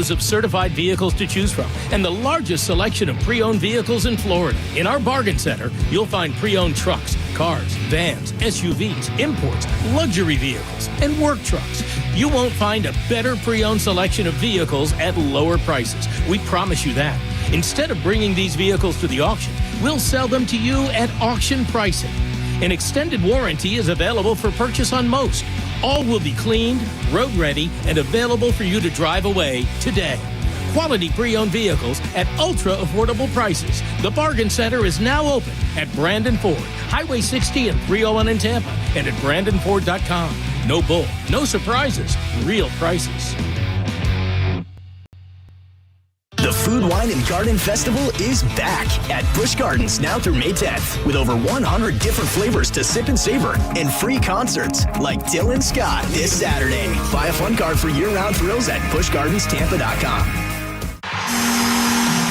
of certified vehicles to choose from and the largest selection of pre-owned vehicles in Florida. In our bargain center, you'll find pre-owned trucks, cars, vans, SUVs, imports, luxury vehicles, and work trucks. You won't find a better pre-owned selection of vehicles at lower prices. We promise you that. Instead of bringing these vehicles to the auction, we'll sell them to you at auction pricing. An extended warranty is available for purchase on most. All will be cleaned, road ready, and available for you to drive away today. Quality pre-owned vehicles at ultra-affordable prices. The Bargain Center is now open at Brandon Ford, Highway 60 and 301 in Tampa, and at BrandonFord.com. No bull, no surprises, real prices. The Food, Wine, and Garden Festival is back at Busch Gardens now through May 10th with over 100 different flavors to sip and savor and free concerts like Dylan Scott this Saturday. Buy a fun card for year-round thrills at BuschGardensTampa.com.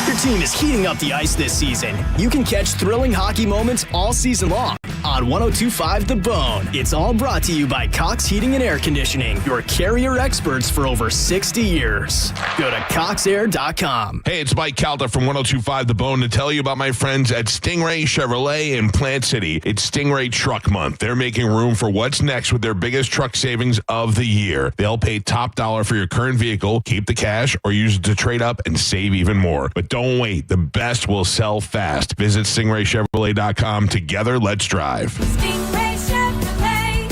Your team is heating up the ice this season. You can catch thrilling hockey moments all season long on 102.5 The Bone. It's all brought to you by Cox Heating and Air Conditioning, your carrier experts for over 60 years. Go to coxair.com. Hey, it's Mike Calda from 102.5 The Bone to tell you about my friends at Stingray Chevrolet in Plant City. It's Stingray Truck Month. They're making room for what's next with their biggest truck savings of the year. They'll pay top dollar for your current vehicle, keep the cash, or use it to trade up and save even more. But don't wait. The best will sell fast. Visit StingrayChevrolet.com. Together, let's drive. Stingray Chevrolet.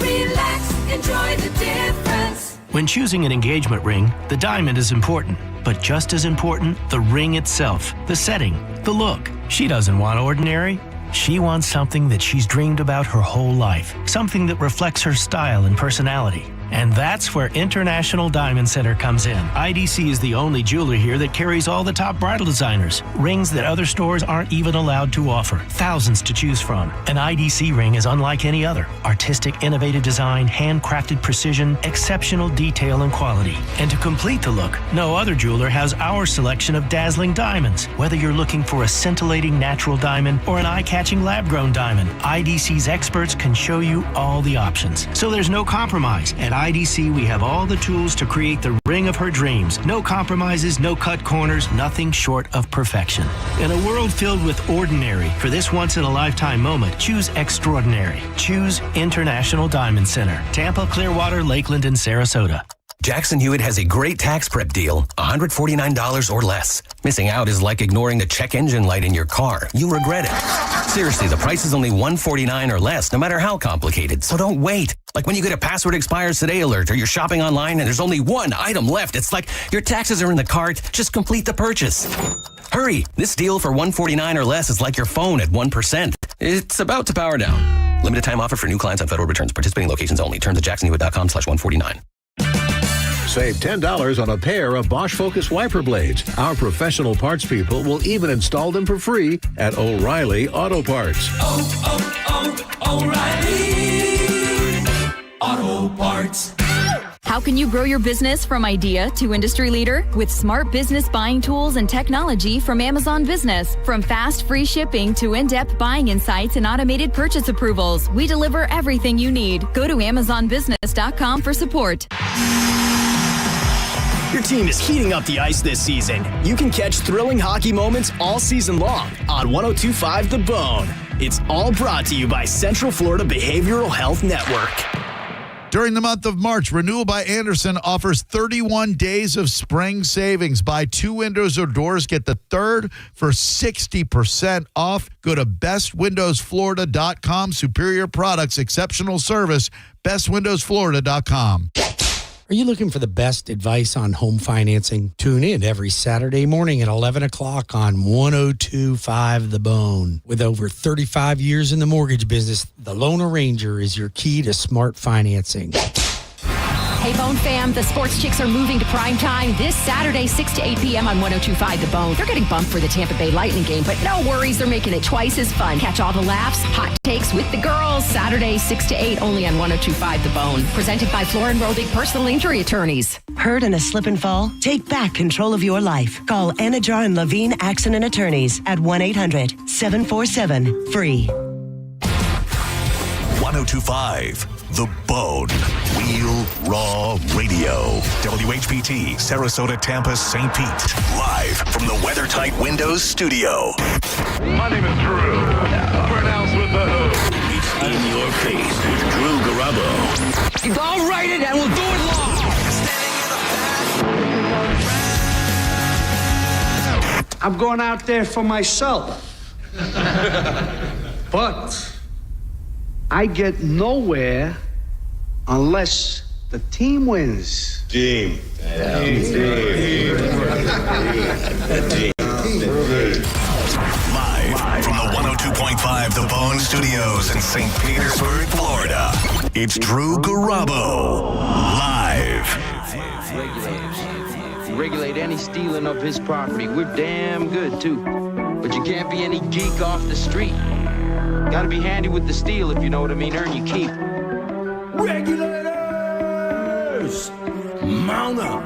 Relax, enjoy the difference. When choosing an engagement ring, the diamond is important. But just as important, the ring itself, the setting, the look. She doesn't want ordinary. She wants something that she's dreamed about her whole life. Something that reflects her style and personality. And that's where International Diamond Center comes in. IDC is the only jeweler here that carries all the top bridal designers. Rings that other stores aren't even allowed to offer. Thousands to choose from. An IDC ring is unlike any other. Artistic, innovative design, handcrafted precision, exceptional detail and quality. And to complete the look, no other jeweler has our selection of dazzling diamonds. Whether you're looking for a scintillating natural diamond or an eye-catching lab-grown diamond, IDC's experts can show you all the options. So there's no compromise. At IDC, we have all the tools to create the ring of her dreams. No compromises, no cut corners, nothing short of perfection. In a world filled with ordinary, for this once-in-a-lifetime moment, choose extraordinary. Choose International Diamond Center. Tampa, Clearwater, Lakeland, and Sarasota. Jackson Hewitt has a great tax prep deal, $149 or less. Missing out is like ignoring the check engine light in your car. You'll regret it. Seriously, the price is only $149 or less, no matter how complicated. So don't wait. Like when you get a password expires today alert, or you're shopping online and there's only one item left. It's like your taxes are in the cart. Just complete the purchase. Hurry. This deal for $149 or less is like your phone at 1%. It's about to power down. Limited time offer for new clients on federal returns. Participating locations only. Terms at jacksonhewitt.com/149. Save $10 on a pair of Bosch Focus wiper blades. Our professional parts people will even install them for free at O'Reilly Auto Parts. O'Reilly Auto Parts. How can you grow your business from idea to industry leader? With smart business buying tools and technology from Amazon Business. From fast, free shipping to in-depth buying insights and automated purchase approvals, we deliver everything you need. Go to AmazonBusiness.com for support. Your team is heating up the ice this season. You can catch thrilling hockey moments all season long on 102.5 The Bone. It's all brought to you by Central Florida Behavioral Health Network. During the month of March, Renewal by Andersen offers 31 days of spring savings. Buy 2 windows or doors, get the third for 60% off. Go to bestwindowsflorida.com. Superior products, exceptional service, bestwindowsflorida.com. Are you looking for the best advice on home financing? Tune in every Saturday morning at 11 o'clock on 102.5 The Bone. With over 35 years in the mortgage business, the Loan Arranger is your key to smart financing. Hey, Bone fam, the Sports Chicks are moving to prime time this Saturday, 6 to 8 p.m. on 102.5 The Bone. They're getting bumped for the Tampa Bay Lightning game, but no worries, they're making it twice as fun. Catch all the laughs, hot takes with the girls, Saturday, 6 to 8, only on 102.5 The Bone. Presented by Florin Rodig Personal Injury Attorneys. Hurt in a slip and fall? Take back control of your life. Call Anajar and Levine Accident Attorneys at 1-800-747-FREE. 102.5 The Bone. Real Raw Radio. WHPT, Sarasota, Tampa, St. Pete. Live from the WeatherTight Windows studio. My name is Drew. Pronounced with the hood. It's In Your Face with Drew Garabo. I'll write it and we'll do it live. I'm going out there for myself. But I get nowhere unless the team wins. Team. Live from the 102.5 The Bone Studios in St. Petersburg, Florida. It's Drew Garabo. Live. Regulate any stealing of his property. We're damn good, too. But you can't be any geek off the street. Gotta be handy with the steel, if you know what I mean. Earn your keep. Regulators! Mount up!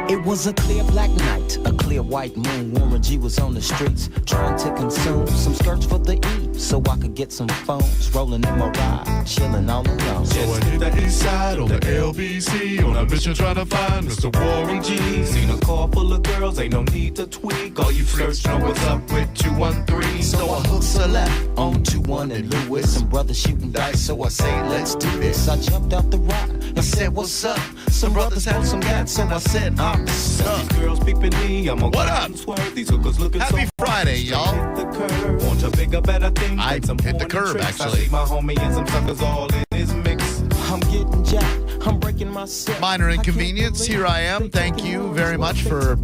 It was a clear black night, a clear white moon. Warren G was on the streets trying to consume some skirts for the E, so I could get some phones. Rolling in my ride, chilling all alone. So I hit the east side on the LBC on a mission trying to find Mr. Warren G. Seen a car full of girls, ain't no need to tweak. All you flirts know what's up with 213. So I hooks a left on 21 and Lewis. Some brothers shooting dice, so I say let's do this. I jumped out the ride, I said what's up. Some brothers had some gas, so I said I'm These girls peeping me, I'm a what up? Swerve. These hookers looking Happy so Friday, y'all. Hit the curve. Want to bigger, better things. I hit the curb, tricks. actually. I see my homie and some suckers all in his mix. I'm getting jacked, I'm breaking myself. Minor inconvenience. Here I am. Thank you very much for,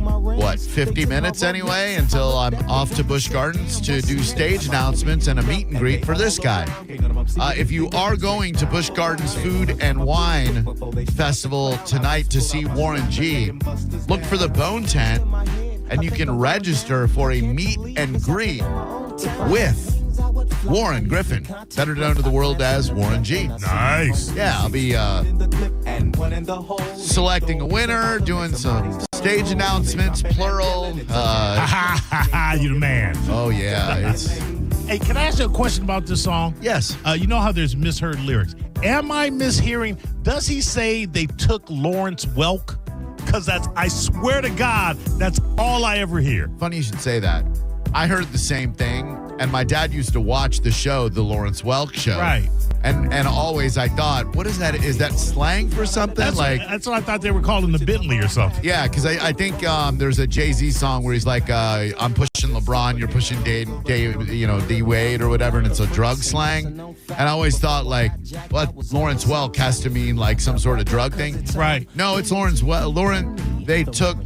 50 minutes anyway, until I'm off to Busch Gardens to do stage announcements and a meet and greet for this guy. If you are going to Busch Gardens Food and Wine Festival tonight to see Warren G, look for the Bone Tent, and you can register for a meet and greet with Warren Griffin, better known to the world as Warren G. Nice. Yeah, I'll be selecting a winner, doing some stage announcements, plural. You're the man. Oh, yeah. Hey, can I ask you a question about this song? Yes. You know how there's misheard lyrics. Am I mishearing? Does he say they took Lawrence Welk? Because I swear to God, that's all I ever hear. Funny you should say that. I heard the same thing, and my dad used to watch the show, The Lawrence Welk Show. Right. And always I thought, what is that? Is that slang for something? That's what I thought they were calling the Bentley or something. Yeah, because I think there's a Jay-Z song where he's like, I'm pushing LeBron, you're pushing D Wade or whatever, and it's a drug slang. And I always thought, like, what Lawrence Welk has to mean like some sort of drug thing. Right. No, it's Lawrence Welk. They took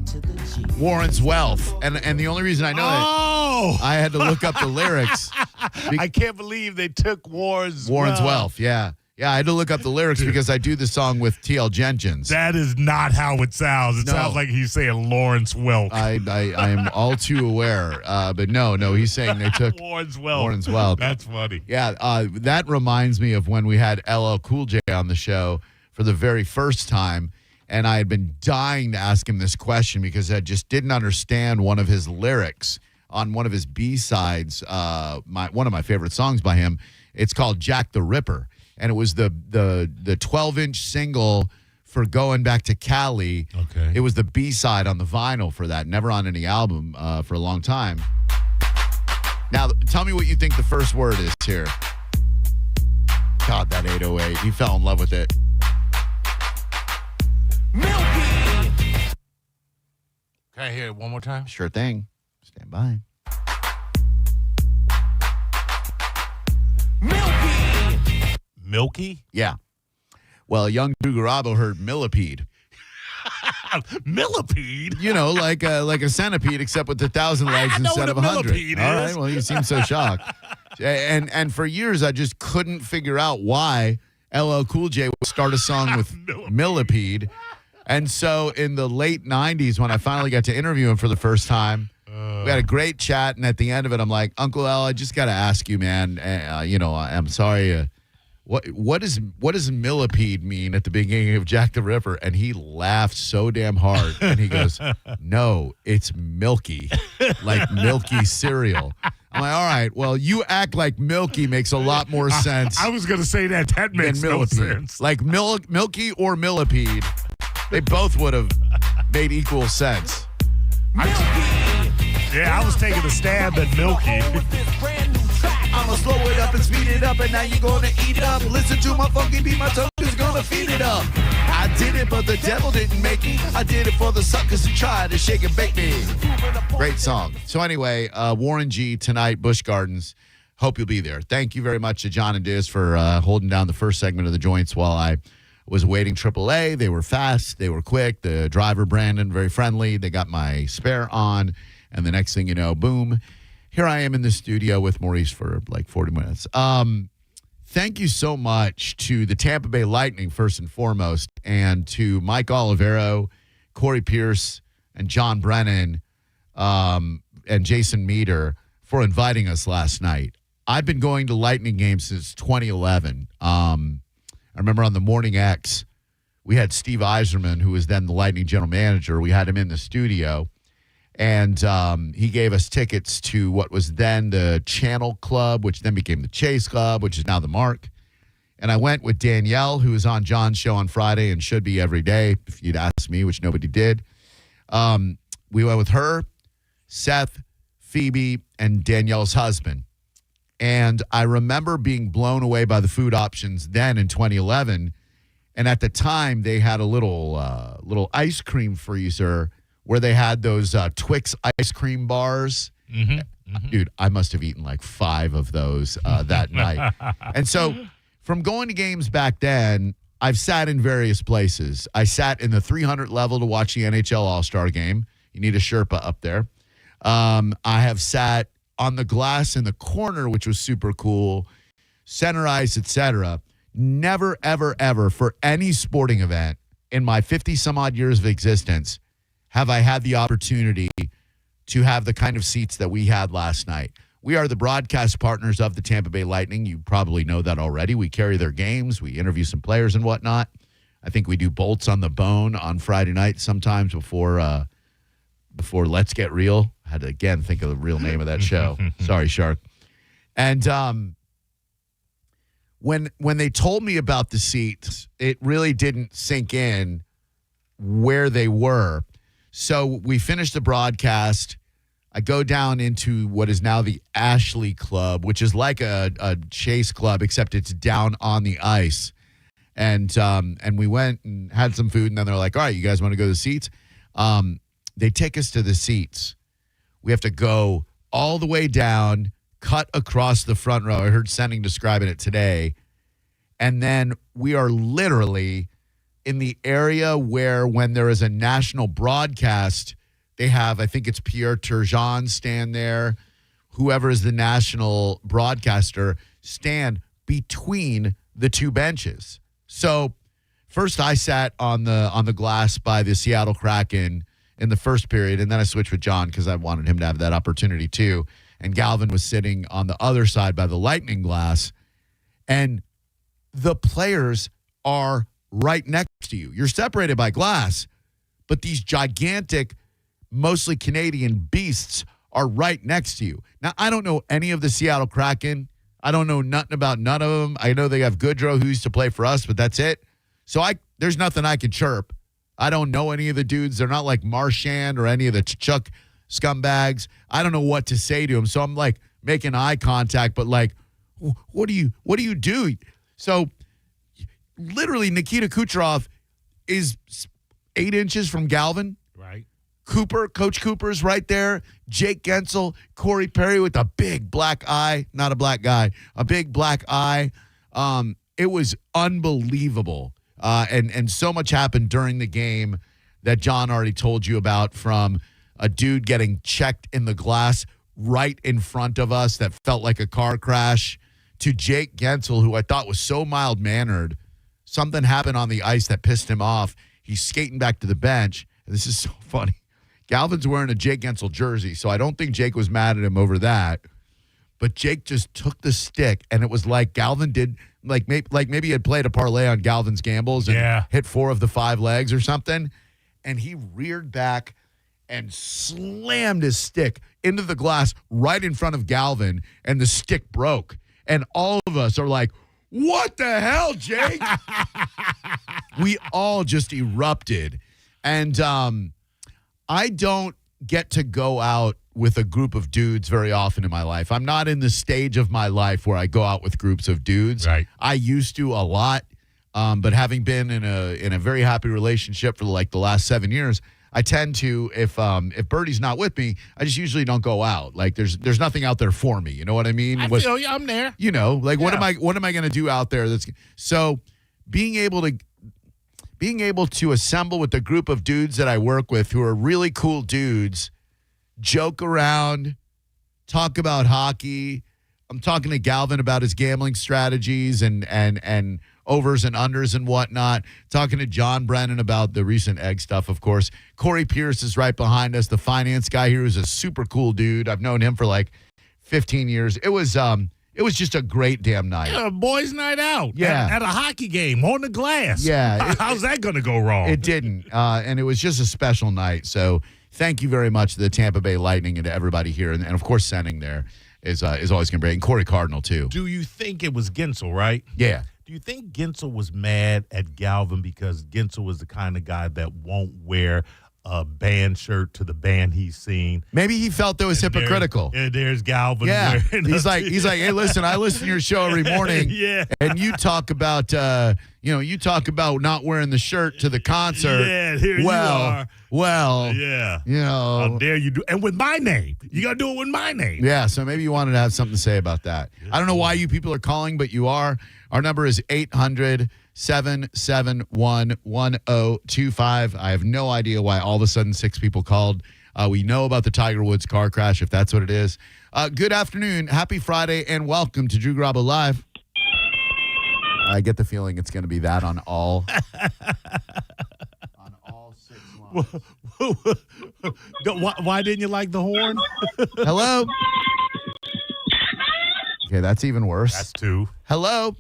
Warren's wealth. And the only reason I know that, I had to look up the lyrics. I can't believe they took Warren's wealth. Yeah. Yeah, I had to look up the lyrics because I do the song with T.L. Jenkins. That is not how it sounds. It sounds like he's saying Lawrence Welk. I am all too aware. But no, he's saying they took Warren's Welk. Warren's wealth. That's funny. Yeah, that reminds me of when we had LL Cool J on the show for the very first time. And I had been dying to ask him this question because I just didn't understand one of his lyrics on one of his B-sides, one of my favorite songs by him. It's called Jack the Ripper. And it was the 12-inch single for Going Back to Cali. Okay. It was the B-side on the vinyl for that, never on any album for a long time. Now, tell me what you think the first word is here. God, that 808. He fell in love with it. Milky. Can I hear it one more time? Sure thing. Stand by. Milky? Yeah. Well, young Drew Garabo heard millipede. Millipede? You know, like a centipede, except with 1,000 legs instead of 100. All right. Well, you seem so shocked. And for years, I just couldn't figure out why LL Cool J would start a song with millipede. And so in the late 90s, when I finally got to interview him for the first time, we had a great chat. And at the end of it, I'm like, Uncle L, I just got to ask you, man, I'm sorry. What does millipede mean at the beginning of Jack the Ripper? And he laughed so damn hard. And he goes, no, it's milky, like milky cereal. I'm like, all right, well, you act like Milky makes a lot more sense. I was going to say that makes no sense. Like Milky or Millipede, they both would have made equal sense. I was taking a stab at Milky. I'ma slow it up and speed it up, and now you're gonna eat it up. Listen to my funky beat, my tongue is gonna feed it up. I did it, but the devil didn't make me. I did it for the suckers who tried to shake and bake me. Great song. So anyway, Warren G tonight, Busch Gardens. Hope you'll be there. Thank you very much to John and Diz for holding down the first segment of the joints while I was waiting AAA. They were fast. They were quick. The driver, Brandon, very friendly. They got my spare on. And the next thing you know, boom, here I am in the studio with Maurice for like 40 minutes. Thank you so much to the Tampa Bay Lightning, first and foremost, and to Mike Olivero, Corey Pierce, and John Brennan, and Jason Meter for inviting us last night. I've been going to Lightning games since 2011. I remember on the Morning X, we had Steve Yzerman, who was then the Lightning general manager. We had him in the studio, and he gave us tickets to what was then the Channel Club, which then became the Chase Club, which is now the Mark. And I went with Danielle, who was on John's show on Friday and should be every day, if you'd ask me, which nobody did. We went with her, Seth, Phoebe, and Danielle's husband. And I remember being blown away by the food options then in 2011. And at the time, they had a little ice cream freezer where they had those Twix ice cream bars. Mm-hmm. Dude, I must have eaten like 5 of those that night. And so from going to games back then, I've sat in various places. I sat in the 300 level to watch the NHL All-Star game. You need a Sherpa up there. I have sat on the glass in the corner, which was super cool, center ice, etc. Never, ever, ever for any sporting event in my 50-some-odd years of existence have I had the opportunity to have the kind of seats that we had last night. We are the broadcast partners of the Tampa Bay Lightning. You probably know that already. We carry their games. We interview some players and whatnot. I think we do Bolts on the Bone on Friday night sometimes before Let's Get Real. I had to, again, think of the real name of that show. Sorry, Shark. And when they told me about the seats, it really didn't sink in where they were. So we finished the broadcast. I go down into what is now the Ashley Club, which is like a Chase Club, except it's down on the ice. And we went and had some food, and then they're like, all right, you guys want to go to the seats? They take us to the seats. We have to go all the way down, cut across the front row. I heard Senning describing it today. And then we are literally in the area where when there is a national broadcast, they have, I think it's Pierre Turgeon stand there, whoever is the national broadcaster, stand between the two benches. So first I sat on the glass by the Seattle Kraken in the first period, and then I switched with John because I wanted him to have that opportunity too. And Galvin was sitting on the other side by the Lightning glass. And the players are right next to you. You're separated by glass, but these gigantic, mostly Canadian beasts are right next to you. Now, I don't know any of the Seattle Kraken. I don't know nothing about none of them. I know they have Goodrow, who used to play for us, but that's it. So there's nothing I can chirp. I don't know any of the dudes. They're not like Marchand or any of the Chuck scumbags. I don't know what to say to them. So I'm like making eye contact, but like, what do you do? So literally Nikita Kucherov is 8 inches from Galvin. Right. Coach Cooper's right there. Jake Gensel, Corey Perry with a big black eye. Not a black guy. A big black eye. It was unbelievable. And so much happened during the game that John already told you about, from a dude getting checked in the glass right in front of us that felt like a car crash, to Jake Gensel, who I thought was so mild-mannered. Something happened on the ice that pissed him off. He's skating back to the bench. And this is so funny. Galvin's wearing a Jake Gensel jersey, so I don't think Jake was mad at him over that. But Jake just took the stick, and it was like Galvin did, like maybe he had played a parlay on Galvin's gambles and hit 4 of the 5 legs or something. And he reared back and slammed his stick into the glass right in front of Galvin, and the stick broke. And all of us are like, what the hell, Jake? We all just erupted. And I don't get to go out with a group of dudes very often in my life. I'm not in the stage of my life where I go out with groups of dudes. Right. I used to a lot, but having been in a very happy relationship for like the last 7 years, I tend to, if Birdie's not with me, I just usually don't go out. Like there's nothing out there for me. You know what I mean? I feel you. I'm there. You know, like what am I going to do out there? So being able to assemble with a group of dudes that I work with who are really cool dudes, joke around, talk about hockey. I'm talking to Galvin about his gambling strategies and overs and unders and whatnot. Talking to John Brennan about the recent egg stuff, of course. Corey Pierce is right behind us, the finance guy here, who's a super cool dude. I've known him for like 15 years. It was just a great damn night. Yeah, boys' night out. Yeah. At a hockey game on the glass. Yeah. How's that going to go wrong? It didn't. And it was just a special night. So thank you very much to the Tampa Bay Lightning and to everybody here. And of course, sending there is always going to be great. And Corey Cardinal, too. Do you think it was Gensel, right? Yeah. Do you think Gensel was mad at Galvin because Gensel was the kind of guy that won't wear a band shirt to the band he's seen? Maybe he felt that was hypocritical. There's Galvin. Yeah, he's like, hey, listen, I listen to your show every morning. Yeah, and you talk about, not wearing the shirt to the concert. Yeah, here you are. Well, yeah, how dare you do? And with my name, you got to do it with my name. Yeah, so maybe you wanted to have something to say about that. I don't know why you people are calling, but you are. Our number is 800-771-1025. I have no idea why all of a sudden 6 people called. We know about the Tiger Woods car crash, if that's what it is. Good afternoon. Happy Friday, and welcome to Drew Garabo Live. I get the feeling it's going to be that on all. On all 6 lines. Why didn't you like the horn? Hello? Okay, that's even worse. That's 2. Hello?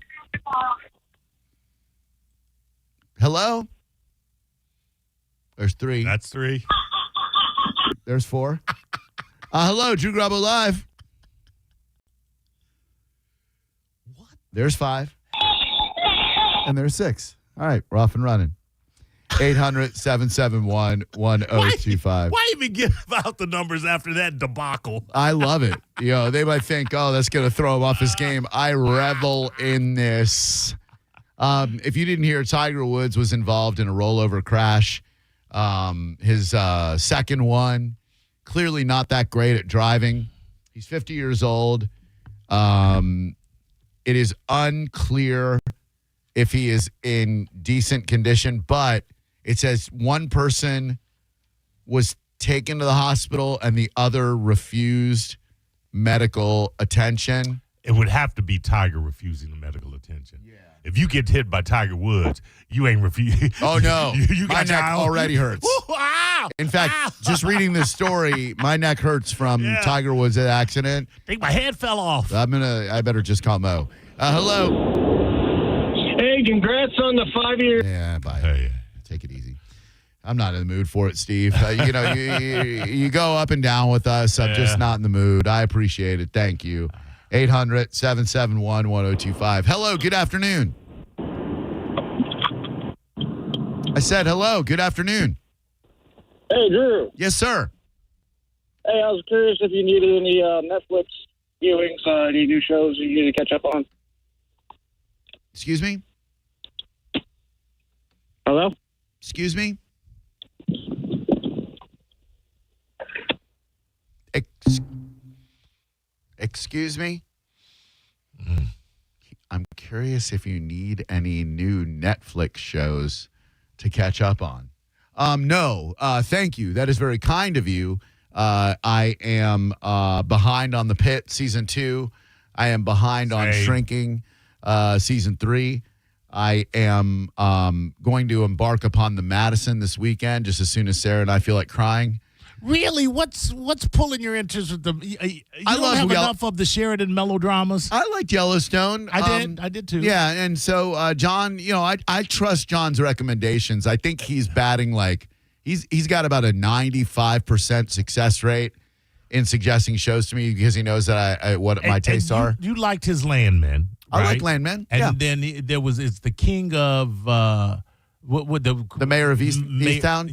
Hello? There's 3. That's 3. There's 4. Hello, Drew Garabo Live. What? There's 5. And there's 6. All right, we're off and running. 800-771-1025. Why even give out the numbers after that debacle? I love it. They might think, oh, that's going to throw him off his game. I revel in this. If you didn't hear, Tiger Woods was involved in a rollover crash. His second one, clearly not that great at driving. He's 50 years old. It is unclear if he is in decent condition, but it says one person was taken to the hospital and the other refused medical attention. It would have to be Tiger refusing the medical attention. Yeah. If you get hit by Tiger Woods, you ain't refusing. Oh, no. you my neck already hurts. Ooh, ow, in fact, just reading this story, my neck hurts from Tiger Woods' accident. I think my head fell off. I better just call Mo. Hello. Hey, congrats on the 5 years. Yeah, bye. Hey. Take it easy. I'm not in the mood for it, Steve. You go up and down with us. I'm just not in the mood. I appreciate it. Thank you. 800-771-1025. Hello, good afternoon. I said hello, good afternoon. Hey, Drew. Yes, sir. Hey, I was curious if you needed any Netflix viewings, any new shows you need to catch up on. Excuse me? Hello? Excuse me? Excuse me? I'm curious if you need any new Netflix shows to catch up on. No, thank you. That is very kind of you. I am behind on The Pit Season 2. I am behind on Shrinking Season 3. I am going to embark upon the Madison this weekend just as soon as Sarah and I feel like crying. Really? What's pulling your interest with the? You don't have enough of the Sheridan melodramas. I liked Yellowstone. I did too. Yeah, and so John, I trust John's recommendations. I think he's batting like He's got about a 95% success rate in suggesting shows to me because he knows that what my tastes are. You liked his Landmen. I right? like Landmen. And then it's the king of the mayor of Easttown.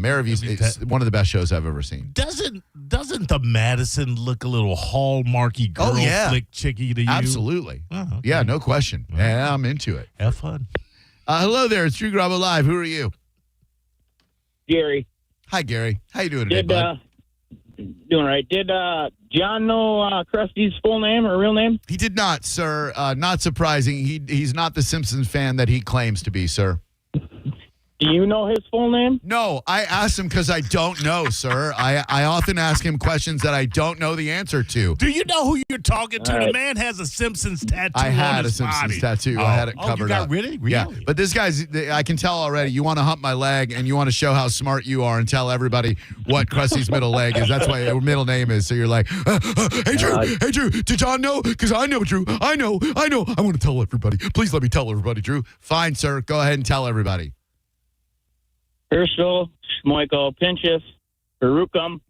Mayor of East. It's one of the best shows I've ever seen. Doesn't the Madison look a little hallmarky girl flick chicky to you? Absolutely. Oh, okay. Yeah, no question. Yeah, I'm into it. Have fun. Hello there. It's Drew Garabo Live. Who are you? Gary. Hi, Gary. How you doing today, bud? Doing right. Did John know Krusty's full name or real name? He did not, sir. Not surprising. He's not the Simpsons fan that he claims to be, sir. Do you know his full name? No, I asked him because I don't know, sir. I often ask him questions that I don't know the answer to. Do you know who you're talking to? All The right. man has a Simpsons tattoo I had on his a Simpsons body. tattoo. I had it covered you got up. rid of it? Really? Yeah, but this guy's, I can tell already, you want to hump my leg and you want to show how smart you are and tell everybody what Krusty's middle leg is. That's what your middle name is. So you're like, hey, Drew, did John know? Because I know, Drew. I know. I want to tell everybody. Please let me tell everybody, Drew. Fine, sir. Go ahead and tell everybody. Herschel, Schmoikel, Pinchus, Perukum,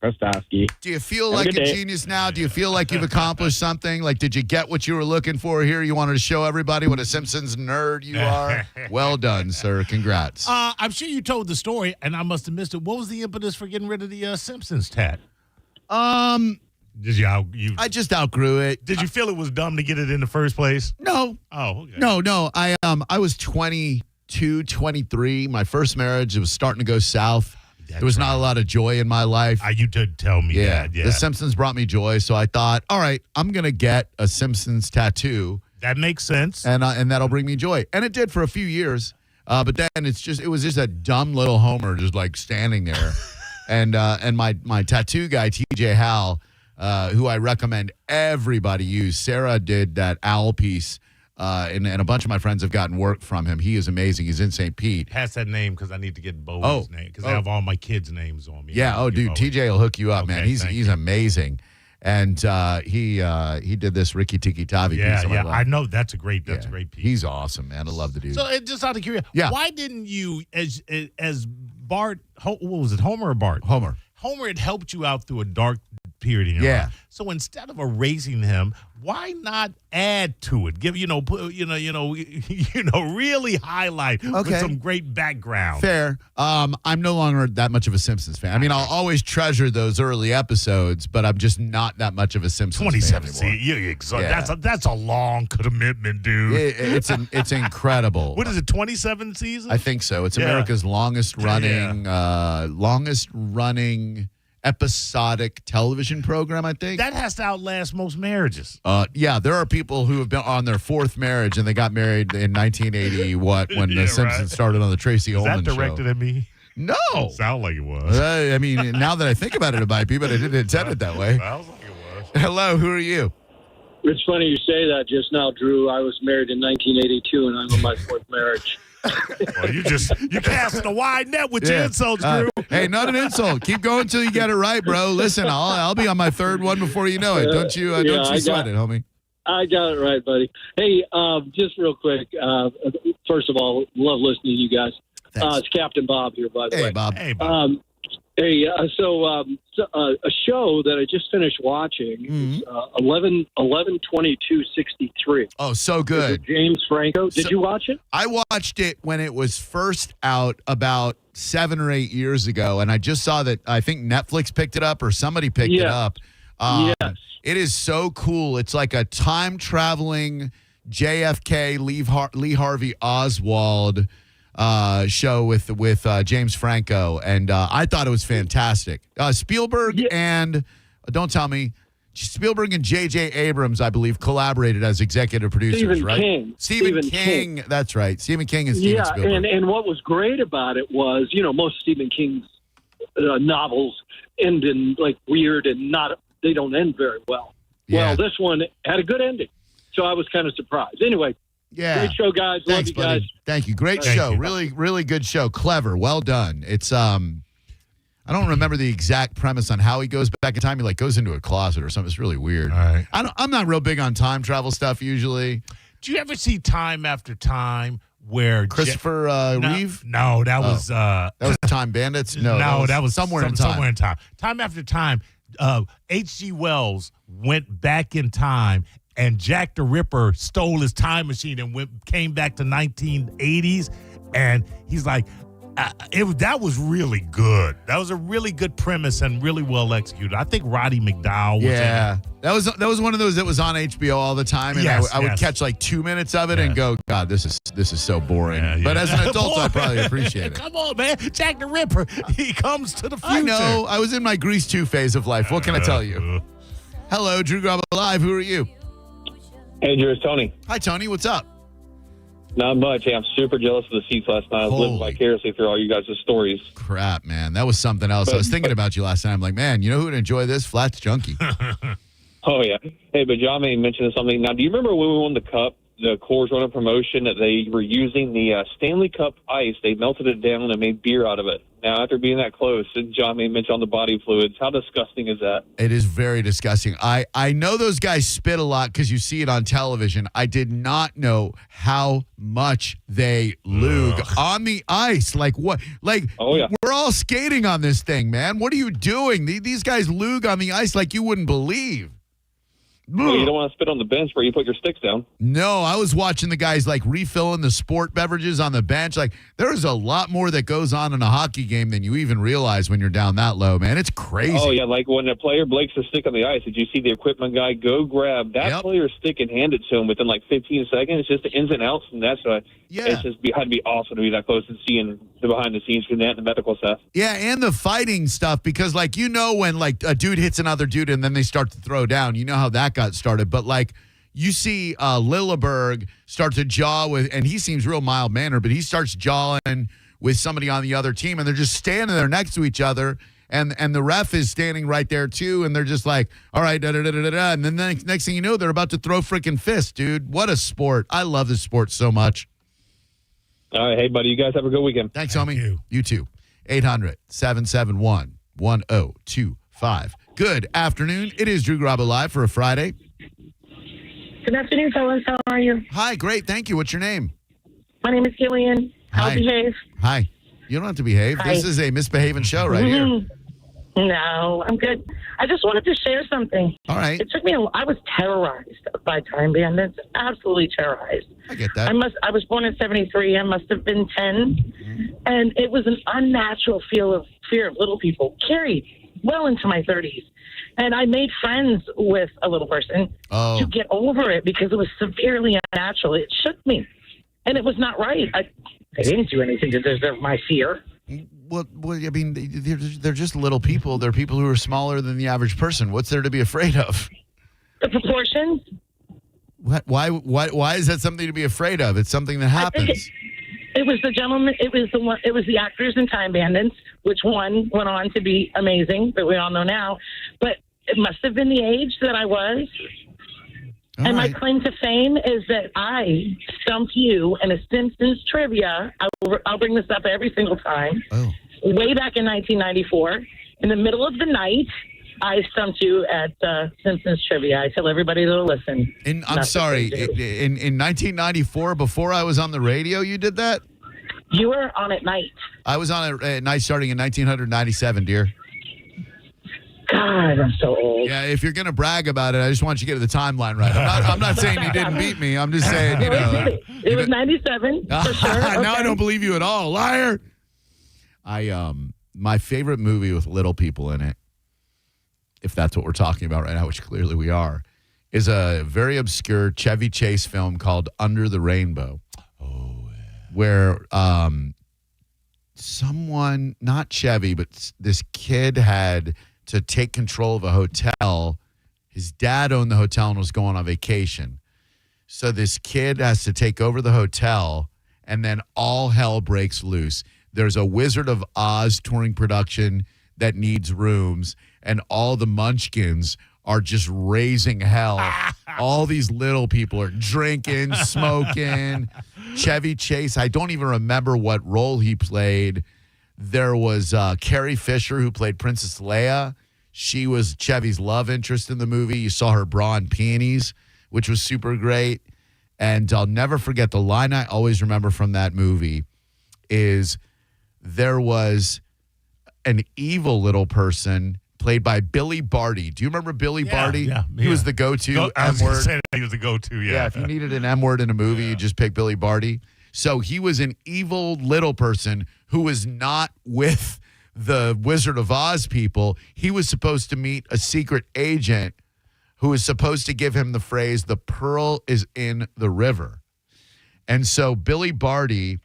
Krustowski. Do you feel like a genius now? Do you feel like you've accomplished something? Like, did you get what you were looking for here? You wanted to show everybody what a Simpsons nerd you are? Well done, sir. Congrats. I'm sure you told the story, and I must have missed it. What was the impetus for getting rid of the Simpsons tat? Did you I just outgrew it. Did you feel it was dumb to get it in the first place? No. Oh, okay. No. I was 22, 23. My first marriage, it was starting to go south. There was not a lot of joy in my life. You did tell me that. Yeah. The Simpsons brought me joy, so I thought, all right, I'm going to get a Simpsons tattoo. That makes sense. And that'll bring me joy. And it did for a few years. But then it was just a dumb little Homer just like standing there. and my tattoo guy, TJ Hal, who I recommend everybody use. Sarah did that owl piece. And a bunch of my friends have gotten work from him. He is amazing. He's in St. Pete. Pass that name because I need to get Bowie's name because I have all my kids' names on me. Yeah. Dude, TJ will hook you up, man. He's amazing. And he did this Ricky Tiki Tavi piece. Yeah. I know that's a great piece. He's awesome, man. I love the dude. So just out of curiosity, why didn't you, as Bart? What was it, Homer or Bart? Homer. Homer had helped you out through a dark period in your life. So instead of erasing him, why not add to it? Give really highlight with some great background. Fair. I'm no longer that much of a Simpsons fan. I mean, I'll always treasure those early episodes, but I'm just not that much of a Simpsons fan anymore. That's a long commitment, dude. It's incredible. What is it? 27 seasons? I think so. It's America's longest running episodic television program, I think. That has to outlast most marriages. There are people who have been on their fourth marriage and they got married in 1980, when The Simpsons started on the Tracy Ullman show. Is that directed at me? No. Sound like it was. I mean, now that I think about it might be, but I didn't intend it that way. Sounds like it was. Hello, who are you? It's funny you say that just now, Drew. I was married in 1982, and I'm on my fourth marriage. Well, you casting a wide net with your insults, Drew. Hey, not an insult. Keep going until you get it right, bro. Listen, I'll be on my third one before you know it. Don't you sweat it, homie. I got it right, buddy. Hey, just real quick. First of all, love listening to you guys. It's Captain Bob here, by the way. Bob. Hey, Bob. A show that I just finished watching is 11/22/63. Oh, so good. James Franco. Did you watch it? I watched it when it was first out about 7 or 8 years ago, and I just saw that I think Netflix picked it up or somebody picked it up. Yes. It is so cool. It's like a time-traveling JFK, Lee Harvey Oswald show with James Franco, and I thought it was fantastic. Spielberg and Spielberg and J.J. Abrams, I believe, collaborated as executive producers, right? Stephen King. That's right. Stephen King and Steven Spielberg. And what was great about it was, most Stephen King's novels end in like weird and they don't end very well. Yeah. Well, this one had a good ending, so I was kind of surprised. Anyway. Yeah. Great show, guys. Thanks, love you guys. buddy. Thank you. Great show. Really, really good show. Clever. Well done. It's I don't remember the exact premise on how he goes back in time. He goes into a closet or something. It's really weird. All right. I'm not real big on time travel stuff usually. Do you ever see time after time where Christopher Reeve? No, that was that was Time Bandits. No, that was Somewhere in Time. Somewhere in Time. Time after time, H.G. Wells went back in time, and Jack the Ripper stole his time machine and came back to 1980s, and he's like, that was really good. That was a really good premise and really well executed. I think Roddy McDowall was in it. That was one of those that was on HBO all the time, and I would catch like 2 minutes of it and go, God, this is so boring. But as an adult, I probably appreciate it. Come on, man. Jack the Ripper, he comes to the future. I know. I was in my Grease 2 phase of life. What can I tell you? Hello, Drew Garabo Live. Who are you? Hey, Drew, it's Tony. Hi, Tony. What's up? Not much. Hey, I'm super jealous of the seats last night. I was living vicariously through all you guys' stories. Crap, man. That was something else. I was thinking about you last night. I'm like, man, you know who would enjoy this? Flats Junkie. Oh, yeah. Hey, but John may mention something. Now, do you remember when we won the Cup, the Coors Runner promotion, that they were using the Stanley Cup ice? They melted it down and made beer out of it. Now, after being that close, and John may mention on the body fluids, how disgusting is that? It is very disgusting. I know those guys spit a lot because you see it on television. I did not know how much they lug on the ice. Like what? Like, we're all skating on this thing, man. What are you doing? These guys lug on the ice like you wouldn't believe. Well, you don't want to spit on the bench where you put your sticks down. No, I was watching the guys like refilling the sport beverages on the bench. Like, there's a lot more that goes on in a hockey game than you even realize when you're down that low, man. It's crazy. Oh, yeah, like when a player breaks a stick on the ice, did you see the equipment guy go grab that player's stick and hand it to him within like 15 seconds? Just the ins and outs, and that's why it's just had to be awesome to be that close and seeing the behind the scenes from that and the medical stuff. Yeah, and the fighting stuff, because like, you know, when like a dude hits another dude and then they start to throw down, you know how that got started. But like, you see Lilleberg start to jaw with, and he seems real mild-mannered, but he starts jawing with somebody on the other team, and they're just standing there next to each other, and the ref is standing right there too, and they're just like, all right, da-da-da-da-da, and then the next thing you know, they're about to throw freaking fists, dude. What a sport. I love this sport so much. All right, hey, buddy, you guys have a good weekend. Thanks, homie. You too. 800-771-1025. Good afternoon. It is Drew Garabo Live for a Friday. Good afternoon, fellas. How are you? Hi, great. Thank you. What's your name? My name is Gillian. I'll behave. Hi. You don't have to behave. Hi. This is a misbehaving show right here. No, I'm good. I just wanted to share something. All right. It took me I was terrorized by Time Bandits. Absolutely terrorized. I get that. I was born in 73. I must have been 10. And it was an unnatural fear of little people carried well into my 30s. And I made friends with a little person to get over it because it was severely unnatural. It shook me. And it was not right. I didn't do anything to deserve my fear. Well, I mean, they're just little people. They're people who are smaller than the average person. What's there to be afraid of? The proportions. What? Why is that something to be afraid of? It's something that happens. It was the gentleman. It was the actors in Time Bandits, which one went on to be amazing, that we all know now. But it must have been the age that I was. And my claim to fame is that I stumped you in a Simpsons trivia. I'll bring this up every single time. Way back in 1994, in the middle of the night, I stumped you at Simpsons trivia. I tell everybody to listen. I'm sorry. In 1994, before I was on the radio, you did that? You were on at night. I was on at night starting in 1997, dear. God, I'm so old. Yeah, if you're going to brag about it, I just want you to get the timeline right. I'm not saying you didn't beat me. I'm just saying, you know. It was 97, for sure. Okay. Now I don't believe you at all. Liar. My favorite movie with little people in it, if that's what we're talking about right now, which clearly we are, is a very obscure Chevy Chase film called Under the Rainbow. Where someone, not Chevy, but this kid had to take control of a hotel. His dad owned the hotel and was going on vacation. So this kid has to take over the hotel, and then all hell breaks loose. There's a Wizard of Oz touring production that needs rooms, and all the munchkins are just raising hell. All these little people are drinking, smoking. Chevy Chase, I don't even remember what role he played. There was Carrie Fisher, who played Princess Leia. She was Chevy's love interest in the movie. You saw her bra and panties, which was super great. And I'll never forget the line I always remember from that movie is there was an evil little person played by Billy Barty. Do you remember Billy Barty? Yeah. He was the go-to I was going to M-word. say that he was the go-to, Yeah, if you needed an M-word in a movie, you just pick Billy Barty. So he was an evil little person who was not with the Wizard of Oz people. He was supposed to meet a secret agent who was supposed to give him the phrase, "The pearl is in the river." And so Billy Barty,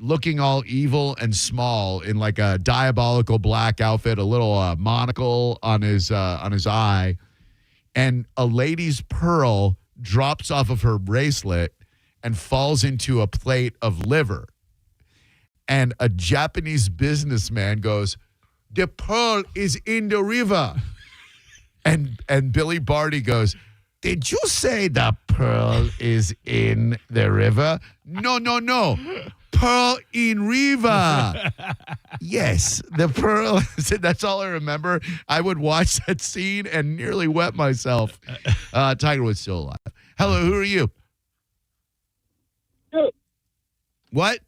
looking all evil and small in like a diabolical black outfit, a little monocle on his eye, and a lady's pearl drops off of her bracelet and falls into a plate of liver. And a Japanese businessman goes, "The pearl is in the river." And Billy Barty goes, "Did you say the pearl is in the river?" No. Pearl in river. Yes, the pearl. That's all I remember. I would watch that scene and nearly wet myself. Tiger Woods still alive. Hello, who are you? What?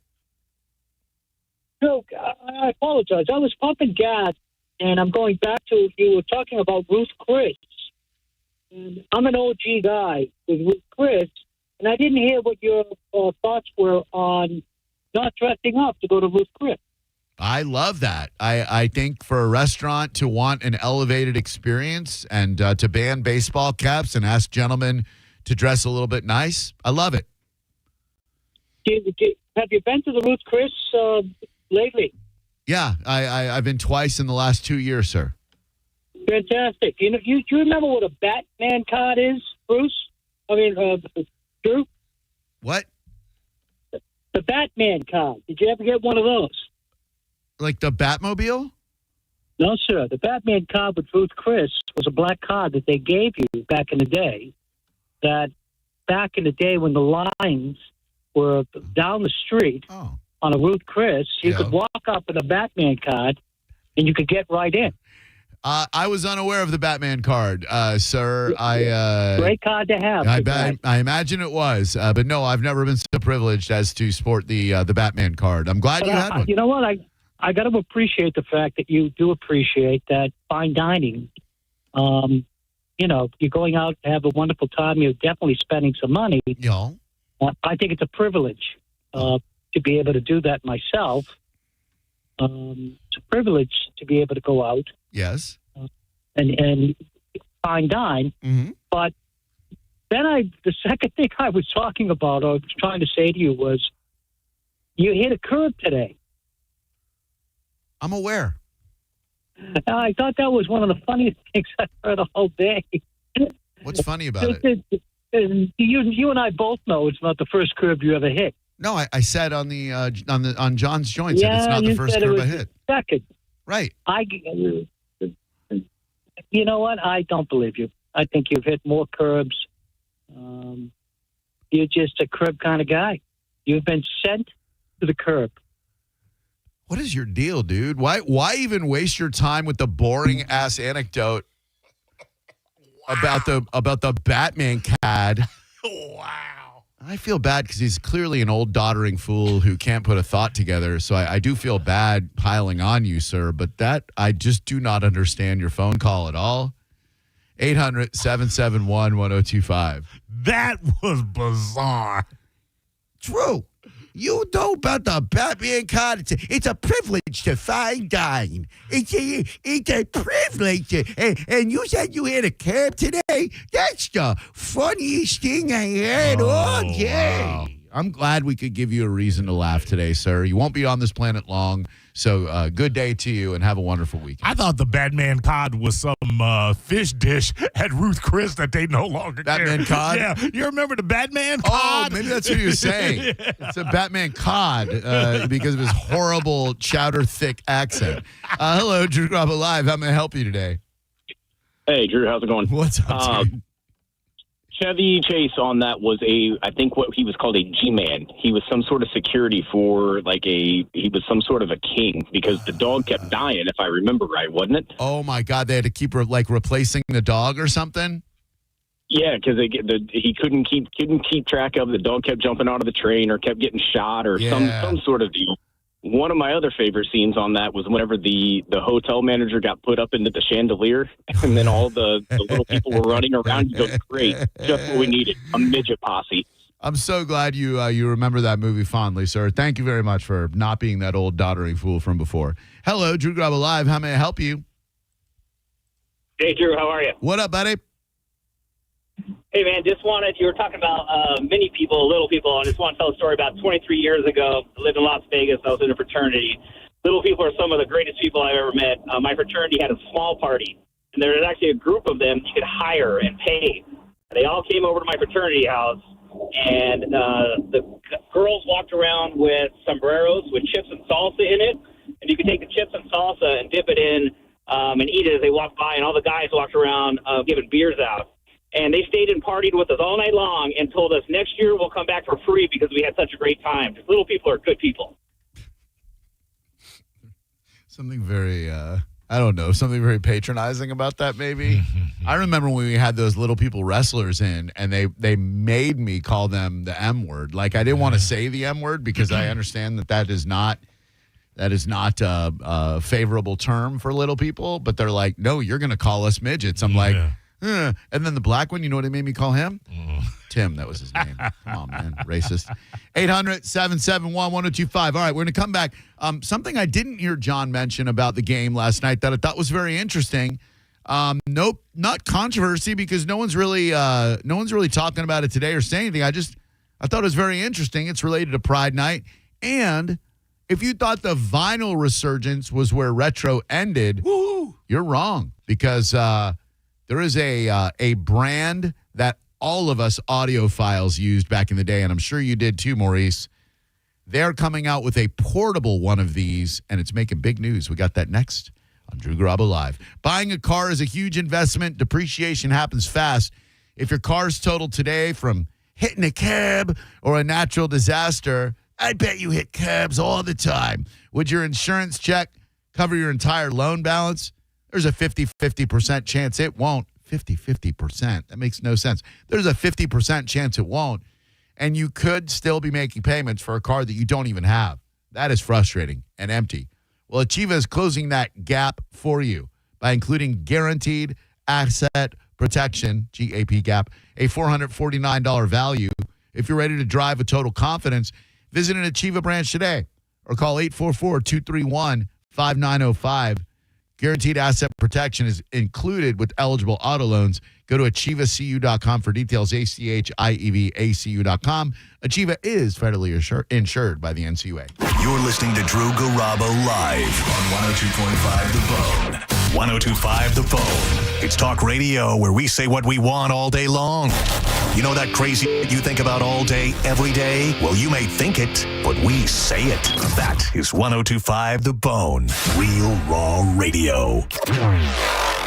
No, I apologize. I was pumping gas, and I'm going back to you were talking about Ruth Chris. And I'm an OG guy with Ruth Chris, and I didn't hear what your thoughts were on not dressing up to go to Ruth Chris. I love that. I think for a restaurant to want an elevated experience and to ban baseball caps and ask gentlemen to dress a little bit nice, I love it. Have you been to the Ruth Chris lately? Yeah, I've been twice in the last 2 years, sir. Fantastic. Do you remember what a Batman card is, Bruce? Drew? What? The Batman card. Did you ever get one of those? Like the Batmobile? No, sir. The Batman card with Ruth Chris was a black card that they gave you back in the day. That back in the day when the lines were down the street on a Ruth Chris, you could walk up with a Batman card and you could get right in. I was unaware of the Batman card, sir. Great card to have. I imagine it was, but no, I've never been so privileged as to sport the Batman card. I'm glad you had one. You know what? I got to appreciate the fact that you do appreciate that fine dining. You're going out to have a wonderful time. You're definitely spending some money. Yeah. I think it's a privilege to be able to do that myself. It's a privilege to be able to go out. Yes. And fine dine. Mm-hmm. But then the second thing I was talking about, or I was trying to say to you was, you hit a curb today. I'm aware. I thought that was one of the funniest things I've heard the whole day. What's funny about it? You and I both know it's not the first curb you ever hit. No, I said on John's Joints that it's not the first curb I hit. Second. Right. You know what? I don't believe you. I think you've hit more curbs. You're just a curb kind of guy. You've been sent to the curb. What is your deal, dude? Why even waste your time with the boring ass anecdote about the Batman cad? Wow. I feel bad because he's clearly an old doddering fool who can't put a thought together. So I do feel bad piling on you, sir. But that I just do not understand your phone call at all. 800-771-1025. That was bizarre. True. You know about the Batman card. It's a privilege to fine dine. It's a privilege. And you said you had a cab today? That's the funniest thing I heard all day. Wow. I'm glad we could give you a reason to laugh today, sir. You won't be on this planet long. So good day to you and have a wonderful weekend. I thought the Batman cod was some fish dish at Ruth Chris that they no longer Batman cod? Yeah. You remember the Batman cod? Oh, maybe that's what he was saying. Yeah. It's a Batman cod because of his horrible chowder-thick accent. Hello, Drew Garabo Live. How may I help you today? Hey, Drew. How's it going? What's up, dude? Chevy Chase on that was I think what he was called a G-man. He was some sort of security for he was some sort of a king because the dog kept dying, if I remember right, wasn't it? Oh my God. They had to keep replacing the dog or something? Yeah, because he couldn't keep track of. The dog kept jumping out of the train or kept getting shot or some sort of deal. One of my other favorite scenes on that was whenever the hotel manager got put up into the chandelier, and then all the little people were running around. You go, great, just what we needed, a midget posse. I'm so glad you remember that movie fondly, sir. Thank you very much for not being that old doddering fool from before. Hello, Drew Garabo Live. How may I help you? Hey, Drew. How are you? What up, buddy? Hey, man, you were talking about many people, little people, and I just want to tell a story about 23 years ago. I lived in Las Vegas. I was in a fraternity. Little people are some of the greatest people I've ever met. My fraternity had a small party, and there was actually a group of them you could hire and pay. They all came over to my fraternity house, and the girls walked around with sombreros with chips and salsa in it, and you could take the chips and salsa and dip it in and eat it as they walked by, and all the guys walked around giving beers out. And they stayed and partied with us all night long and told us next year we'll come back for free because we had such a great time. Little people are good people. Something very, something very patronizing about that maybe. I remember when we had those little people wrestlers in, and they made me call them the M word. Like, I didn't want to say the M word because I understand that is not a favorable term for little people. But they're like, no, you're going to call us midgets. I'm like, and then the black one, you know what they made me call him? Tim, that was his name. Come on, man. Racist. 800-771-1025. All right, we're going to come back. Something I didn't hear John mention about the game last night that I thought was very interesting. Nope, not controversy because no one's really talking about it today or saying anything. I thought it was very interesting. It's related to Pride Night. And if you thought the vinyl resurgence was where retro ended, you're wrong because there is a brand that all of us audiophiles used back in the day, and I'm sure you did too, Maurice. They're coming out with a portable one of these, and it's making big news. We got that next on Drew Garabo Live. Buying a car is a huge investment. Depreciation happens fast. If your car's totaled today from hitting a curb or a natural disaster, I bet you hit curbs all the time. Would your insurance check cover your entire loan balance? There's a 50% chance it won't. 50%. That makes no sense. There's a 50% chance it won't. And you could still be making payments for a car that you don't even have. That is frustrating and empty. Well, Achieva is closing that gap for you by including guaranteed asset protection, GAP gap, a $449 value. If you're ready to drive with total confidence, visit an Achieva branch today or call 844-231-5905. Guaranteed asset protection is included with eligible auto loans. Go to AchievaCU.com for details, AchievaACU.com. Achieva is federally insured by the NCUA. You're listening to Drew Garabo live on 102.5 The Bone. 102.5 The Bone. It's talk radio where we say what we want all day long. You know that crazy you think about all day, every day? Well, you may think it, but we say it. That is 102.5 The Bone. Real raw radio.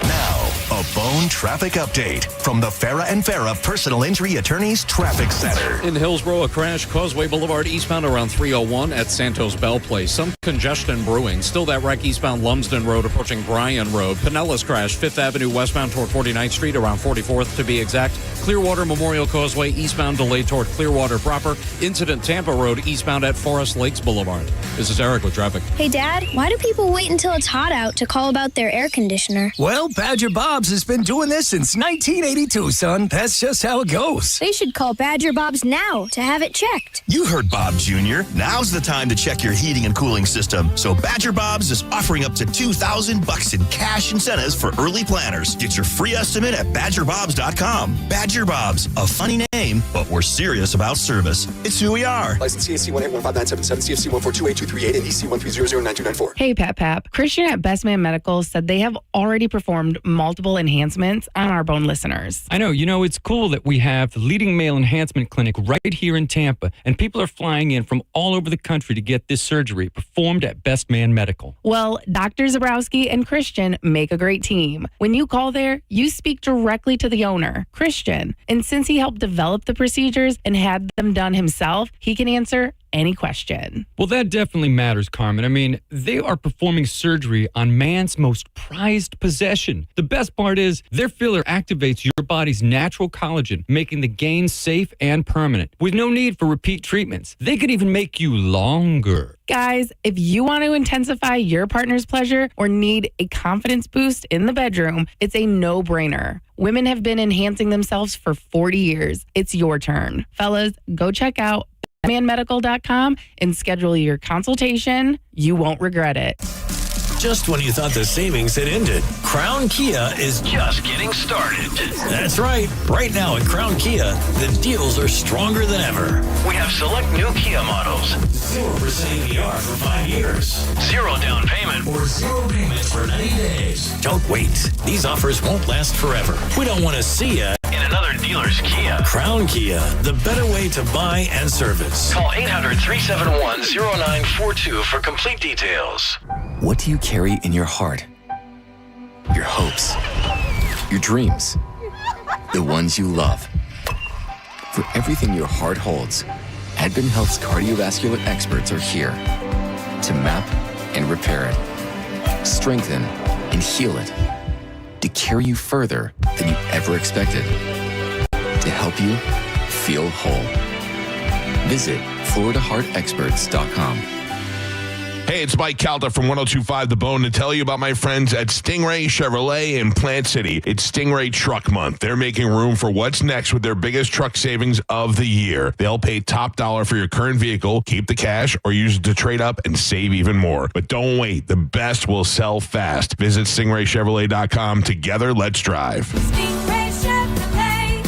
Now, a Bone traffic update from the Farah and Farah Personal Injury Attorneys Traffic Center. In Hillsborough, a crash, Causeway Boulevard eastbound around 301 at Santos Bell Place. Some congestion brewing. Still that wreck eastbound Lumsden Road approaching Bryan Road. Pinellas crash, 5th Avenue westbound toward 49th Street around 44th to be exact. Clearwater Memorial Causeway eastbound delayed toward Clearwater proper. Incident Tampa Road eastbound at Forest Lakes Boulevard. This is Eric with traffic. Hey, Dad, why do people wait until it's hot out to call about their air conditioner? Well, Badger Bob's has been doing this since 1982, son. That's just how it goes. They should call Badger Bob's now to have it checked. You heard Bob Jr. Now's the time to check your heating and cooling system. So Badger Bob's is offering up to $2,000 in cash incentives for early planners. Get your free estimate at badgerbobs.com. Badger Bob's, a funny name, but we're serious about service. It's who we are. License CAC 1815977, CFC 1428238, and EC 1309294. Hey, Pap. Christian at Best Man Medical said they have already performed multiple enhancements on our bone listeners. I know. It's cool that we have the leading male enhancement clinic right here in Tampa, and people are flying in from all over the country to get this surgery performed at Best Man Medical. Well, Dr. Zabrowski and Christian make a great team. When you call there, you speak directly to the owner, Christian. And since he helped develop the procedures and had them done himself, he can answer any question. Well, that definitely matters, Carmen. I mean, they are performing surgery on man's most prized possession. The best part is their filler activates your body's natural collagen, making the gains safe and permanent, with no need for repeat treatments. They could even make you longer. Guys, if you want to intensify your partner's pleasure or need a confidence boost in the bedroom, it's a no-brainer. Women have been enhancing themselves for 40 years. It's your turn. Fellas, go check out manmedical.com and schedule your consultation. You won't regret it. Just when you thought the savings had ended, Crown Kia is just getting started. That's right. Right now at Crown Kia, the deals are stronger than ever. We have select new Kia models. 0% APR for 5 years. 0 down payment or 0 payments for 90 days. Don't wait. These offers won't last forever. We don't want to see you in another dealer's Kia. Crown Kia, the better way to buy and service. Call 800-371-0942 for complete details. What do you carry in your heart? Your hopes, your dreams, the ones you love. For everything your heart holds, Advent Health's cardiovascular experts are here to map and repair it, strengthen and heal it, to carry you further than you ever expected, to help you feel whole. Visit FloridaHeartExperts.com. Hey, it's Mike Calta from 102.5 The Bone to tell you about my friends at Stingray Chevrolet in Plant City. It's Stingray Truck Month. They're making room for what's next with their biggest truck savings of the year. They'll pay top dollar for your current vehicle, keep the cash, or use it to trade up and save even more. But don't wait. The best will sell fast. Visit StingrayChevrolet.com. Together, let's drive. Stingray Chevrolet.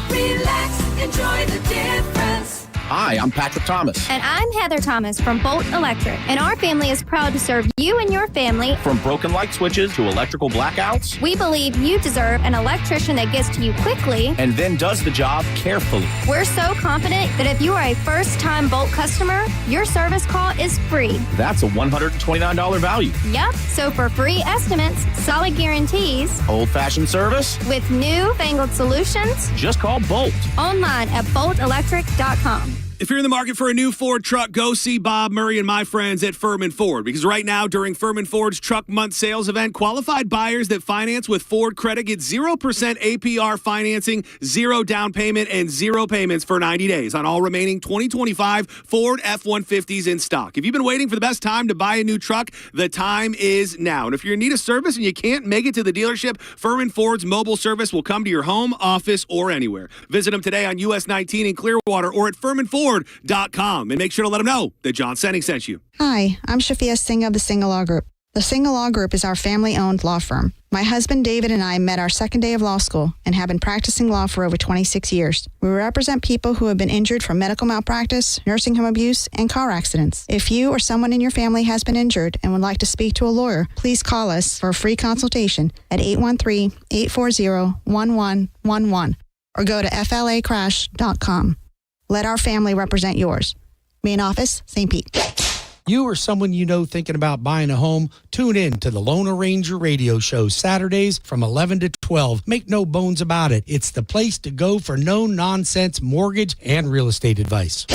Relax, enjoy the difference. Hi, I'm Patrick Thomas. And I'm Heather Thomas from Bolt Electric. And our family is proud to serve you and your family. From broken light switches to electrical blackouts. We believe you deserve an electrician that gets to you quickly. And then does the job carefully. We're so confident that if you are a first-time Bolt customer, your service call is free. That's a $129 value. Yep. So for free estimates, solid guarantees, old-fashioned service, with new-fangled solutions, just call Bolt. Online at boltelectric.com. If you're in the market for a new Ford truck, go see Bob Murray and my friends at Furman Ford. Because right now, during Furman Ford's Truck Month sales event, qualified buyers that finance with Ford credit get 0% APR financing, 0 down payment, and 0 payments for 90 days on all remaining 2025 Ford F-150s in stock. If you've been waiting for the best time to buy a new truck, the time is now. And if you're in need of service and you can't make it to the dealership, Furman Ford's mobile service will come to your home, office, or anywhere. Visit them today on US 19 in Clearwater or at FurmanFord.com and make sure to let them know that John Senning sent you. Hi, I'm Shafia Singh of the Single Law Group. The Single Law Group is our family-owned law firm. My husband David and I met our second day of law school and have been practicing law for over 26 years. We represent people who have been injured from medical malpractice, nursing home abuse, and car accidents. If you or someone in your family has been injured and would like to speak to a lawyer, please call us for a free consultation at 813-840-1111 or go to flacrash.com. Let our family represent yours. Main office, St. Pete. You or someone you know thinking about buying a home, tune in to the Lone Ranger radio show Saturdays from 11 to 12. Make no bones about it. It's the place to go for no-nonsense mortgage and real estate advice.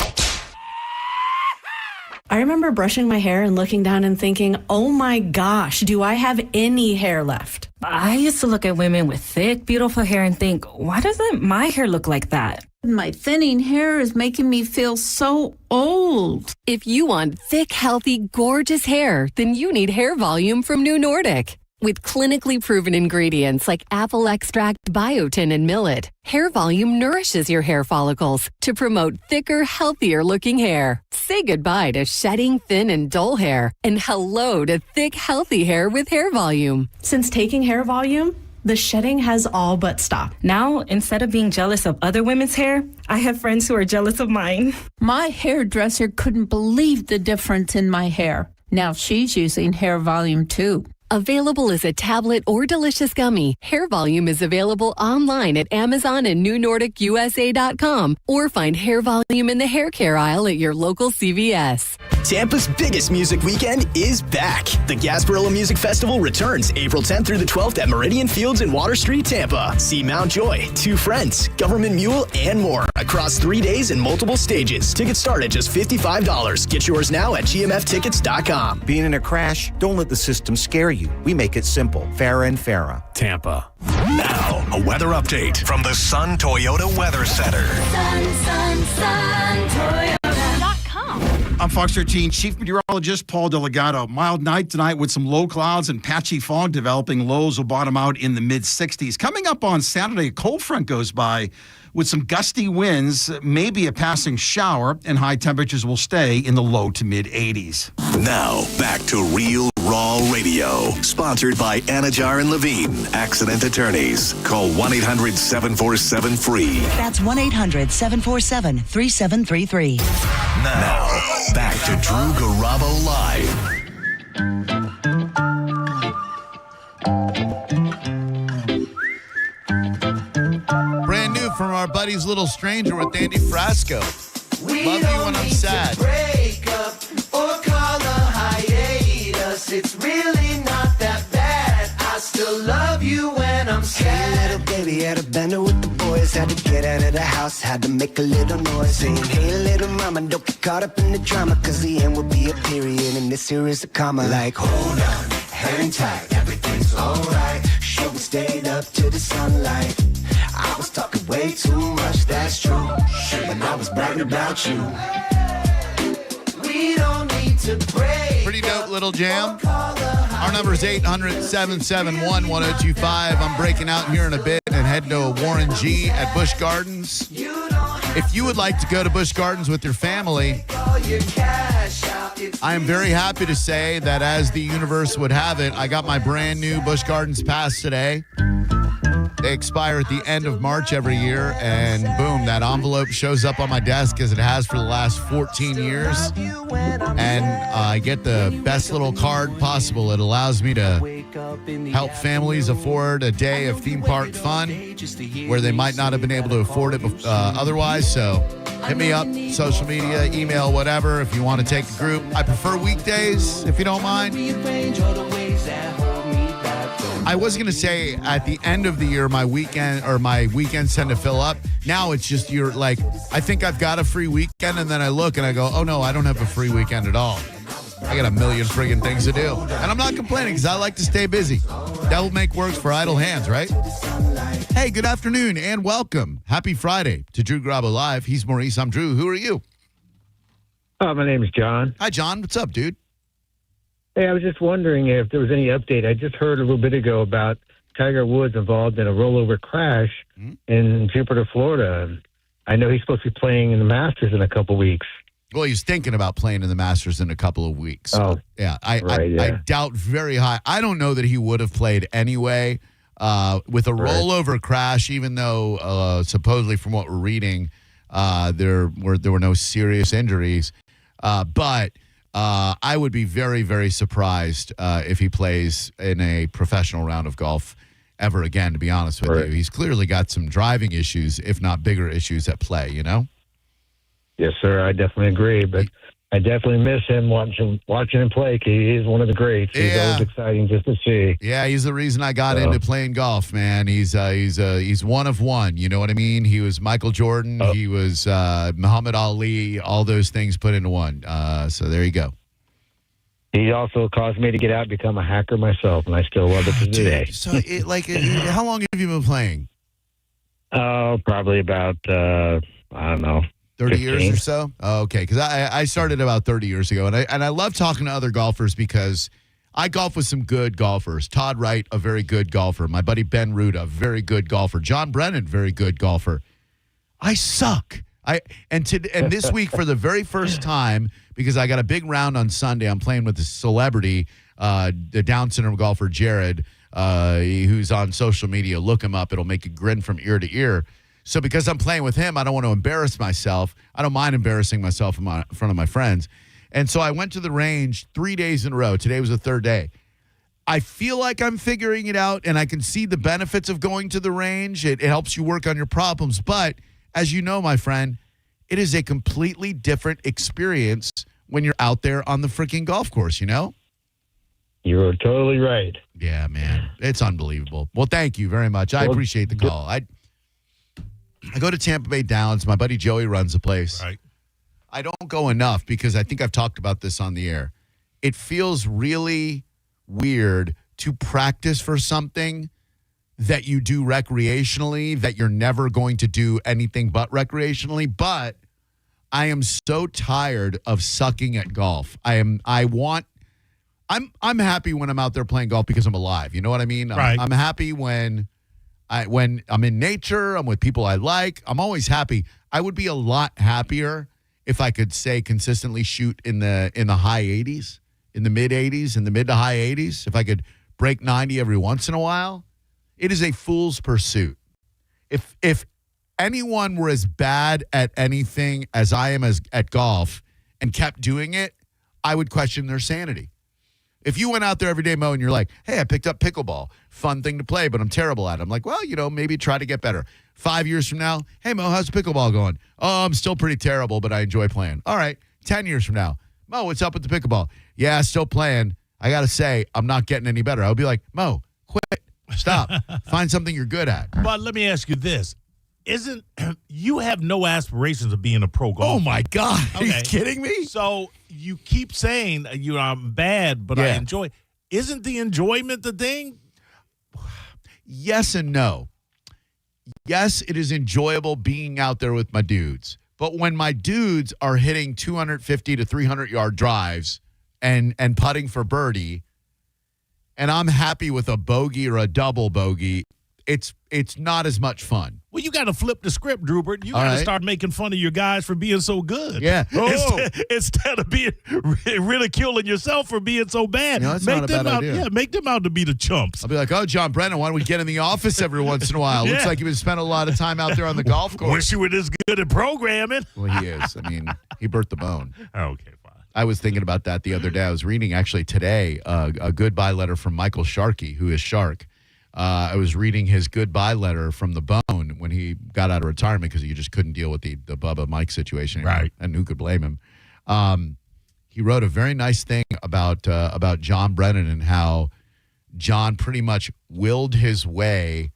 I remember brushing my hair and looking down and thinking, oh my gosh, do I have any hair left? I used to look at women with thick, beautiful hair and think, why doesn't my hair look like that? My thinning hair is making me feel so old. If you want thick, healthy, gorgeous hair, then you need Hair Volume from New Nordic. With clinically proven ingredients like apple extract, biotin, and millet, Hair Volume nourishes your hair follicles to promote thicker, healthier-looking hair. Say goodbye to shedding, thin, and dull hair, and hello to thick, healthy hair with Hair Volume. Since taking Hair Volume, the shedding has all but stopped. Now, instead of being jealous of other women's hair, I have friends who are jealous of mine. My hairdresser couldn't believe the difference in my hair. Now she's using Hair Volume too. Available as a tablet or delicious gummy, Hair Volume is available online at Amazon and NewNordicUSA.com or find Hair Volume in the hair care aisle at your local CVS. Tampa's biggest music weekend is back. The Gasparilla Music Festival returns April 10th through the 12th at Meridian Fields in Water Street, Tampa. See Mount Joy, Two Friends, Government Mule, and more across 3 days and multiple stages. Tickets start at just $55. Get yours now at gmftickets.com. Being in a crash? Don't let the system scare you. We make it simple. Farah and Farah. Tampa. Now, a weather update from the Sun Toyota Weather Center. Sun, Toyota. I'm Fox 13 Chief Meteorologist Paul Delgado. Mild night tonight with some low clouds and patchy fog developing. Lows will bottom out in the mid-60s. Coming up on Saturday, a cold front goes by with some gusty winds, maybe a passing shower, and high temperatures will stay in the low to mid-80s. Now, back to Real Raw Radio. Sponsored by Anajar and Levine, Accident Attorneys. Call 1-800-747-FREE. That's 1-800-747-3733. Now, back to Drew Garabo Live. Brand new from our buddies Little Stranger with Andy Frasco. We Love you when I'm sad. break up or call a hiatus. It's really not that bad. I still love you when I'm sad. Hey, little baby, had a bender with the boys. Had to get out of the house, had to make a little noise. Saying, hey, little mama, don't get caught up in the drama. Cause the end will be a period, and this here is a comma. Like, hold on, hang tight, everything's alright. Sure, we stayed up to the sunlight. I was talking way too much, that's true. When I was bragging about you. We don't need to break. Pretty dope little jam. Our number is 800-771-1025. I'm breaking out here in a bit and heading to Warren G at Busch Gardens. If you would like to go to Busch Gardens with your family, I am very happy to say that as the universe would have it, I got my brand new Busch Gardens pass today. They expire at the end of March every year, and boom, that envelope shows up on my desk as it has for the last 14 years. And I get the best little card possible. It allows me to help families afford a day of theme park fun where they might not have been able to afford it otherwise. So hit me up, social media, email, whatever, if you want to take a group. I prefer weekdays, if you don't mind. I was going to say at the end of the year, my weekends tend to fill up. Now it's just you're like, I think I've got a free weekend, and then I look and I go, oh no, I don't have a free weekend at all. I got a million friggin' things to do. And I'm not complaining because I like to stay busy. Devil make works for idle hands, right? Hey, good afternoon and welcome. Happy Friday to Drew Garabo Live. He's Maurice. I'm Drew. Who are you? My name is John. Hi, John. What's up, dude? Hey, I was just wondering if there was any update. I just heard a little bit ago about Tiger Woods involved in a rollover crash in Jupiter, Florida. I know he's supposed to be playing in the Masters in a couple weeks. Well, he's thinking about playing in the Masters in a couple of weeks. Oh, yeah. I doubt very high. I don't know that he would have played anyway with a rollover crash, even though supposedly from what we're reading, there were no serious injuries. But I would be very, very surprised if he plays in a professional round of golf ever again, to be honest with you. He's clearly got some driving issues, if not bigger issues at play, you know? Yes, sir. I definitely agree. But I definitely miss him watching him play because he is one of the greats. He's always exciting just to see. Yeah, he's the reason I got into playing golf, man. He's one of one. You know what I mean? He was Michael Jordan. He was Muhammad Ali. All those things put into one. So there you go. He also caused me to get out and become a hacker myself, and I still love it to today. So, how long have you been playing? Probably about I don't know. 30 15 years or so? Oh, okay, because I started about 30 years ago, and I love talking to other golfers because I golf with some good golfers. Todd Wright, a very good golfer. My buddy Ben Ruda, a very good golfer. John Brennan, very good golfer. I suck. And this week, for the very first time, because I got a big round on Sunday, I'm playing with a celebrity, the Down syndrome golfer Jared, who's on social media. Look him up. It'll make you grin from ear to ear. So because I'm playing with him, I don't want to embarrass myself. I don't mind embarrassing myself in front of my friends. And so I went to the range 3 days in a row. Today was the third day. I feel like I'm figuring it out, and I can see the benefits of going to the range. It helps you work on your problems. But as you know, my friend, it is a completely different experience when you're out there on the freaking golf course, you know? You're totally right. Yeah, man. It's unbelievable. Well, thank you very much. I appreciate the call. I go to Tampa Bay Downs. My buddy Joey runs the place. Right. I don't go enough because I think I've talked about this on the air. It feels really weird to practice for something that you do recreationally, that you're never going to do anything but recreationally. But I am so tired of sucking at golf. I'm happy when I'm out there playing golf because I'm alive. You know what I mean? I'm happy when I'm in nature, I'm with people I like. I'm always happy. I would be a lot happier if I could say consistently shoot in the high 80s, in the mid 80s, in the mid to high 80s. If I could break 90 every once in a while. It is a fool's pursuit. If anyone were as bad at anything as I am at golf and kept doing it, I would question their sanity. If you went out there every day, Mo, and you're like, hey, I picked up pickleball, fun thing to play, but I'm terrible at it. I'm like, well, maybe try to get better. 5 years from now, hey, Mo, how's pickleball going? Oh, I'm still pretty terrible, but I enjoy playing. All right, 10 years from now, Mo, what's up with the pickleball? Yeah, still playing. I got to say, I'm not getting any better. I'll be like, Mo, quit. Stop. Find something you're good at. But let me ask you this. You have no aspirations of being a pro golfer? Oh, my God. Are you kidding me? So you keep saying, I'm bad, but I enjoy. Isn't the enjoyment the thing? Yes and no. Yes, it is enjoyable being out there with my dudes. But when my dudes are hitting 250 to 300-yard drives and putting for birdie, and I'm happy with a bogey or a double bogey, it's not as much fun. Well, you got to flip the script, Drubert. You got to start making fun of your guys for being so good. Yeah. Instead of being ridiculing yourself for being so bad. That's not a bad idea. Yeah, make them out to be the chumps. I'll be like, oh, John Brennan, why don't we get in the office every once in a while? Looks like you've been spending a lot of time out there on the golf course. Wish you were this good at programming. Well, he is. I mean, he burnt the bone. Okay, fine. I was thinking about that the other day. I was reading actually today a goodbye letter from Michael Sharkey, who is Shark. I was reading his goodbye letter from the Bone when he got out of retirement because he just couldn't deal with the Bubba Mike situation. Right. And who could blame him? He wrote a very nice thing about John Brennan and how John pretty much willed his way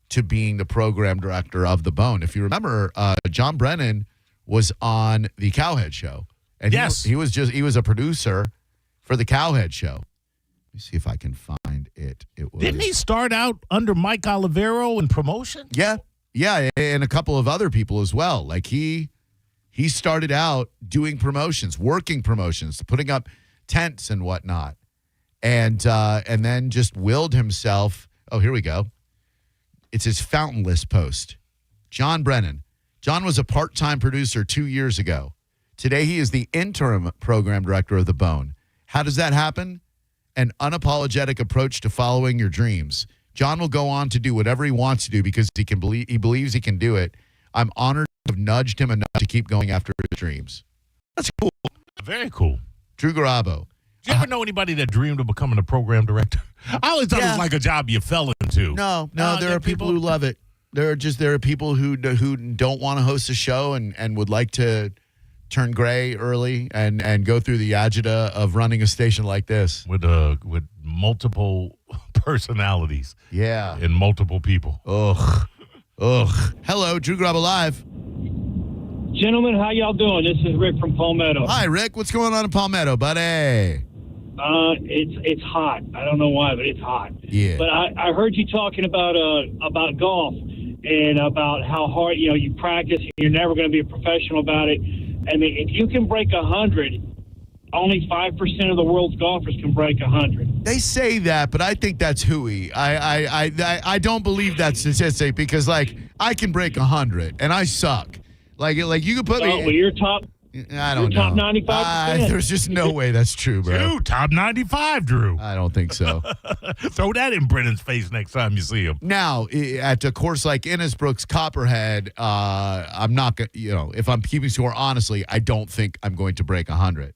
to being the program director of the Bone. If you remember, John Brennan was on the Cowhead Show. And yes. He was a producer for the Cowhead Show. Let me see if I can find it. Didn't he start out under Mike Olivero in promotion? Yeah, and a couple of other people as well. Like he started out doing promotions, working promotions, putting up tents and whatnot, and then just willed himself. Oh, here we go. It's his fountain list post. John Brennan. John was a part-time producer 2 years ago. Today he is the interim program director of the Bone. How does that happen? An unapologetic approach to following your dreams. John will go on to do whatever he wants to do because he believes he can do it. I'm honored to have nudged him enough to keep going after his dreams. That's cool. Very cool. Drew Garabo. Did you ever know anybody that dreamed of becoming a program director? I always thought it was like a job you fell into. No, there are people who love it. There are people who don't want to host a show and would like to turn gray early and go through the agita of running a station like this with multiple personalities. Yeah, and multiple people. Ugh. Hello, Drew Garabo Live. Gentlemen, how y'all doing? This is Rick from Palmetto. Hi, Rick. What's going on in Palmetto, buddy? It's hot. I don't know why, but it's hot. Yeah. But I heard you talking about golf and about how hard you practice. And you're never going to be a professional about it. I mean, if you can break 100, only 5% of the world's golfers can break 100. They say that, but I think that's hooey. I don't believe that statistic because I can break 100 and I suck. Like you could put me. Well, you're top. I don't know. Top 95%. There's just no way that's true, bro. Dude, top 95, Drew. I don't think so. Throw that in Brennan's face next time you see him. Now, at a course like Innisbrook's Copperhead, I'm not going to, if I'm keeping score honestly, I don't think I'm going to break 100.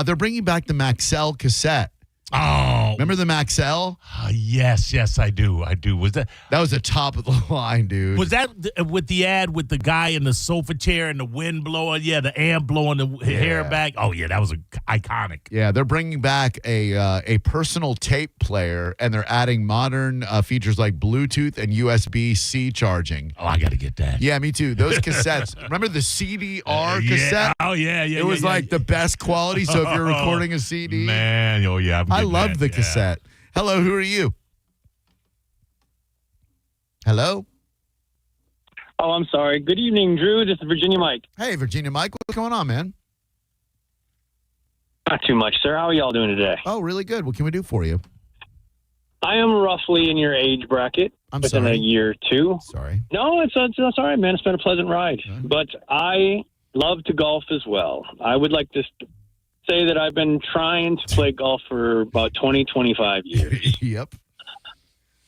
They're bringing back the Maxell cassette. Oh, remember the Maxell? Yes, I do. Was that was the top of the line, dude? Was that with the ad with the guy in the sofa chair and the wind blowing? Yeah, the amp blowing the hair back. Oh yeah, that was iconic. Yeah, they're bringing back a personal tape player, and they're adding modern features like Bluetooth and USB-C charging. Oh, I got to get that. Yeah, me too. Those cassettes. Remember the CDR cassette? Oh yeah. It was like the best quality. So if you're recording a CD, man, oh yeah, I love the cassette. Hello, who are you? Hello? Oh, I'm sorry. Good evening, Drew. This is Virginia Mike. Hey, Virginia Mike. What's going on, man? Not too much, sir. How are y'all doing today? Oh, really good. What can we do for you? I am roughly in your age bracket. Within a year or two. Sorry. No, it's all right, man. It's been a pleasant ride. But I love to golf as well. I would like to say that I've been trying to play golf for about 20, 25 years. Yep.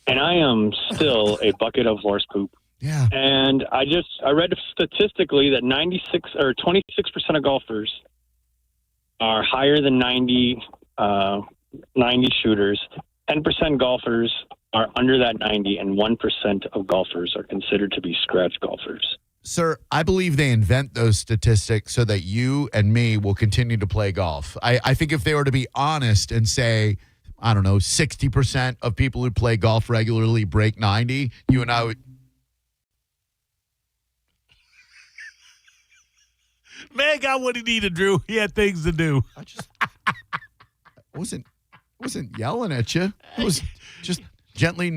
And I am still a bucket of horse poop. Yeah. And I read statistically that 26% of golfers are higher than 90 shooters. 10% golfers are under that 90, and 1% of golfers are considered to be scratch golfers. Sir, I believe they invent those statistics so that you and me will continue to play golf. I think if they were to be honest and say, I don't know, 60% of people who play golf regularly break 90, you and I would. Man got what he needed, Drew. He had things to do. I wasn't yelling at you. I was just gently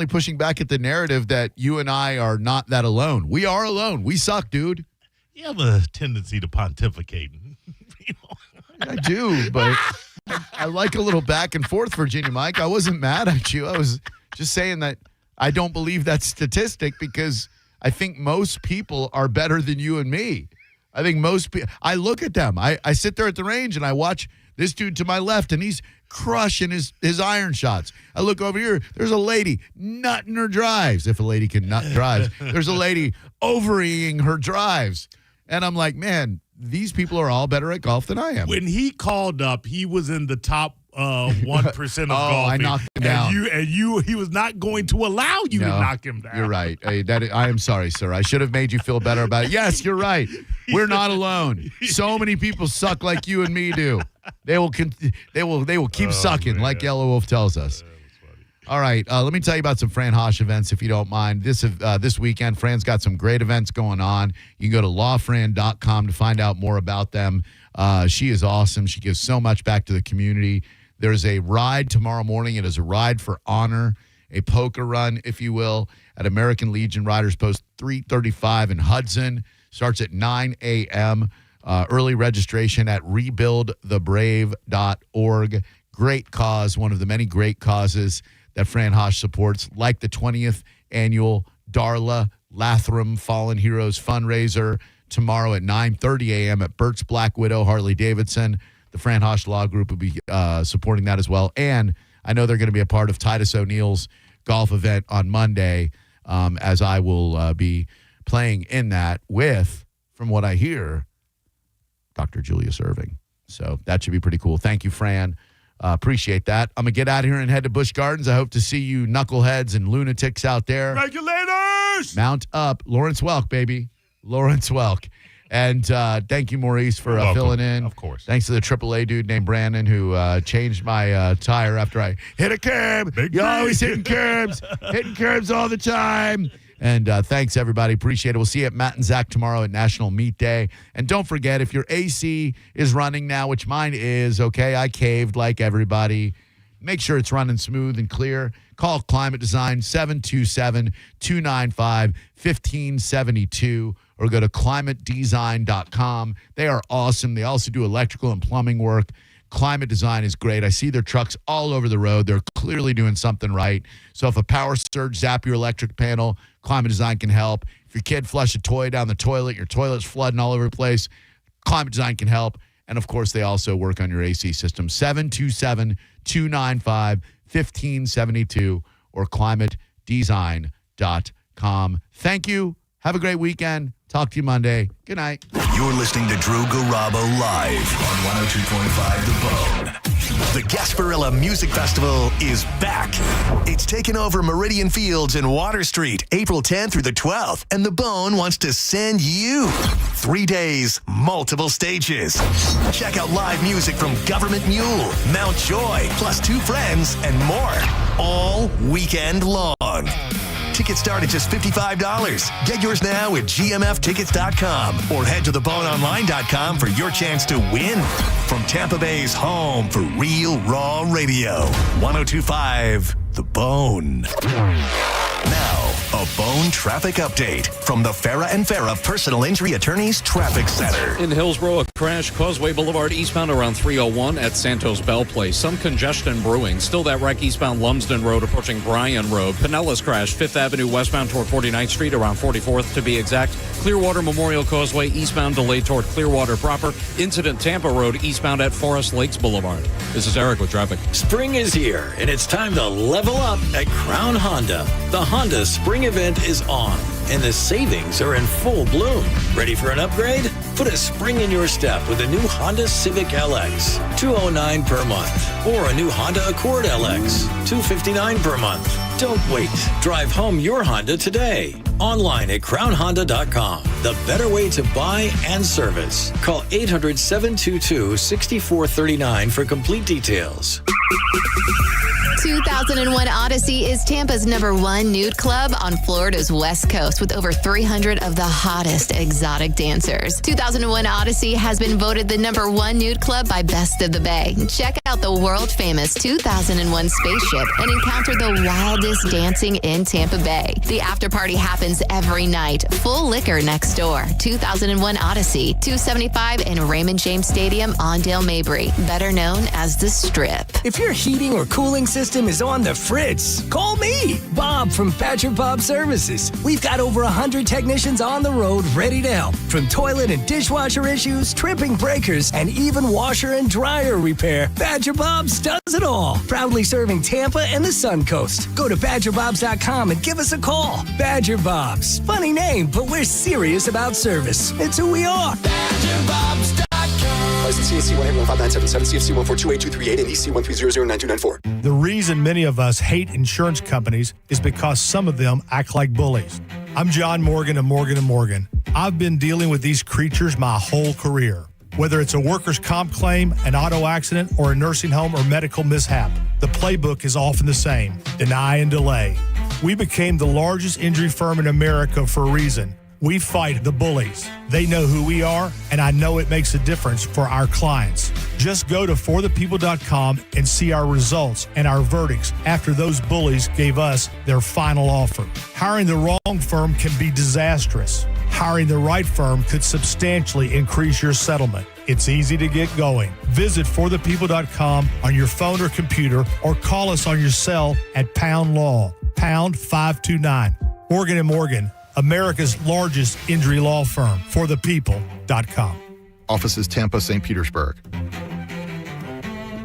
pushing back at the narrative that you and I are not that alone. We are alone. We suck, dude. You have a tendency to pontificate. I do, but I like a little back and forth, Virginia Mike. I wasn't mad at you. I was just saying that I don't believe that statistic because I think most people are better than you and me. I think most people, I look at them. I sit there at the range and I watch this dude to my left, and he's crushing his iron shots. I look over here. There's a lady nutting her drives. If a lady can nut drives. There's a lady overeating her drives. And I'm like, man, these people are all better at golf than I am. When he called up, he was in the top 1% of golf. I knocked him down. He was not going to allow you to knock him down. You're right. I am sorry, sir. I should have made you feel better about it. Yes, you're right. We're not alone. So many people suck like you and me do. They will keep sucking, man. Like Yellow Wolf tells us. All right, let me tell you about some Fran Hosh events, if you don't mind. This weekend, Fran's got some great events going on. You can go to lawfran.com to find out more about them. She is awesome. She gives so much back to the community. There's a ride tomorrow morning. It is a ride for honor, a poker run, if you will, at American Legion Riders Post 335 in Hudson. Starts at 9 a.m. Early registration at rebuildthebrave.org. Great cause, one of the many great causes that Fran Hosh supports, like the 20th annual Darla Lathram Fallen Heroes fundraiser tomorrow at 9:30 a.m. at Burt's Black Widow Harley-Davidson. The Fran Hosh Law Group will be supporting that as well. And I know they're going to be a part of Titus O'Neill's golf event on Monday, as I will be playing in that with, from what I hear, Dr. Julius Irving. So that should be pretty cool. Thank you, Fran. Appreciate that. I'm going to get out of here and head to Busch Gardens. I hope to see you knuckleheads and lunatics out there. Regulators! Mount up. Lawrence Welk, baby. Lawrence Welk. And thank you, Maurice, for filling in. Of course. Thanks to the AAA dude named Brandon who changed my tire after I hit a curb. You're always hitting curbs. Hitting curbs all the time. And thanks, everybody. Appreciate it. We'll see you at Matt and Zach tomorrow at National Meat Day. And don't forget, if your AC is running now, which mine is, okay, I caved like everybody, make sure it's running smooth and clear. Call Climate Design 727-295-1572 or go to climatedesign.com. They are awesome. They also do electrical and plumbing work. Climate Design is great. I see their trucks all over the road. They're clearly doing something right. So if a power surge zap your electric panel, Climate Design can help. If your kid flushed a toy down the toilet, your toilet's flooding all over the place, Climate Design can help. And, of course, they also work on your AC system. 727-295-1572 or climatedesign.com. Thank you. Have a great weekend. Talk to you Monday. Good night. You're listening to Drew Garabo live on 102.5 The Bone. The Gasparilla Music Festival is back. It's taking over Meridian Fields and Water Street, April 10th through the 12th, and The Bone wants to send you 3 days, multiple stages. Check out live music from Government Mule, Mount Joy, plus 2 Friends, and more, all weekend long. Tickets start at just $55. Get yours now at gmftickets.com or head to theboneonline.com for your chance to win. From Tampa Bay's home for real raw radio, 102.5 The Bone. Now, a Bone traffic update from the Farah and Farah Personal Injury Attorneys Traffic Center. In Hillsborough, a crash Causeway Boulevard eastbound around 301 at Santos Bell Place. Some congestion brewing. Still that wreck eastbound Lumsden Road approaching Bryan Road. Pinellas crash 5th Avenue westbound toward 49th Street around 44th to be exact. Clearwater Memorial Causeway eastbound delayed toward Clearwater proper. Incident Tampa Road eastbound at Forest Lakes Boulevard. This is Eric with traffic. Spring is here, and it's time to level up at Crown Honda. The Honda Spring event is on, and the savings are in full bloom. Ready for an upgrade? Put a spring in your step with a new Honda Civic LX, $209 per month, or a new Honda Accord LX, $259 per month. Don't wait. Drive home your Honda today. Online at crownhonda.com. The better way to buy and service. Call 800-722-6439 for complete details. 2001 Odyssey is Tampa's #1 nude club on Florida's West Coast with over 300 of the hottest exotic dancers. 2001 Odyssey has been voted the #1 nude club by Best of the Bay. Check out the world-famous 2001 spaceship and encounter the wildest dancing in Tampa Bay. The after party happens every night. Full liquor next door. 2001 Odyssey, 275 in Raymond James Stadium on Dale Mabry, better known as the Strip. If your heating or cooling system is on the fritz, call me, Bob from Badger Bob Services. We've got over 100 technicians on the road ready to help. From toilet and dishwasher issues, tripping breakers, and even washer and dryer repair, Badger Bob's does it all. Proudly serving Tampa and the Sun Coast. Go to badgerbobs.com and give us a call. Badger Bob's. Funny name, but we're serious about service. It's who we are. BadgerBobs.com. License CAC 1-815-977, CFC 1428238, and EC 1300924. The reason many of us hate insurance companies is because some of them act like bullies. I'm John Morgan of Morgan & Morgan. I've been dealing with these creatures my whole career. Whether it's a workers' comp claim, an auto accident, or a nursing home or medical mishap, the playbook is often the same: deny and delay. We became the largest injury firm in America for a reason. We fight the bullies. They know who we are, and I know it makes a difference for our clients. Just go to forthepeople.com and see our results and our verdicts after those bullies gave us their final offer. Hiring the wrong firm can be disastrous. Hiring the right firm could substantially increase your settlement. It's easy to get going. Visit forthepeople.com on your phone or computer, or call us on your cell at Pound Law, pound 529. Morgan & Morgan, America's largest injury law firm, forthepeople.com. Offices Tampa, St. Petersburg.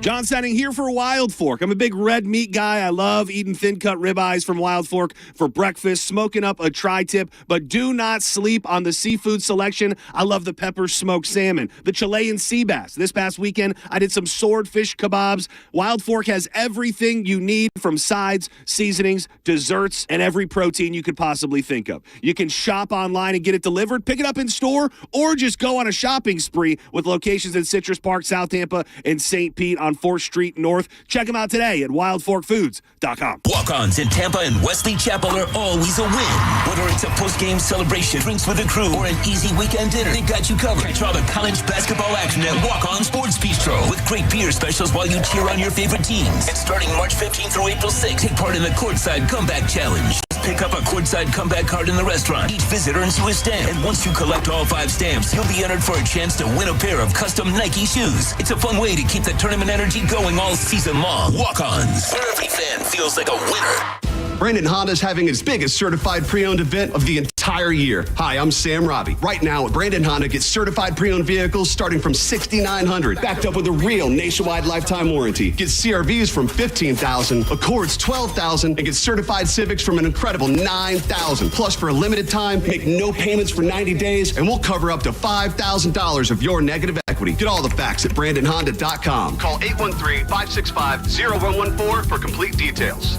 John Stenning here for Wild Fork. I'm a big red meat guy. I love eating thin-cut ribeyes from Wild Fork for breakfast, smoking up a tri-tip, but do not sleep on the seafood selection. I love the pepper smoked salmon, the Chilean sea bass. This past weekend, I did some swordfish kebabs. Wild Fork has everything you need, from sides, seasonings, desserts, and every protein you could possibly think of. You can shop online and get it delivered, pick it up in store, or just go on a shopping spree with locations in Citrus Park, South Tampa, and St. Pete on 4th Street North. Check them out today at wildforkfoods.com. Walk-ons in Tampa and Wesley Chapel are always a win. Whether it's a post-game celebration, drinks with the crew, or an easy weekend dinner, they got you covered. Catch all the college basketball action at Walk-On Sports Bistro with great beer specials while you cheer on your favorite teams. And starting March 15th through April 6th, take part in the Courtside Comeback Challenge. Just pick up a Courtside Comeback card in the restaurant. Each visit earns you a stamp. And once you collect all 5 stamps, you'll be entered for a chance to win a pair of custom Nike shoes. It's a fun way to keep the tournament energy going all season long. Walk-ons, where every fan feels like a winner. Brandon Honda's having its biggest certified pre-owned event of the entire year. Hi, I'm Sam Robbie. Right now, Brandon Honda gets certified pre-owned vehicles starting from $6,900, backed up with a real nationwide lifetime warranty. Get CRVs from $15,000, Accords $12,000, and get certified Civics from an incredible $9,000. Plus, for a limited time, make no payments for 90 days, and we'll cover up to $5,000 of your negative equity. equity. Get all the facts at BrandonHonda.com. Call 813-565-0114 for complete details.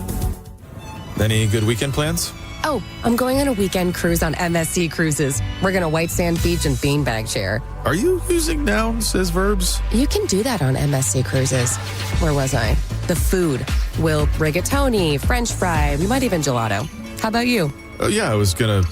Any good weekend plans? Oh, I'm going on a weekend cruise on MSC Cruises. We're going to White Sand Beach and Beanbag Share. Are you using nouns as verbs? You can do that on MSC Cruises. Where was I? The food. We'll rigatoni, French fry, we might even gelato. How about you? Oh, yeah, I was going to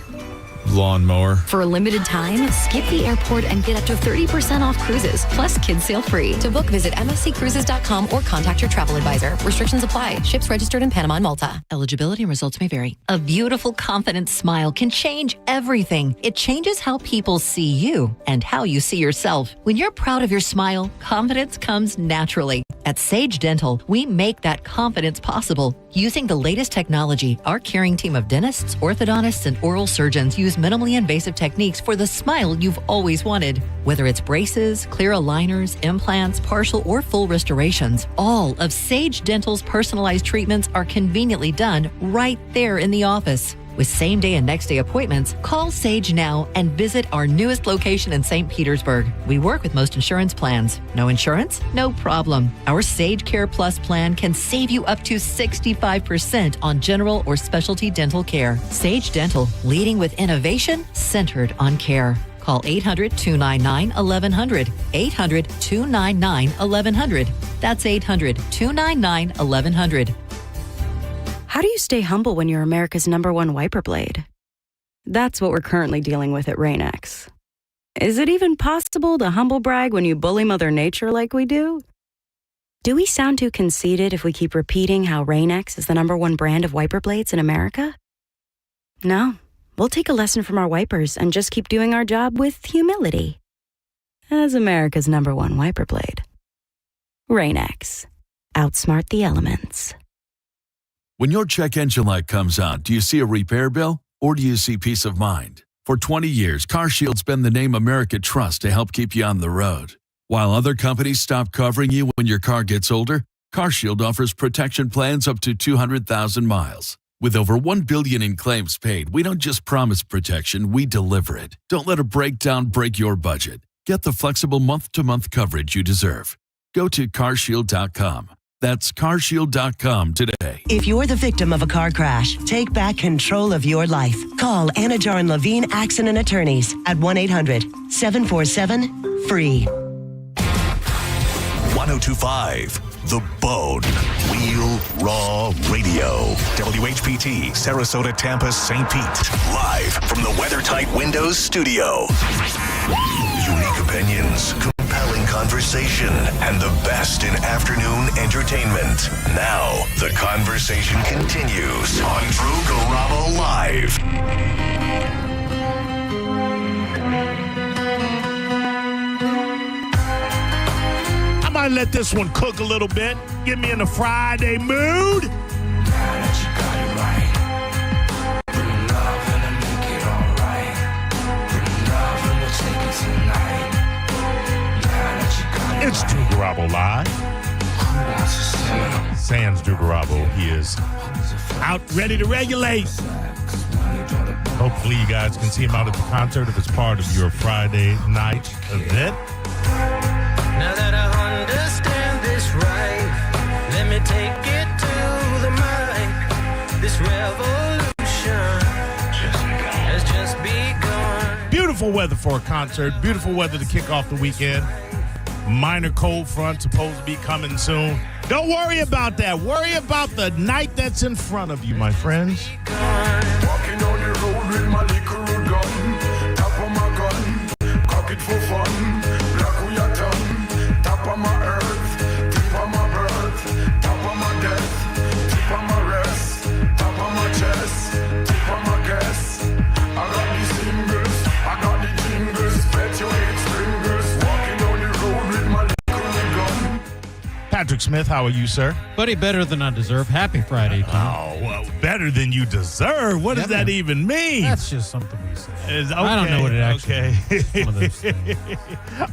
lawnmower. For a limited time, skip the airport and get up to 30% off cruises, plus kids sail free. To book, visit msccruises.com or contact your travel advisor. Restrictions apply. Ships registered in Panama and Malta. Eligibility and results may vary. A beautiful, confident smile can change everything. It changes how people see you and how you see yourself. When you're proud of your smile, confidence comes naturally. At Sage Dental, we make that confidence possible. Using the latest technology, our caring team of dentists, orthodontists, and oral surgeons use minimally invasive techniques for the smile you've always wanted. Whether it's braces, clear aligners, implants, partial or full restorations, all of Sage Dental's personalized treatments are conveniently done right there in the office. With same-day and next-day appointments, call Sage now and visit our newest location in St. Petersburg. We work with most insurance plans. No insurance? No problem. Our Sage Care Plus plan can save you up to 65% on general or specialty dental care. Sage Dental, leading with innovation centered on care. Call 800-299-1100. 800-299-1100. That's 800-299-1100. How do you stay humble when you're America's #1 wiper blade? That's what we're currently dealing with at Rain-X. Is it even possible to humble brag when you bully Mother Nature like we do? Do we sound too conceited if we keep repeating how Rain-X is the #1 brand of wiper blades in America? No, we'll take a lesson from our wipers and just keep doing our job with humility. As America's #1 wiper blade. Rain-X. Outsmart the elements. When your check engine light comes on, do you see a repair bill or do you see peace of mind? For 20 years, CarShield's been the name America trusts to help keep you on the road. While other companies stop covering you when your car gets older, CarShield offers protection plans up to 200,000 miles. With over $1 billion in claims paid, we don't just promise protection, we deliver it. Don't let a breakdown break your budget. Get the flexible month-to-month coverage you deserve. Go to carshield.com. That's carshield.com today. If you're the victim of a car crash, take back control of your life. Call Anajar and Levine Accident Attorneys at 1-800-747-FREE. 1025 The Bone. Real Raw Radio. WHPT, Sarasota, Tampa, St. Pete. Live from the WeatherTight Windows studio. Unique opinions, compelling conversation, and the best in afternoon entertainment. Now, the conversation continues on Drew Garabo Live. I might let this one cook a little bit. Get me in a Friday mood. It's Drew Garabo Live. Sans Drew Garabo. He is out ready to regulate. Hopefully you guys can see him out at the concert if it's part of your Friday night event. Now that I understand this right, let me take it to the mic. This revolution has just begun. Beautiful weather for a concert. Beautiful weather to kick off the weekend. Minor cold front supposed to be coming soon. Don't worry about that. Worry about the night that's in front of you, my friends. Walking on the road with my liquor gun, top of my gun, cock it for fun. Black we are done, top of my earth, tip of my birth, top of my death, tip of my rest, top of my chest, tip of my guess. I got the singles, I got the jingles, bet your head fingers. Walking on the road with my liquor gun. Patrick Smith, how are you, sir? Buddy, better than I deserve. Happy Friday, Tom. Oh, well, better than you deserve. What does that even mean? That's just something we say. Okay, I don't know what it actually means. One of those things.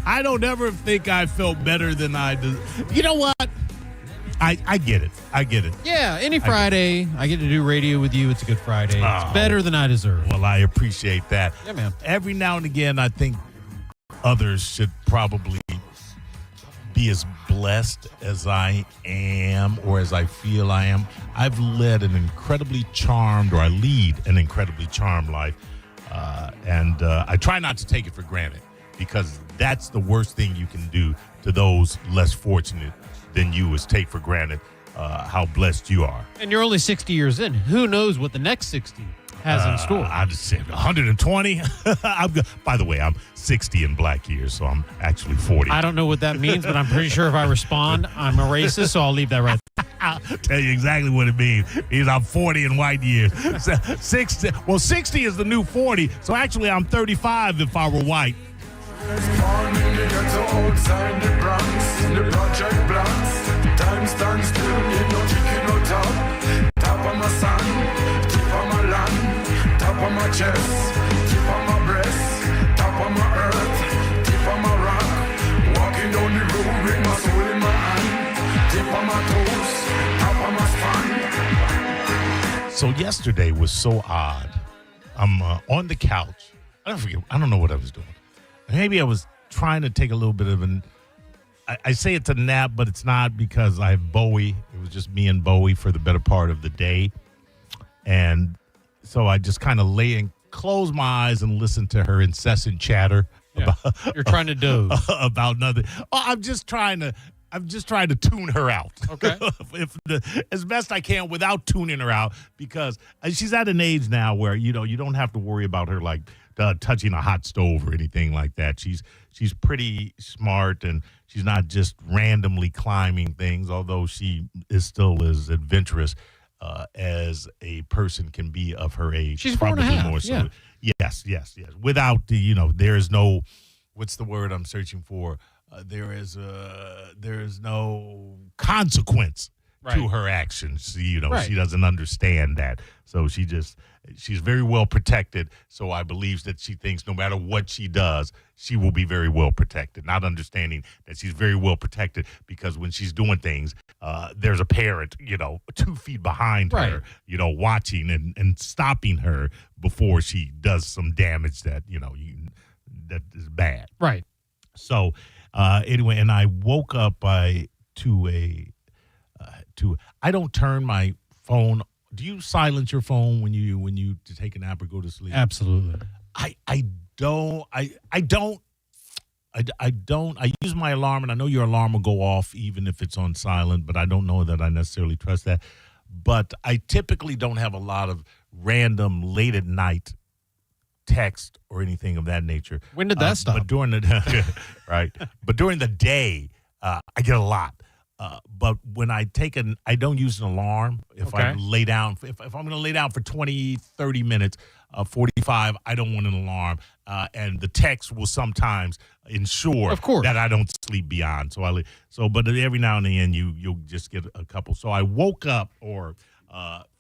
I don't ever think I felt better than I do. You know what? I get it. I get it. Yeah, any Friday, I get to do radio with you. It's a good Friday. It's better than I deserve. Well, I appreciate that. Yeah, man. Every now and again, I think others should probably be as blessed as I am or as I feel I am. I've led an incredibly charmed, or I lead an incredibly charmed life. And I try not to take it for granted, because that's the worst thing you can do to those less fortunate than you, is take for granted how blessed you are. And you're only 60 years in. Who knows what the next 60 has in store? I'd say 120. By the way, I'm 60 in black years, so I'm actually 40. I don't know what that means, but I'm pretty sure if I respond, I'm a racist, so I'll leave that right there. I'll tell you exactly what it means. I'm 40 in white years. 60 is the new 40, so actually I'm 35 if I were white. Born in the ghetto outside the Bronx, the project blocks. Time stands still, ain't no ticking no top. Top of my sun, tip of my land, top of my chest, tip of my breast, top of my earth, tip of my rock. Walking down the road with my soul in my hand, tip of my toes, top of my spine. So yesterday was so odd. I'm on the couch. I don't know what I was doing. Maybe I was trying to take a little bit of I say it's a nap, but it's not, because I have Bowie. It was just me and Bowie for the better part of the day. And so I just kind of lay and close my eyes and listen to her incessant chatter. Yeah. You're trying to doze. About nothing. Oh, I'm just trying to tune her out. Okay. As best I can without tuning her out, because she's at an age now where, you don't have to worry about her like touching a hot stove or anything like that. She's pretty smart, and she's not just randomly climbing things, although she is still as adventurous as a person can be of her age. She's 4.5. More so. Yeah. Yes. Without there is no, what's the word I'm searching for? There is no consequence to her actions. She doesn't understand that. So she's very well protected. So I believe that she thinks no matter what she does, she will be very well protected, not understanding that she's very well protected because when she's doing things, there's a parent, 2 feet behind her, watching and stopping her before she does some damage that, that is bad. Right. So anyway, and I woke up I don't turn my phone. Do you silence your phone when you take a nap or go to sleep? Absolutely. I don't. I use my alarm, and I know your alarm will go off even if it's on silent, but I don't know that I necessarily trust that. But I typically don't have a lot of random late at night text or anything of that nature. When did that stop? But during the right. But during the day, I get a lot. But when I I don't use an alarm. If I lay down, if I'm going to lay down for 20, 30 minutes, 45, I don't want an alarm. And the text will sometimes ensure that I don't sleep beyond. But every now and then you'll just get a couple. So I woke up or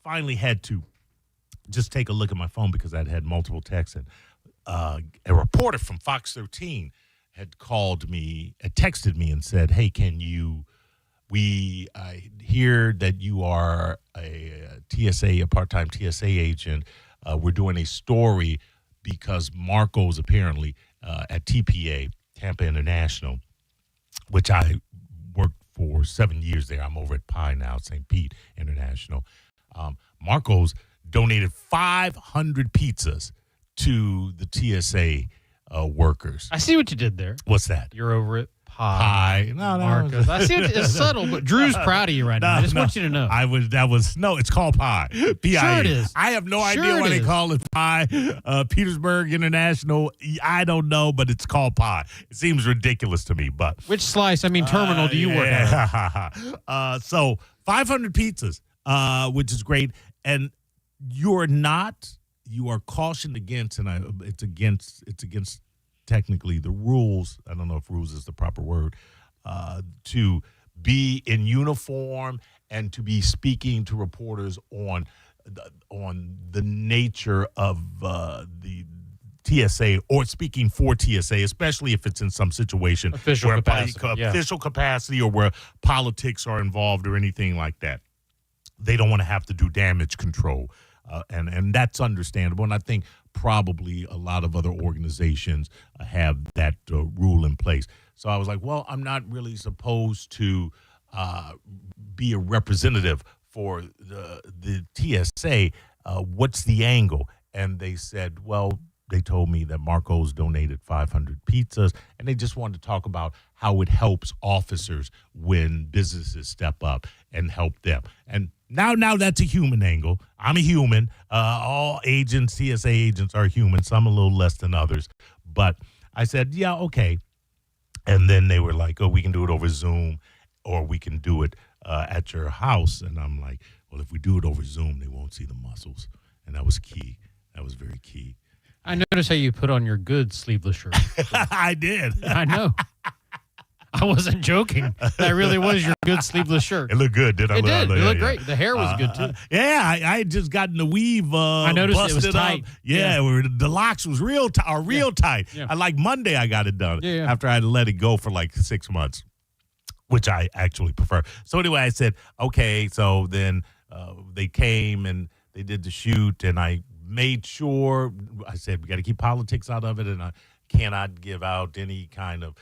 finally had to just take a look at my phone because I'd had multiple texts. And a reporter from Fox 13 had called me, had texted me and said, hey, I hear that you are a part-time TSA agent. We're doing a story because Marco's apparently at TPA, Tampa International, which I worked for 7 years there. I'm over at Pi now, St. Pete International. Marco's donated 500 pizzas to the TSA workers. I see what you did there. What's that? You're over it. Pie. No. I see it's subtle, but Drew's proud of you right now. I just want you to know. It's called pie. P-I-E. Sure it is. I have no idea why they call it pie. Petersburg International, I don't know, but it's called pie. It seems ridiculous to me, but. Which terminal do you work at? So 500 pizzas, which is great. And you are cautioned against, and it's against technically the rules, I don't know if rules is the proper word, to be in uniform and to be speaking to reporters on the nature of the TSA or speaking for TSA, especially if it's in some situation official capacity or where politics are involved or anything like that. They don't want to have to do damage control. And that's understandable. And I think probably a lot of other organizations have that rule in place. So I was like, well, I'm not really supposed to be a representative for the TSA. What's the angle? And they said, well, they told me that Marco's donated 500 pizzas, and they just wanted to talk about how it helps officers when businesses step up and help them. And now that's a human angle. I'm a human. All agents, TSA agents are human. Some a little less than others. But I said, yeah, okay. And then they were like, oh, we can do it over Zoom, or we can do it at your house. And I'm like, well, if we do it over Zoom, they won't see the muscles. And that was key. That was very key. I noticed how you put on your good sleeveless shirt. I did. I know. I wasn't joking. That really was your good sleeveless shirt. It looked good, didn't it? It did. It looked yeah. great. The hair was good, too. Yeah, I had just gotten the weave I noticed busted it was tight. up. Yeah, where the locks was real tight. Yeah. I like Monday I got it done Yeah. after I had let it go for like 6 months, which I actually prefer. So anyway, I said, okay, so then they came and they did the shoot, and I made sure, I said, we got to keep politics out of it, and I cannot give out any kind of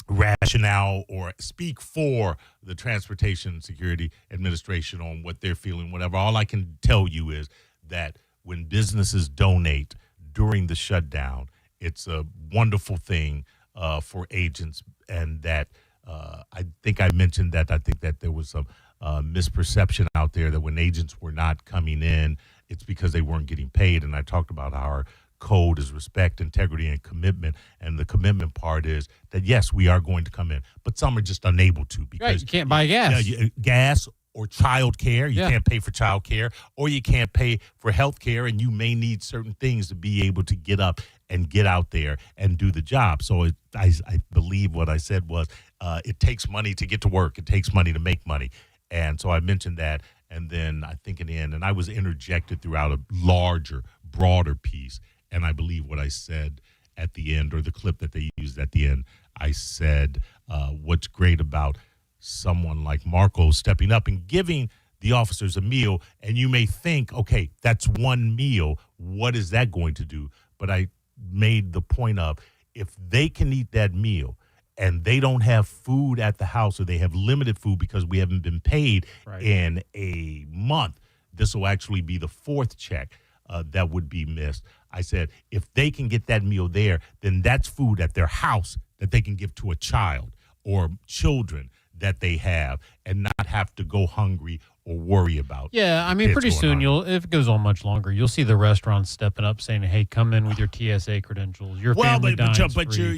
rationale or speak for the Transportation Security Administration on what they're feeling, whatever. All I can tell you is that when businesses donate during the shutdown, it's a wonderful thing for agents, and that I think I mentioned that I think that there was some misperception out there that when agents were not coming in, it's because they weren't getting paid. And I talked about how our code is respect, integrity, and commitment. And the commitment part is that, yes, we are going to come in, but some are just unable to because Right, you can't buy gas. Gas or child care. You can't pay for child care, or you can't pay for health care, and you may need certain things to be able to get up and get out there and do the job. So I believe what I said was it takes money to get to work. It takes money to make money. And so I mentioned that, and then I think in the end, and I was interjected throughout a larger, broader piece, and I believe what I said at the end, or the clip that they used at the end, I said what's great about someone like Marco stepping up and giving the officers a meal, and you may think, okay, that's one meal. What is that going to do? But I made the point of, if they can eat that meal and they don't have food at the house, or they have limited food because we haven't been paid in a month, this will actually be the fourth check that would be missed. I said, if they can get that meal there, then that's food at their house that they can give to a child or children that they have, and not have to go hungry or worry about. Yeah, I mean, pretty soon if it goes on much longer, you'll see the restaurants stepping up, saying, "Hey, come in with your TSA credentials. Your family dines free."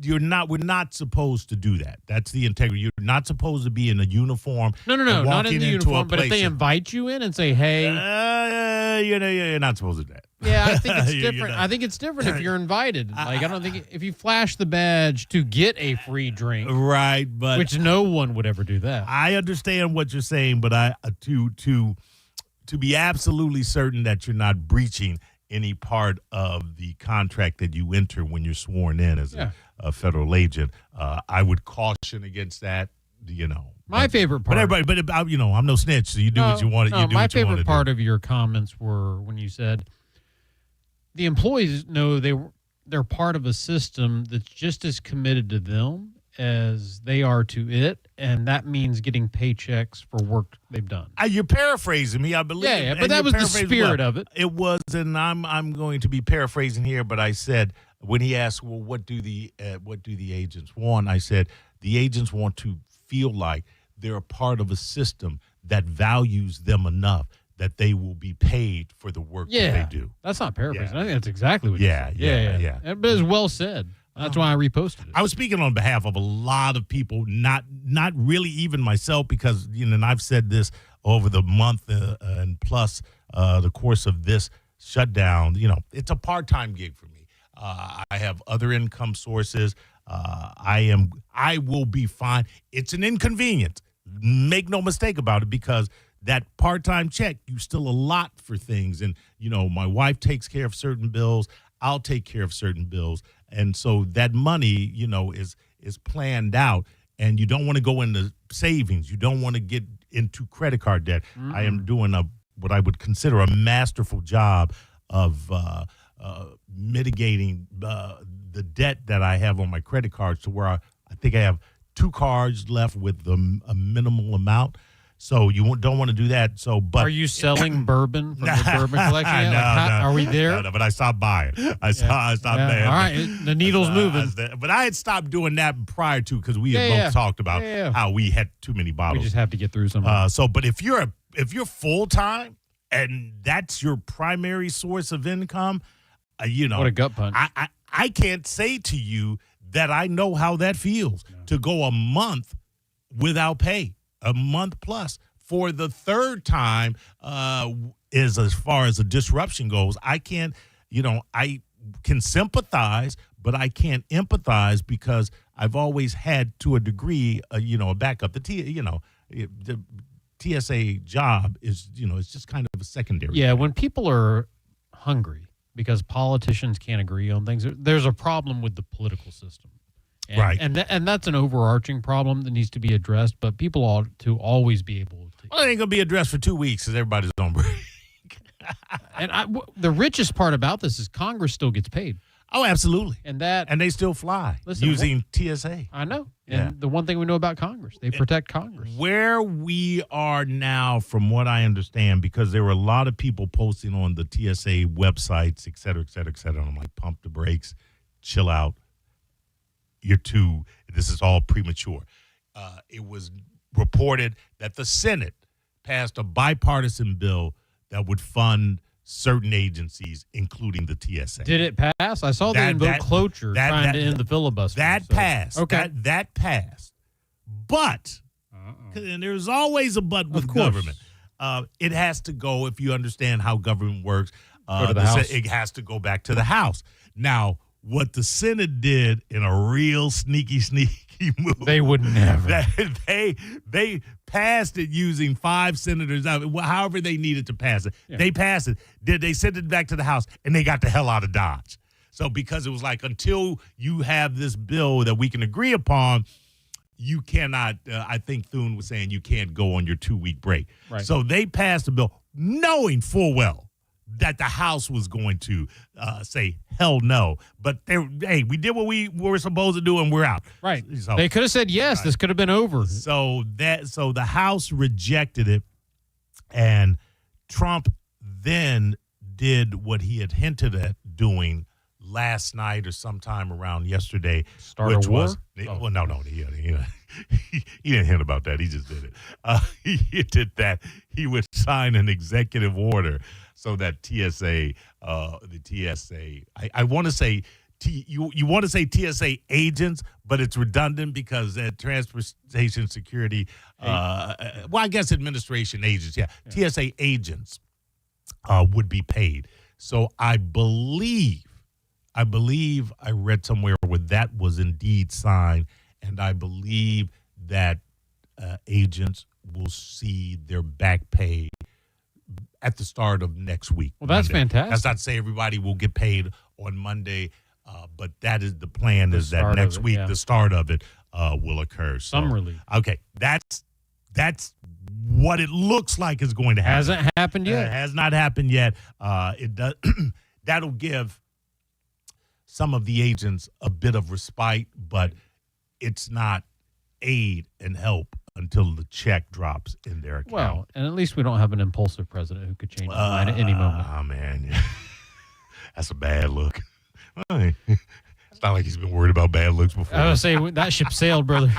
You're not. We're not supposed to do that. That's the integrity. You're not supposed to be in a uniform. No, not in the uniform. But if they invite you in and say, "Hey," you're not supposed to do that. Yeah, I think it's different. I think it's different if you're invited. Like, I don't think if you flash the badge to get a free drink, right? But which no one would ever do that. I understand what you're saying, but to be absolutely certain that you're not breaching any part of the contract that you enter when you're sworn in as a federal agent, I would caution against that. My favorite part. But I'm no snitch, so you do what you want. My favorite part of your comments were when you said, the employees know they're part of a system that's just as committed to them as they are to it, and that means getting paychecks for work they've done. You're paraphrasing me, I believe. Yeah, but that was the spirit of it. It was, and I'm going to be paraphrasing here, but I said, when he asked, well, what do the agents want? I said, the agents want to feel like they're a part of a system that values them enough that they will be paid for the work that they do. That's not paraphrasing. I think that's exactly what you said. Yeah. But it's well said. That's why I reposted it. I was speaking on behalf of a lot of people, not really even myself, because, and I've said this over the month and plus the course of this shutdown, it's a part-time gig for me. I have other income sources. I will be fine. It's an inconvenience. Make no mistake about it, because that part-time check, you still allot for things. And, my wife takes care of certain bills. I'll take care of certain bills. And so that money, is planned out, and you don't want to go into savings. You don't want to get into credit card debt. I am doing what I would consider a masterful job mitigating the debt that I have on my credit cards to where I think I have 2 cards left with a minimal amount. So you don't want to do that. So, but are you selling bourbon from the bourbon collection? No, Are we there? No, but I stopped buying. I stopped buying. All right, the needle's moving. But I had stopped doing that prior to because we had both talked about how we had too many bottles. We just have to get through some. But if you're full time and that's your primary source of income, what a gut punch. I can't say to you that I know how that feels to go a month without pay. A month plus. For the third time is as far as a disruption goes. I can't, I can sympathize, but I can't empathize because I've always had, to a degree, a backup. The TSA job is, it's just kind of a secondary. Yeah, when people are hungry because politicians can't agree on things, there's a problem with the political system. Right. And that's an overarching problem that needs to be addressed, but people ought to always be able to. Well, it ain't going to be addressed for 2 weeks because everybody's on break. And the richest part about this is Congress still gets paid. Oh, absolutely. And they still fly using TSA. I know. And the one thing we know about Congress, they protect Congress. Where we are now, from what I understand, because there were a lot of people posting on the TSA websites, et cetera, et cetera, et cetera. And I'm like, pump the brakes, chill out. This is all premature. It was reported that the Senate passed a bipartisan bill that would fund certain agencies, including the TSA. Did it pass? I saw they invoked cloture trying to end the filibuster. That passed. Okay. That passed. But, and there's always a but with government. It has to go, if you understand how government works, go to the House. It has to go back to the House. Now, what the Senate did in a real sneaky move. They would never. They passed it using 5 senators, however they needed to pass it. Yeah. They passed it. They sent it back to the House, and they got the hell out of Dodge. So because it was like, until you have this bill that we can agree upon, you cannot, I think Thune was saying, you can't go on your 2-week break. Right. So they passed the bill knowing full well that the House was going to say, hell no. But, we did what we were supposed to do, and we're out. Right. So, they could have said yes. Right. This could have been over. So the House rejected it, and Trump then did what he had hinted at doing last night or sometime around yesterday. Start a war? Well, no, he didn't hint about that. He just did it. He did that. He would sign an executive order so that TSA, I want to say, you want to say TSA agents, but it's redundant because transportation security, I guess administration agents, TSA agents would be paid. So I believe I read somewhere where that was indeed signed, and I believe that agents will see their back pay at the start of next week. Well, that's Monday. fantastic. That's not to say everybody will get paid on Monday, but that is the plan. Is that next week the start of it will occur. So, some relief. Okay, that's what it looks like is going to happen. Hasn't happened yet. It has not happened yet. It does. That'll give some of the agents a bit of respite, but it's not aid and help until the check drops in their account. Well, and at least we don't have an impulsive president who could change his mind at any moment. Oh, man. That's a bad look. It's not like he's been worried about bad looks before. I was going to say, that ship sailed, brother.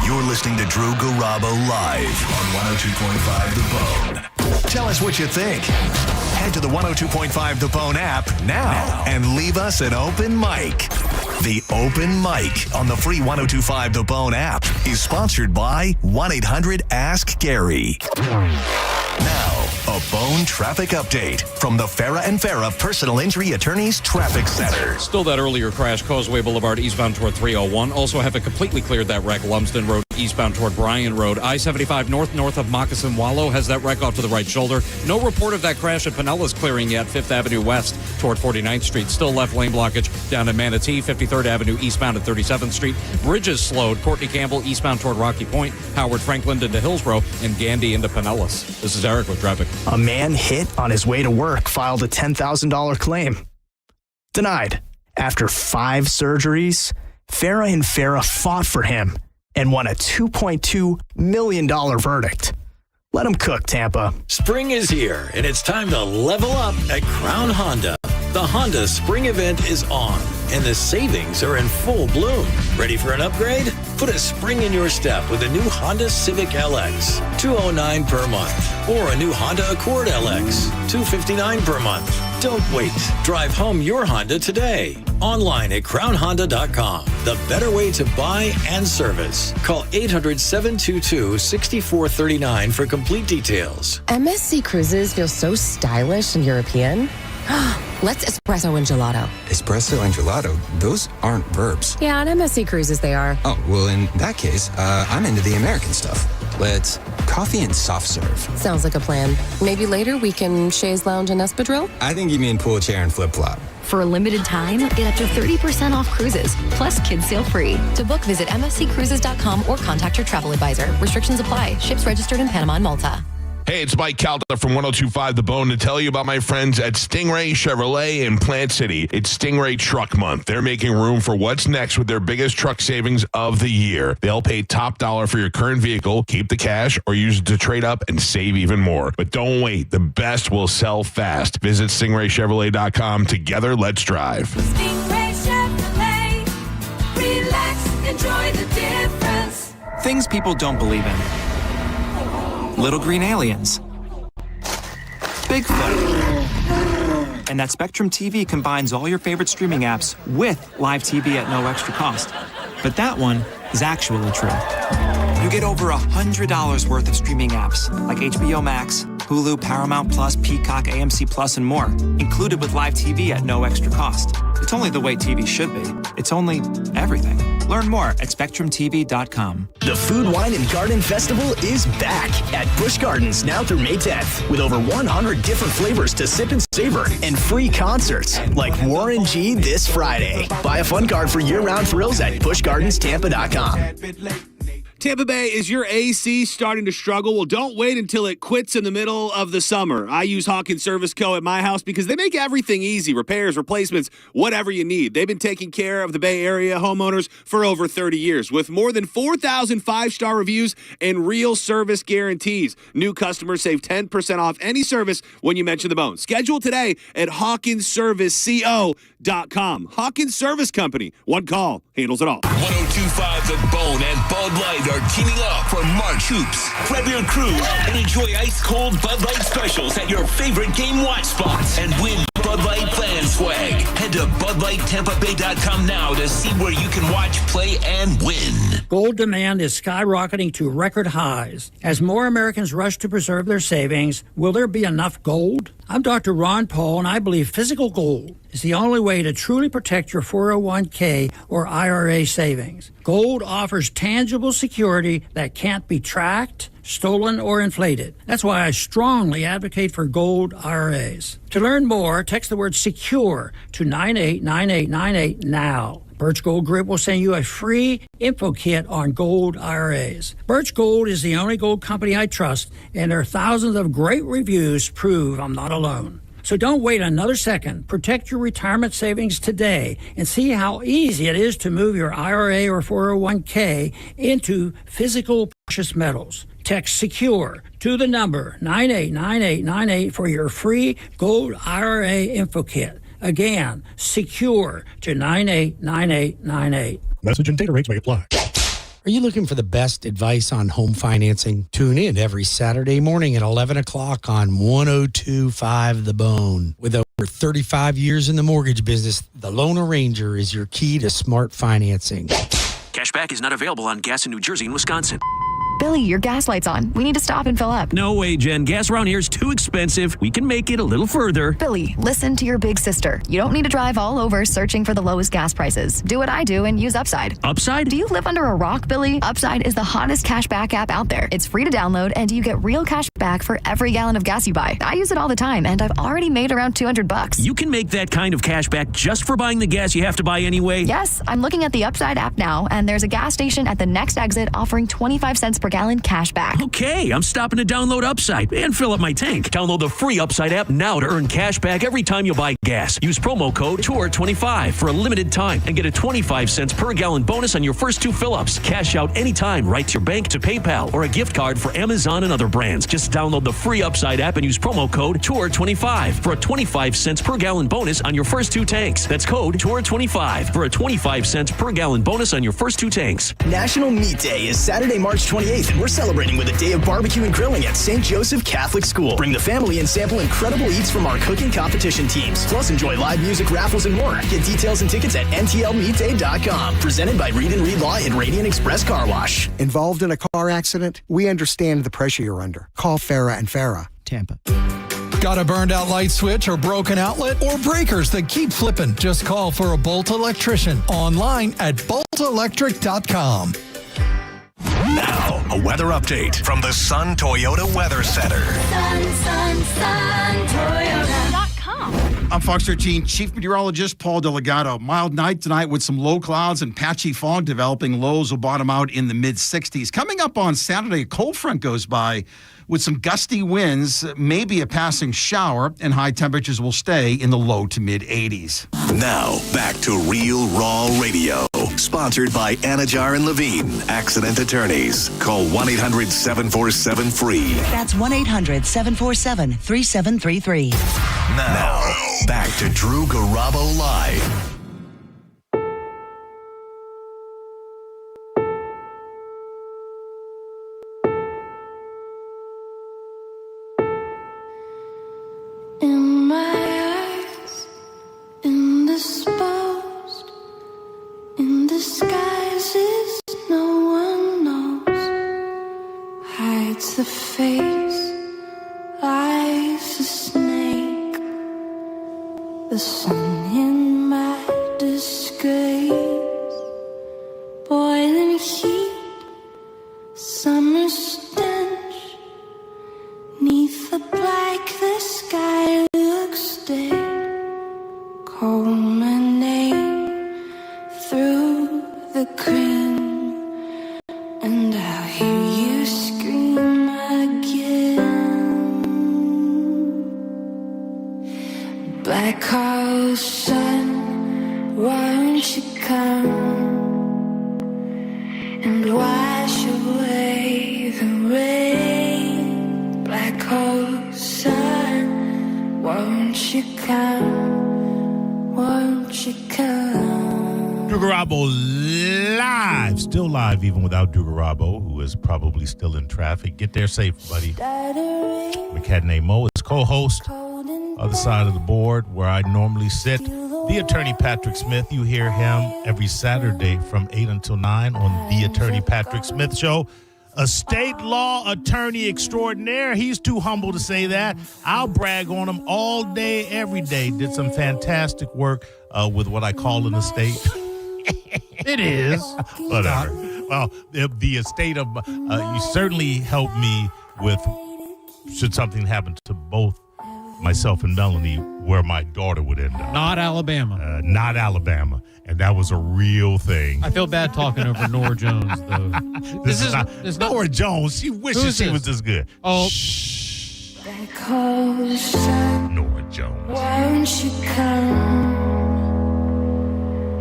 You're listening to Drew Garabo live on 102.5 The Bone. Tell us what you think. Head to the 102.5 The Bone app now and leave us an open mic. The Open Mic on the free 102.5 The Bone app is sponsored by 1-800-ASK-GARY. Now, a Bone traffic update from the Farah and Farah Personal Injury Attorneys Traffic Center. Still that earlier crash, Causeway Boulevard eastbound toward 301. Also haven't completely cleared that wreck, Lumsden Road eastbound toward Bryan Road. I-75 north of Moccasin Wallow has that wreck off to the right shoulder. No report of that crash at Pinellas clearing yet. 5th Avenue west toward 49th Street. Still left lane blockage down in Manatee. 53rd Avenue eastbound at 37th Street. Bridges slowed. Courtney Campbell eastbound toward Rocky Point. Howard Franklin into Hillsborough. And Gandy into Pinellas. This is Eric with traffic. A man hit on his way to work filed a $10,000 claim. Denied. After 5 surgeries, Farah and Farah fought for him and won a $2.2 million verdict. Let him cook, Tampa. Spring is here, and it's time to level up at Crown Honda. The Honda Spring event is on, and the savings are in full bloom. Ready for an upgrade? Put a spring in your step with a new Honda Civic LX, $209 per month, or a new Honda Accord LX, $259 per month. Don't wait. Drive home your Honda today. Online at crownhonda.com. The better way to buy and service. Call 800-722-6439 for complete details. MSC Cruises feel so stylish and European. Let's espresso and gelato. Espresso and gelato? Those aren't verbs. Yeah, on MSC Cruises they are. Oh, well, in that case, I'm into the American stuff. Let's coffee and soft serve. Sounds like a plan. Maybe later we can chaise lounge and espadrille? I think you mean pool chair and flip-flop. For a limited time, get up to 30% off cruises, plus kids sail free. To book, visit msccruises.com or contact your travel advisor. Restrictions apply. Ships registered in Panama and Malta. Hey, it's Mike Calda from 102.5 The Bone to tell you about my friends at Stingray Chevrolet in Plant City. It's Stingray Truck Month. They're making room for what's next with their biggest truck savings of the year. They'll pay top dollar for your current vehicle, keep the cash, or use it to trade up and save even more. But don't wait. The best will sell fast. Visit StingrayChevrolet.com. Together, let's drive. Stingray Chevrolet. Relax, enjoy the difference. Things people don't believe in. Little green aliens. Bigfoot. And that Spectrum TV combines all your favorite streaming apps with live TV at no extra cost. But that one is actually true. You get over $100 worth of streaming apps like HBO Max, Hulu, Paramount Plus, Peacock, AMC Plus, and more, included with live TV at no extra cost. It's only the way TV should be. It's only everything. Learn more at SpectrumTV.com. The Food, Wine, and Garden Festival is back at Busch Gardens now through May 10th with over 100 different flavors to sip and savor and free concerts like Warren G this Friday. Buy a fun card for year-round thrills at BuschGardensTampa.com. Tampa Bay, is your AC starting to struggle? Well, don't wait until it quits in the middle of the summer. I use Hawkins Service Co. at my house because they make everything easy. Repairs, replacements, whatever you need. They've been taking care of the Bay Area homeowners for over 30 years with more than 4,000 five-star reviews and real service guarantees. New customers save 10% off any service when you mention the Bone. Schedule today at HawkinsServiceCO.com. Hawkins Service Company. One call handles it all. 102.5 The Bone and Bud Light are teaming up for March Hoops. Grab your crew and enjoy ice-cold Bud Light specials at your favorite game watch spots and win Bud Light fan swag. Head to BudLightTampaBay.com now to see where you can watch, play, and win. Gold demand is skyrocketing to record highs. As more Americans rush to preserve their savings, will there be enough gold? I'm Dr. Ron Paul, and I believe physical gold is the only way to truly protect your 401k or IRA savings. Gold offers tangible security that can't be tracked, stolen, or inflated. That's why I strongly advocate for gold IRAs. To learn more, text the word SECURE to 989898 now. Birch Gold Group will send you a free info kit on gold IRAs. Birch Gold is the only gold company I trust, and their thousands of great reviews prove I'm not alone. So don't wait another second. Protect your retirement savings today and see how easy it is to move your IRA or 401k into physical precious metals. Text SECURE to the number 989898 for your free gold IRA info kit. Again, SECURE to 989898. Message and data rates may apply. Are you looking for the best advice on home financing? Tune in every Saturday morning at 11 o'clock on 102.5 The Bone. With over 35 years in the mortgage business, the Loan Arranger is your key to smart financing. Cashback is not available on gas in New Jersey and Wisconsin. Billy, your gas light's on. We need to stop and fill up. No way, Jen. Gas around here is too expensive. We can make it a little further. Billy, listen to your big sister. You don't need to drive all over searching for the lowest gas prices. Do what I do and use Upside. Upside? Do you live under a rock, Billy? Upside is the hottest cashback app out there. It's free to download, and you get real cash back for every gallon of gas you buy. I use it all the time, and I've already made around $200. You can make that kind of cash back just for buying the gas you have to buy anyway? Yes, I'm looking at the Upside app now, and there's a gas station at the next exit offering 25 cents per gallon cash back. Okay, I'm stopping to download Upside and fill up my tank. Download the free Upside app now to earn cash back every time you buy gas. Use promo code TOUR25 for a limited time and get a 25 cents per gallon bonus on your first 2 fill-ups. Cash out anytime right to your bank, to PayPal, or a gift card for Amazon and other brands. Just download the free Upside app and use promo code TOUR25 for a 25 cents per gallon bonus on your first 2 tanks. That's code TOUR25 for a 25 cents per gallon bonus on your first 2 tanks. National Meat Day is Saturday, March 28th, and we're celebrating with a day of barbecue and grilling at St. Joseph Catholic School. Bring the family and sample incredible eats from our cooking competition teams. Plus, enjoy live music, raffles, and more. Get details and tickets at ntlmeatday.com. Presented by Reed & Reed Law and Radiant Express Car Wash. Involved in a car accident? We understand the pressure you're under. Call Farah and Farah, Tampa. Got a burned out light switch or broken outlet or breakers that keep flipping? Just call for a Bolt electrician online at boltelectric.com. Now, a weather update from the Sun Toyota Weather Center. SunToyota.com. I'm Fox 13 Chief Meteorologist Paul Delgado. Mild night tonight with some low clouds and patchy fog developing. Lows will bottom out in the mid-60s. Coming up on Saturday, a cold front goes by with some gusty winds, maybe a passing shower, and high temperatures will stay in the low to mid-80s. Now, back to Real Raw Radio. Sponsored by Anajar and Levine, Accident Attorneys. Call 1-800-747-FREE. That's 1-800-747-3733. Now, back to Drew Garabo Live. In my eyes, indisposed, in disguises no one knows, hides the face, lies a snake, the sun in my disgrace, boiling heat, summer stench, neath the black the sky looks dead. Call my name through the green, and I'll hear you scream again. Black hole sun, won't you come and wash away the rain? Black hole sun, won't you come? Won't you come? Drew Garabo live, still live even without Drew Garabo, who is probably still in traffic. Get there safe, buddy. My cat named Mo is co-host, other side of the board where I normally sit. The attorney Patrick Smith, you hear him every Saturday from 8 until 9 on The Attorney Patrick Smith Show. A state law attorney extraordinaire. He's too humble to say that. I'll brag on him all day, every day. Did some fantastic work with what I call an estate. It is. Whatever. Well, the estate of, you certainly helped me with, should something happen to both myself and Melanie, where my daughter would end up. Not Alabama. Not Alabama. And that was a real thing. I feel bad talking over Nora Jones, though. This is not Nora Jones. She wishes she was this good. Oh. Shh. Nora Jones. Won't you come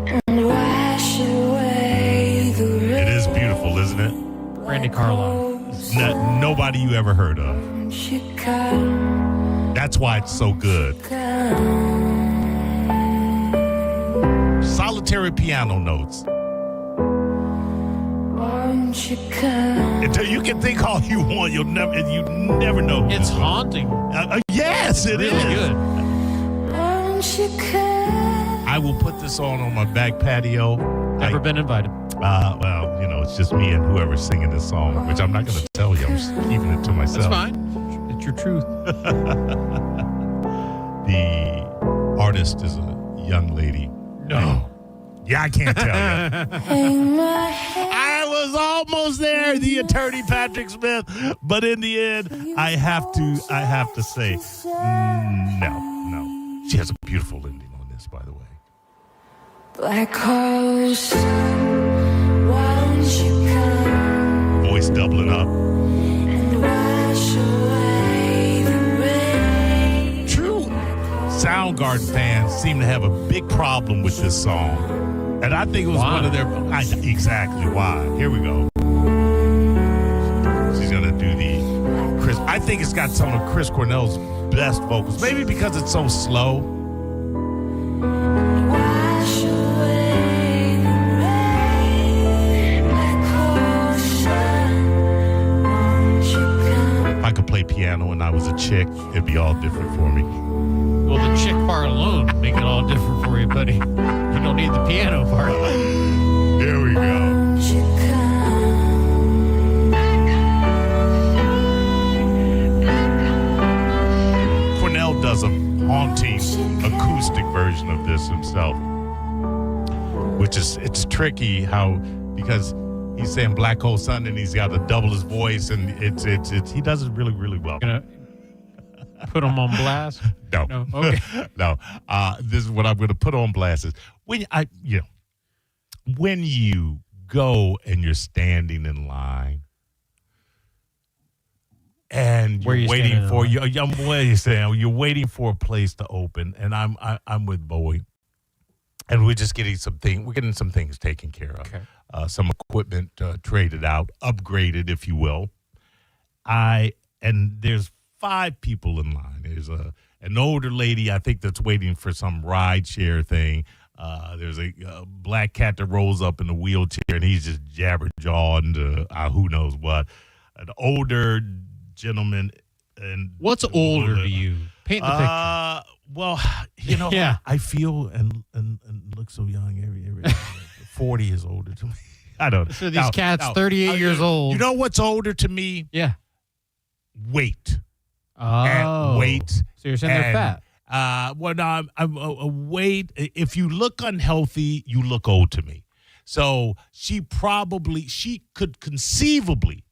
and wash away the rain? It is beautiful, isn't it? Brandy Carlisle. Nobody you ever heard of. Won't you come? That's why it's so good. Solitary piano notes. Won't you come? Until you can think all you want, you never know. It's haunting. Yes, it's really good. Won't you come? I will put this on my back patio. Never been invited. Well, it's just me and whoever's singing this song, which I'm not going to tell you. I'm just keeping it to myself. That's fine. It's your truth. The artist is a young lady. No. Yeah, I can't tell you. I was almost there, the attorney Patrick Smith, but in the end, I have to say, no. She has a beautiful ending on this, by the way. Black hole sun, won't you come? bass doubling up. True Soundgarden fans seem to have a big problem with this song. And I think it was one of their... exactly why. Here we go. She's going to do the... Chris. I think it's got some of Chris Cornell's best vocals. Maybe because it's so slow. If I could play piano when I was a chick, it'd be all different for me. Well, the chick part alone would make it all different for you, buddy. You don't need the piano part. Here we go. Cornell does a haunting acoustic version of this himself, which is, it's tricky how, because he's saying Black Hole Sun and he's got to double his voice, and it's he does it really, really well. Gonna put him on blast? No. Okay. No. This is what I'm going to put on blast is when you go and you're standing in line and you're waiting for you're waiting for a place to open, and I'm with Bowie, and we're just getting some things taken care of. Okay. Some equipment traded out, upgraded, if you will. And there's 5 people in line. There's an older lady, I think, that's waiting for some ride share thing. There's a black cat that rolls up in a wheelchair, and he's just jabber-jawing to who knows what. An older gentleman. And what's older to you? Paint the picture. Well, Yeah. I feel and look so young. Every 40 is older to me. I don't know. So these cats, 38 years old. You know what's older to me? Yeah. Weight. Oh. And weight. So you're saying they're fat. Well, no, I'm weight. If you look unhealthy, you look old to me. So she could conceivably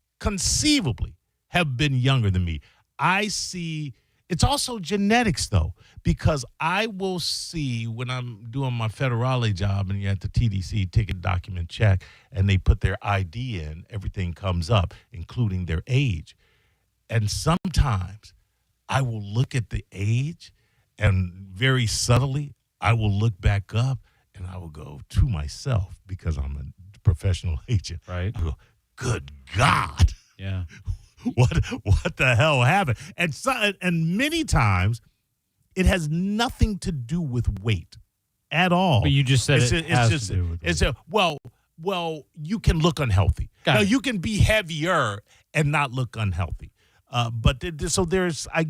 have been younger than me. I see. It's also genetics, though, because I will see when I'm doing my federale job and you're at the TDC, ticket document check, and they put their ID in, everything comes up, including their age. And sometimes I will look at the age, and very subtly, I will look back up, and I will go to myself, because I'm a professional agent. Right. I go, good God. Yeah. What the hell happened? And many times, it has nothing to do with weight at all. But you just said it has to do with weight. Well, you can look unhealthy. Now, you can be heavier and not look unhealthy. So there's a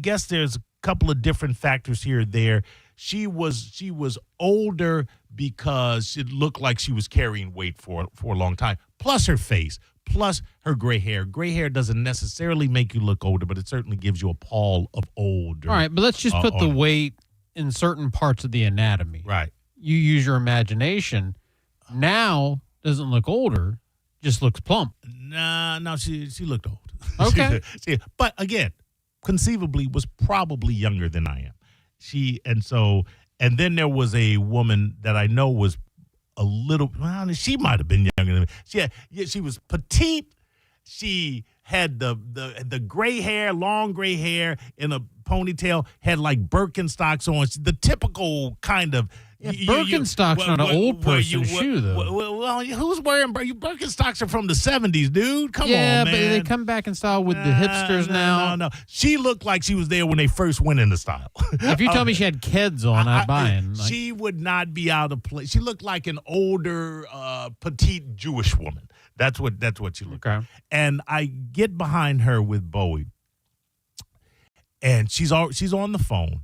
couple of different factors here or there. She was older because it looked like she was carrying weight for a long time. Plus her face. Plus her gray hair. Gray hair doesn't necessarily make you look older, but it certainly gives you a pall of older. All right, but let's just put the weight in certain parts of the anatomy. Right. You use your imagination. Now doesn't look older, just looks plump. No, she looked old. Okay. But again, conceivably was probably younger than I am. And then there was a woman that I know was a little, she might have been younger than me. She was petite. She had the gray hair, long gray hair in a ponytail, had like Birkenstocks on. The typical kind of. Birkenstocks not an old person's shoe, though. Well, who's wearing Birkenstocks? Are from the 70s, dude. Come on, man. Yeah, but they come back in style with the hipsters now. No. She looked like she was there when they first went into style. If you tell me she had Keds on, I'd buy it. She would not be out of place. She looked like an older, petite Jewish woman. That's what she looked like. And I get behind her with Bowie, and she's on the phone,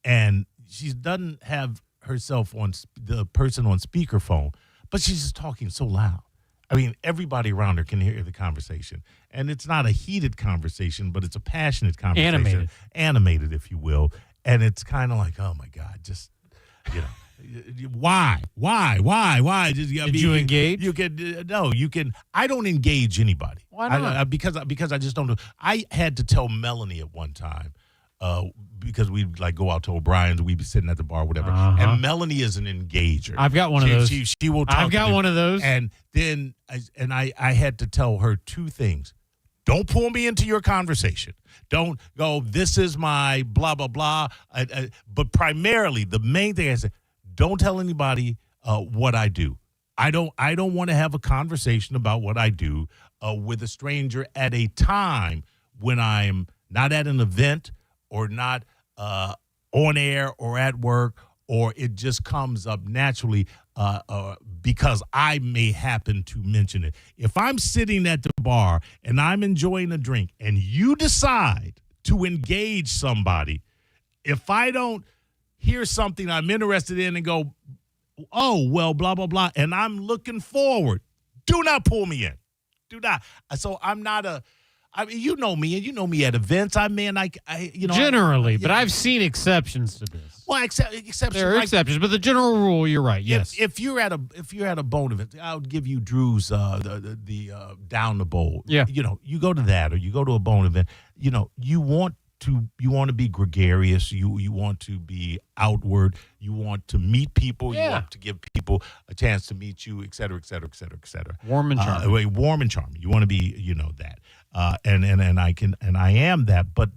and she doesn't have herself on the person on speakerphone, but she's just talking so loud. I mean, everybody around her can hear the conversation, and it's not a heated conversation, but it's a passionate conversation, animated, if you will. And it's kind of like, oh my God, just why? Did you engage? You can no. You can. I don't engage anybody. Why not? Because I just don't know. I had to tell Melanie at one time. because we like go out to O'Brien's, we'd be sitting at the bar, whatever. And Melanie is an engager. I've got one of those. She will talk. I've got one of those. And then I had to tell her two things. Don't pull me into your conversation. Don't go, this is my blah, blah, blah. But primarily, the main thing I said, don't tell anybody what I do. I don't want to have a conversation about what I do with a stranger at a time when I'm not at an event or not on air or at work, or it just comes up naturally because I may happen to mention it. If I'm sitting at the bar and I'm enjoying a drink and you decide to engage somebody, if I don't hear something I'm interested in and go, oh, well, blah, blah, blah, and I'm looking forward, do not pull me in. Do not. So I'm not I mean, you know me, and you know me at events. Generally, but I've seen exceptions to this. Well, exceptions. There are exceptions, but the general rule, you're right. Yes. If you're at a Bone event, I would give you Drew's the down the bowl. Yeah. You go to that, or you go to a Bone event. You want to be gregarious. You want to be outward. You want to meet people. Yeah. You want to give people a chance to meet you, et cetera, et cetera, et cetera, et cetera. Warm and charming. Warm and charming. You want to be, that. And I am that, but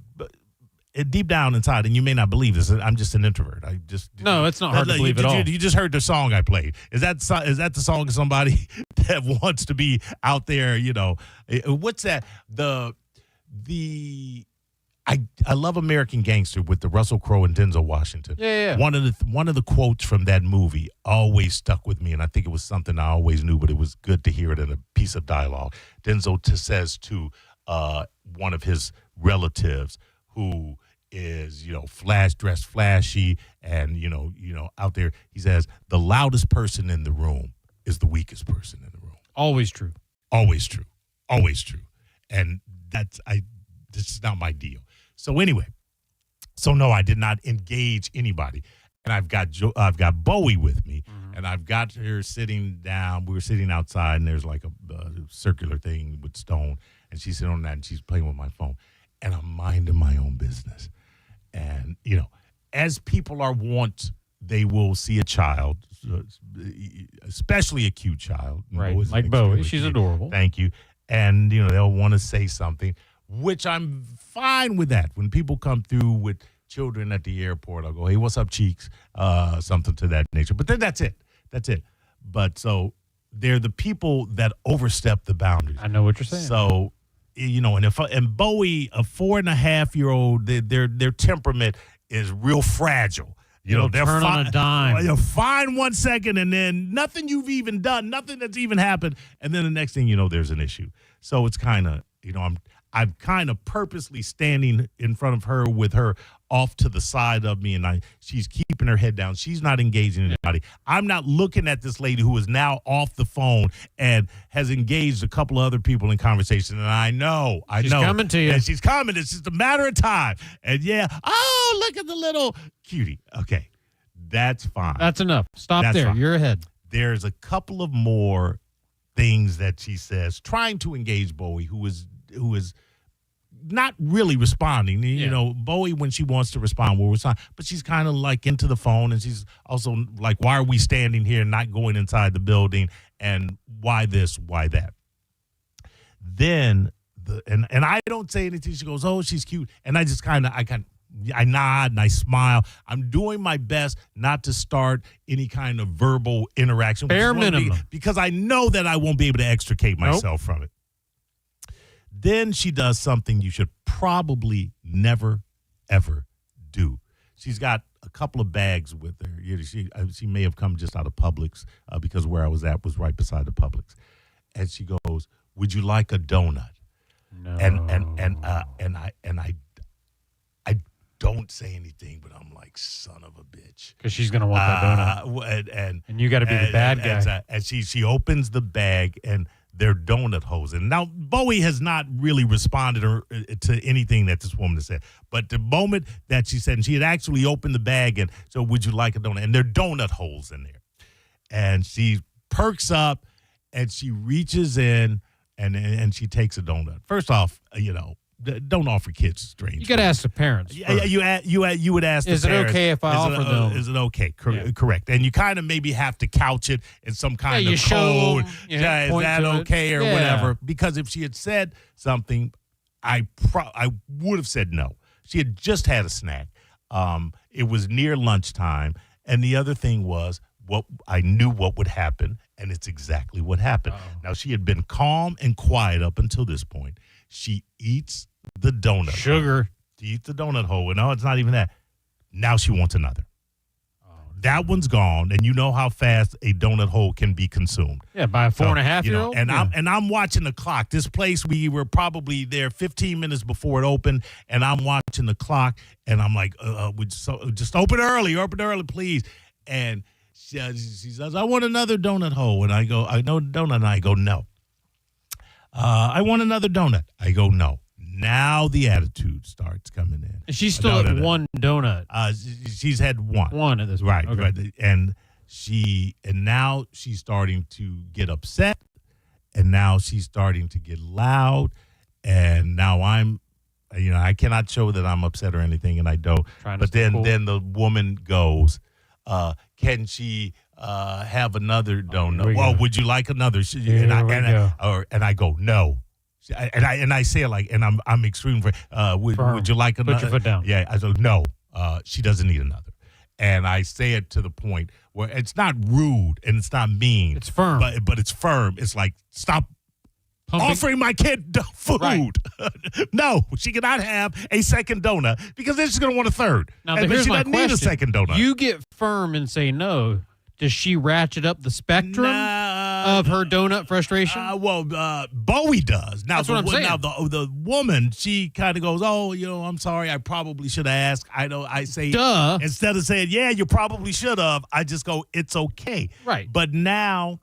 deep down inside, and you may not believe this, I'm just an introvert. No, it's not hard to believe at all. You just heard the song I played. Is that the song of somebody that wants to be out there? What's that? I love American Gangster with the Russell Crowe and Denzel Washington. Yeah. One of the quotes from that movie always stuck with me, and I think it was something I always knew, but it was good to hear it in a piece of dialogue. Denzel says to one of his relatives who is dressed flashy and out there, he says the loudest person in the room is the weakest person in the room. Always true. Always true. Always true. And this is not my deal. So anyway, no, I did not engage anybody, and I've got Bowie with me, and I've got her sitting down. We were sitting outside, and there's like a circular thing with stone, and she's sitting on that, and she's playing with my phone, and I'm minding my own business, and as people are wont, they will see a child, especially a cute child, right? Like Bowie, she's adorable. Thank you, and they'll want to say something. Which I'm fine with that. When people come through with children at the airport, I'll go, hey, what's up, cheeks? Something to that nature. But then that's it. But so they're the people that overstep the boundaries. I know what you're saying. So, and Bowie, a 4.5-year-old, their temperament is real fragile. They'll turn on a dime. You're fine 1 second, and then nothing you've even done, nothing that's even happened, and then the next thing you know, there's an issue. So it's kind of, I'm kind of purposely standing in front of her with her off to the side of me, and she's keeping her head down. She's not engaging anybody. I'm not looking at this lady who is now off the phone and has engaged a couple of other people in conversation. And I know. She's coming to you. And she's coming. It's just a matter of time. And look at the little cutie. Okay, that's fine. That's enough. Stop there. Fine. You're ahead. There's a couple of more things that she says, trying to engage Bowie, who is not really responding. Bowie, when she wants to respond, will respond. But she's kind of like into the phone, and she's also like, why are we standing here and not going inside the building? And why this, why that? Then, and I don't say anything. She goes, oh, she's cute. And I just I nod and I smile. I'm doing my best not to start any kind of verbal interaction. Bare minimum. Because I know that I won't be able to extricate myself from it. Then she does something you should probably never, ever do. She's got a couple of bags with her. She may have come just out of Publix because where I was at was right beside the Publix. And she goes, would you like a donut? No. And I don't say anything, but I'm like, son of a bitch. Because she's going to want that donut. And you got to be the bad guy. And she opens the bag, and they're donut holes. And now Bowie has not really responded to anything that this woman has said. But the moment that she said, and she had actually opened the bag, and so would you like a donut? And there are donut holes in there. And she perks up, and she reaches in, and she takes a donut. First off, don't offer kids strange. You got to ask the parents. You would ask the Is it parents. okay if I offer them? Is it okay? Correct. And you kind of maybe have to couch it in some kind of show code. them, Is that okay or whatever? Because if she had said something, I would have said no. She had just had a snack. It was near lunchtime. And the other thing was, I knew what would happen, and it's exactly what happened. Now, she had been calm and quiet up until this point. She eats the donut. Sugar. She eats the donut hole. And no, it's not even that. Now she wants another. That one's gone, and you know how fast a donut hole can be consumed. Yeah, by a 4.5-year-old. And I'm watching the clock. This place, we were probably there 15 minutes before it opened, and I'm watching the clock, and I'm like, just open early, please. And she says, I want another donut hole, and I go, I know donut, and I go, no. I want another donut. I go, no. Now the attitude starts coming in. And she's still at one donut. She's had one. One at this point. Right. And now she's starting to get upset, and now she's starting to get loud, and now I cannot show that I'm upset or anything, and I don't. But then the woman goes, can she have another donut? Well, would you like another? And I go, no. And I say it like, and I'm extreme. Would you like another? Put your foot down. Yeah, I said no. She doesn't need another. And I say it to the point where it's not rude and it's not mean. It's firm, but it's firm. It's like, stop offering my kid food. Right. No, she cannot have a second donut because then she's going to want a third. Now, and here's she my doesn't question. need a second donut. You get firm and say no. Does she ratchet up the spectrum of her donut frustration? Bowie does. Now, that's what I'm saying. Now, the woman, she kind of goes, oh, I'm sorry, I probably should have asked. I say, duh. Instead of saying, yeah, you probably should have, I just go, it's okay. Right. But now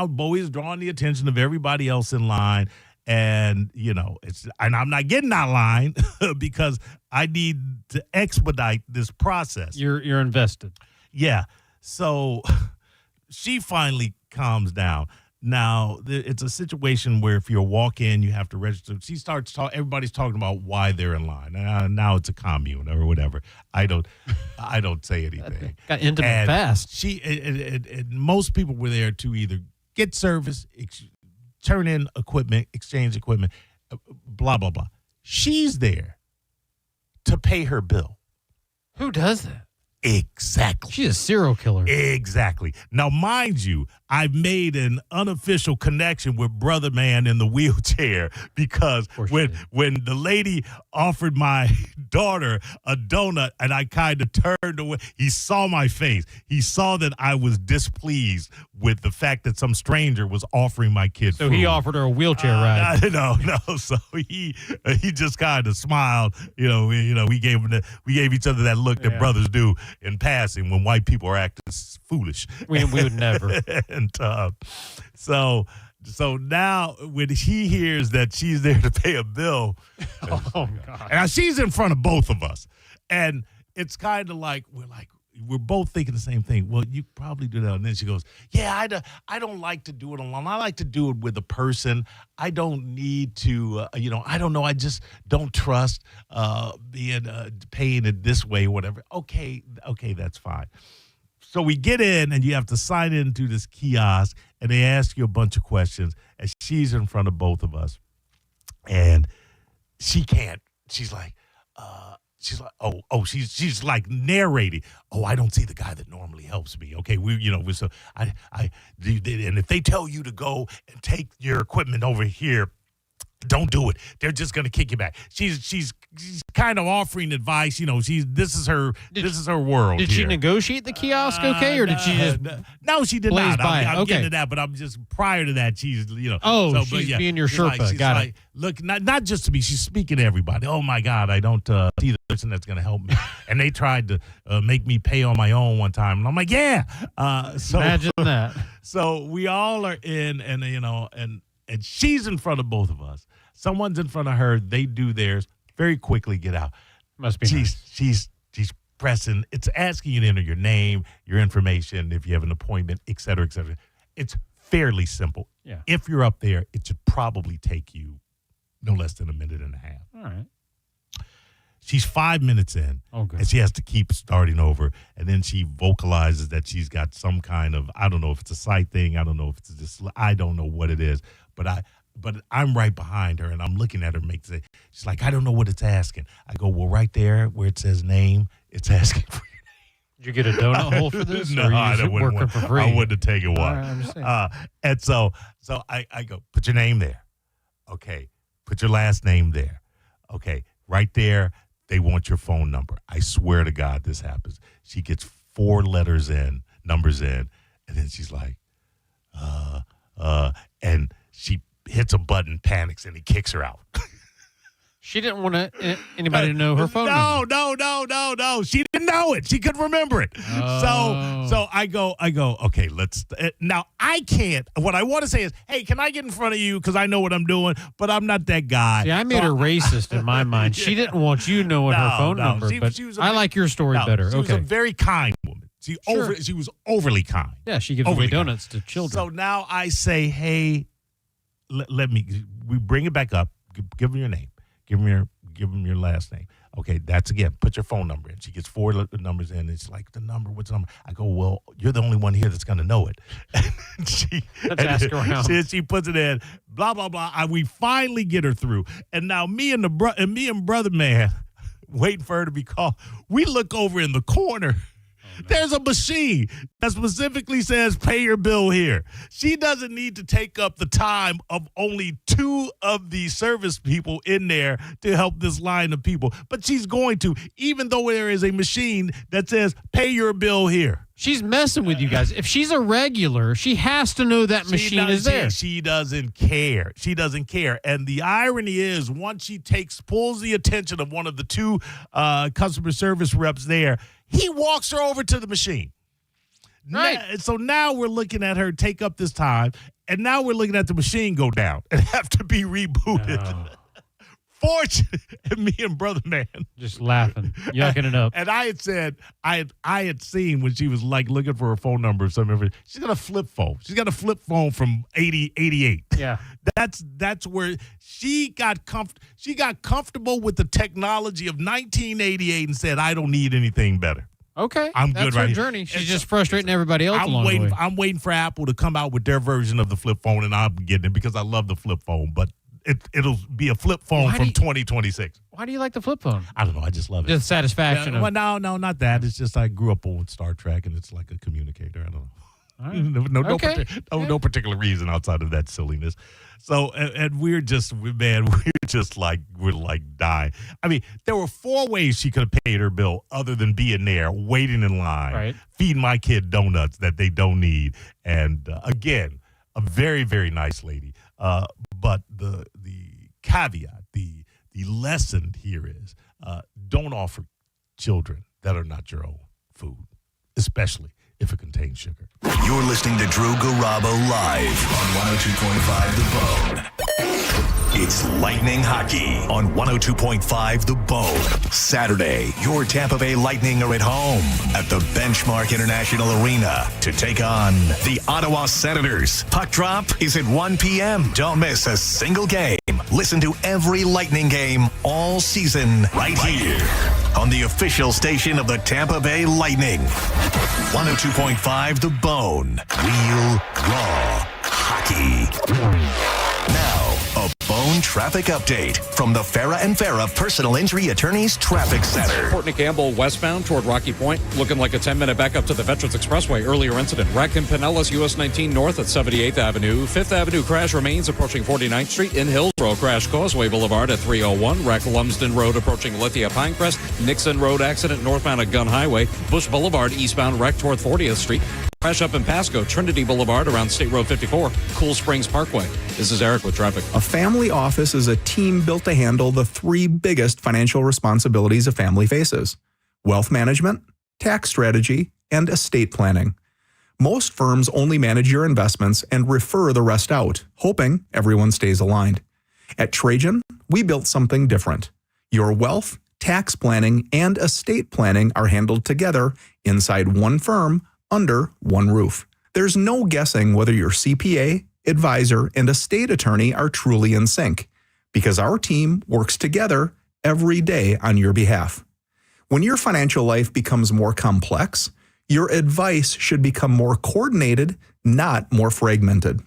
Bowie's drawing the attention of everybody else in line. And, and I'm not getting that line because I need to expedite this process. You're invested. Yeah. So she finally calms down. Now, it's a situation where if you walk in, you have to register. She starts talking. Everybody's talking about why they're in line. Now it's a commune or whatever. I don't say anything. Got intimate fast. Most people were there to either get service, turn in equipment, exchange equipment, blah, blah, blah. She's there to pay her bill. Who does that? Exactly. She's a serial killer. Exactly. Now, mind you, I've made an unofficial connection with Brother Man in the wheelchair because when the lady offered my daughter a donut and I kind of turned away, he saw my face. He saw that I was displeased with the fact that some stranger was offering my kid food. So he offered her a wheelchair ride. No. So he just kind of smiled. We gave each other that look that brothers do in passing when white people are acting foolish. We would never. And so now when he hears that she's there to pay a bill, oh God, and she's in front of both of us, and it's kind of like we're both thinking the same thing. Well, you probably do that. And then she goes, yeah, I don't like to do it alone. I like to do it with a person. I don't need to, I don't know. I just don't trust paying it this way, whatever. Okay, that's fine. So we get in, and you have to sign into this kiosk, and they ask you a bunch of questions, and she's in front of both of us. And she can't. She's like, she's like narrating. Oh, I don't see the guy that normally helps me. Okay, and if they tell you to go and take your equipment over here, don't do it. They're just going to kick you back. She's kind of offering advice. This is her world. Did she negotiate the kiosk okay, or did she just? No, she did blaze not. by I'm okay. getting to that, but I'm just prior to that. She's she's being your Sherpa. Got it. Look, not just to me. She's speaking to everybody. Oh my God, I don't see the person that's going to help me. And they tried to make me pay on my own one time, and I'm like, yeah. Imagine that. So we all are in, and she's in front of both of us. Someone's in front of her. They do theirs. Very quickly get out. Must be nice. She's pressing. It's asking you to enter your name, your information, if you have an appointment, et cetera, et cetera. It's fairly simple. Yeah. If you're up there, it should probably take you no less than a minute and a half. All right. She's 5 minutes in, Okay. and she has to keep starting over. And then she vocalizes that she's got some kind of, I don't know if it's a sight thing. I don't know if it's just, I don't know what it is. But I'm right behind her, and I'm looking at her. She's like, I don't know what it's asking. I go, well, right there where it says name, it's asking for your name. Did you get a donut hole for this? No, or I you wouldn't working for free? I wouldn't have taken one. All right, I understand. And so I go, put your name there. Okay. Put your last name there. Okay. Right there, they want your phone number. I swear to God this happens. She gets 4 numbers in, and then she's like, and she hits a button, panics, and he kicks her out. She didn't want anybody to know her phone number. No. She didn't know it. She couldn't remember it. Oh. So I go, okay, let's, now I can't, what I want to say is, hey, can I get in front of you? Because I know what I'm doing, but I'm not that guy. See, I made her racist in my mind. She didn't want you knowing her phone number, but I like your story better. She was Okay. a very kind woman. She was overly kind. Yeah, she gives away donuts to children. So now I say, hey, we bring it back up. Give them your name. Give them your last name. Okay, that's again. Put your phone number in. She gets 4 numbers in. It's like, the number. What's the number? I go, well, you're the only one here that's going to know it. Let's ask her around. She puts it in. Blah blah blah. We finally get her through. And now me and brother man, waiting for her to be called. We look over in the corner. There's a machine that specifically says pay your bill here. She doesn't need to take up the time of only 2 of the service people in there to help this line of people. But she's going to, even though there is a machine that says pay your bill here. She's messing with you guys. If she's a regular, she has to know that machine is there. She doesn't care. She doesn't care. And the irony is, once she pulls the attention of one of the 2 customer service reps there, he walks her over to the machine. Right. So now we're looking at her take up this time, and now we're looking at the machine go down and have to be rebooted. No. Fortunately, and me and brother man just laughing, yucking it up. And I had said, I had seen when she was like looking for her phone number or something. She's got a flip phone. She's got a flip phone from 88. Yeah, that's where she got comfortable with the technology of 1988 and said, I don't need anything better. Okay, I'm that's good her right journey. She's just frustrating everybody else along the way. way. I'm waiting for Apple to come out with their version of the flip phone, and I'm getting it because I love the flip phone, but it'll be a flip phone from 2026. Why do you like the flip phone? I don't know. I just love it. Just satisfaction. Well, no, not that. It's just I grew up on Star Trek, and it's like a communicator. I don't know. Right. No particular reason outside of that silliness. So, and we're like dying. I mean, there were 4 ways she could have paid her bill other than being there, waiting in line, feeding my kid donuts that they don't need. And again, a very, very nice lady. But the caveat, the lesson here is don't offer children that are not your own food, especially if it contains sugar. You're listening to Drew Garabo live on 102.5 The Bone. It's Lightning Hockey on 102.5 The Bone. Saturday, your Tampa Bay Lightning are at home at the Benchmark International Arena to take on the Ottawa Senators. Puck drop is at 1 p.m. Don't miss a single game. Listen to every Lightning game all season right here on the official station of the Tampa Bay Lightning. 102.5 The Bone. Real, raw hockey. Now, a Bone traffic update from the Farah and Farah Personal Injury Attorneys Traffic Center. Courtney Campbell westbound toward Rocky Point, looking like a 10-minute backup to the Veterans Expressway. Earlier incident, wreck in Pinellas, US 19 north at 78th Avenue. 5th Avenue crash remains approaching 49th Street. In Hillsborough, crash Causeway Boulevard at 301. Wreck Lumsden Road approaching Lithia Pinecrest. Nixon Road accident northbound at Gun Highway. Busch Boulevard eastbound wreck toward 40th Street. Crash up in Pasco, Trinity Boulevard around State Road 54, Cool Springs Parkway. This is Eric with traffic. A family office is a team built to handle the 3 biggest financial responsibilities a family faces: wealth management, tax strategy, and estate planning. Most firms only manage your investments and refer the rest out, hoping everyone stays aligned. At Trajan, we built something different. Your wealth, tax planning, and estate planning are handled together inside one firm, under one roof. There's no guessing whether your CPA, advisor, and estate attorney are truly in sync. because our team works together every day on your behalf. When your financial life becomes more complex, your advice should become more coordinated, not more fragmented.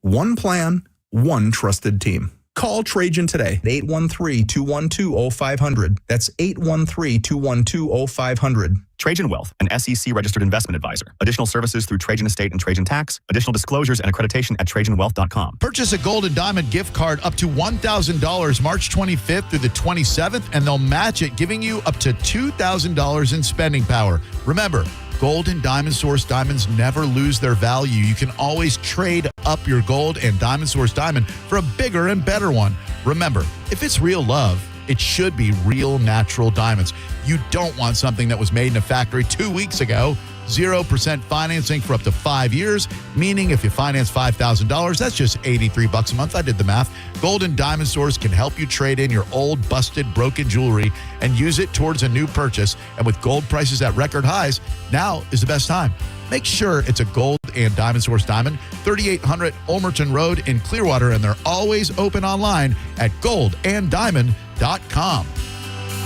One plan, one trusted team. Call Trajan today at 813-212-0500. That's 813-212-0500. Trajan Wealth, an SEC-registered investment advisor. Additional services through Trajan Estate and Trajan Tax. Additional disclosures and accreditation at TrajanWealth.com. Purchase a Gold and Diamond gift card up to $1,000 March 25th through the 27th, and they'll match it, giving you up to $2,000 in spending power. Remember, Gold and Diamond Source diamonds never lose their value. You can always trade up your Gold and Diamond Source diamond for a bigger and better one. Remember, if it's real love, it should be real natural diamonds. You don't want something that was made in a factory 2 weeks ago. 0% financing for up to 5 years, meaning if you finance $5,000, that's just $83 a month. I did the math. Gold and Diamond Source can help you trade in your old, busted, broken jewelry and use it towards a new purchase. And with gold prices at record highs, now is the best time. Make sure it's a Gold and Diamond Source diamond, 3800 Olmerton Road in Clearwater, and they're always open online at goldanddiamond.com.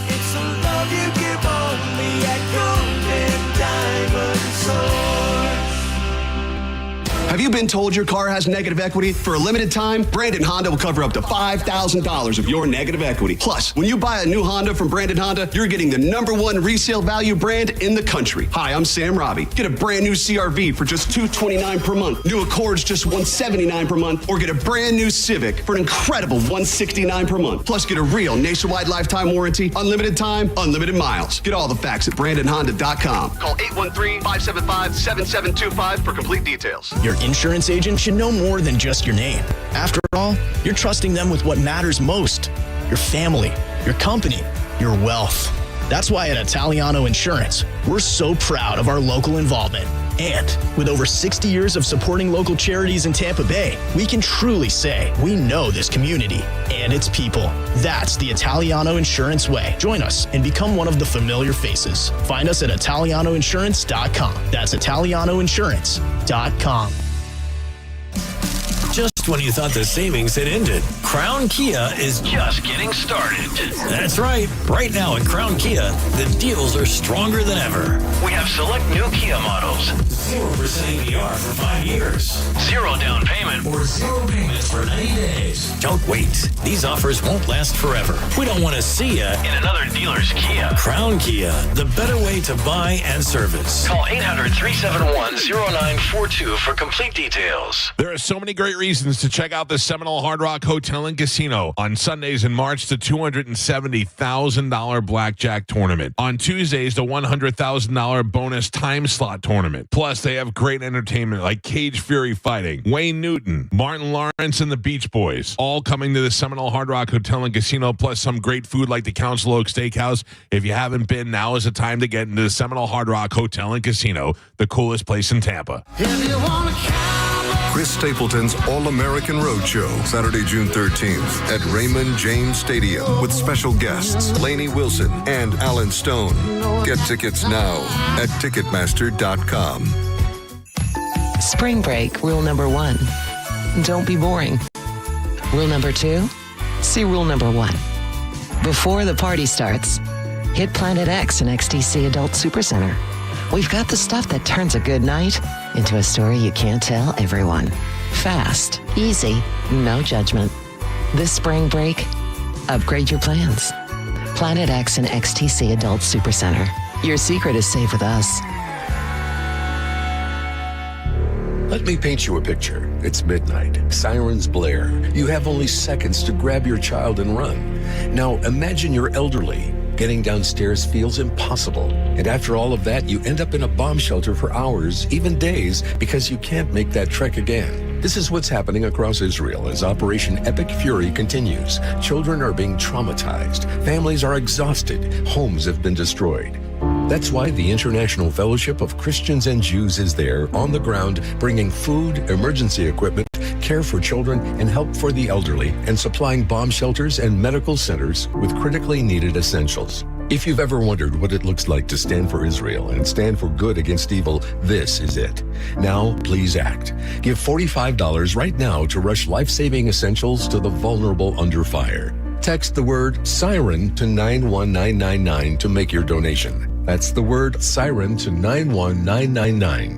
It's a love you give only at Gold and Diamond Source. Have you been told your car has negative equity? For a limited time, Brandon Honda will cover up to $5,000 of your negative equity. Plus, when you buy a new Honda from Brandon Honda, you're getting the #1 resale value brand in the country. Hi, I'm Sam Robbie. Get a brand new CRV for just $229 per month. New Accords just $179 per month. Or get a brand new Civic for an incredible $169 per month. Plus, get a real nationwide lifetime warranty, unlimited time, unlimited miles. Get all the facts at BrandonHonda.com. Call 813-575-7725 for complete details. Your insurance agent should know more than just your name. After all, you're trusting them with what matters most: your family, your company, your wealth. That's why at Italiano Insurance, we're so proud of our local involvement. And with over 60 years of supporting local charities in Tampa Bay, we can truly say we know this community and its people. That's the Italiano Insurance way. Join us and become one of the familiar faces. Find us at ItalianoInsurance.com. That's ItalianoInsurance.com. Just when you thought the savings had ended, Crown Kia is just getting started. That's right. Right now at Crown Kia, the deals are stronger than ever. We have select new Kia models. 0% APR for 5 years. 0 down payment or 0 payments for 90 days. Don't wait. These offers won't last forever. We don't want to see you in another dealer's Kia. Crown Kia, the better way to buy and service. Call 800-371-0942 for complete details. There are so many great reasons to check out the Seminole Hard Rock Hotel and Casino. On Sundays in March, the $270,000 blackjack tournament. On Tuesdays, the $100,000 bonus time slot tournament. Plus, they have great entertainment like Cage Fury Fighting, Wayne Newton, Martin Lawrence, and the Beach Boys. All coming to the Seminole Hard Rock Hotel and Casino, plus some great food like the Council Oak Steakhouse. If you haven't been, now is the time to get into the Seminole Hard Rock Hotel and Casino, the coolest place in Tampa. Chris Stapleton's All-American Roadshow, Saturday, June 13th at Raymond James Stadium with special guests Lainey Wilson and Alan Stone. Get tickets now at Ticketmaster.com. Spring break, rule number 1. Don't be boring. Rule number 2, see rule number 1. Before the party starts, hit Planet X and XTC Adult Supercenter. We've got the stuff that turns a good night into a story you can't tell everyone. Fast, easy, no judgment. This spring break, upgrade your plans. Planet X and XTC Adult Supercenter. Your secret is safe with us. Let me paint you a picture. It's midnight. Sirens blare. You have only seconds to grab your child and run. Now imagine you're elderly. Getting downstairs feels impossible. And after all of that, you end up in a bomb shelter for hours, even days, because you can't make that trek again. This is what's happening across Israel as Operation Epic Fury continues. Children are being traumatized. Families are exhausted. Homes have been destroyed. That's why the International Fellowship of Christians and Jews is there on the ground, bringing food, emergency equipment, care for children, and help for the elderly, and supplying bomb shelters and medical centers with critically needed essentials. If you've ever wondered what it looks like to stand for Israel and stand for good against evil, this is it. Now, please act. Give $45 right now to rush life-saving essentials to the vulnerable under fire. Text the word SIREN to 91999 to make your donation. That's the word SIREN to 91999.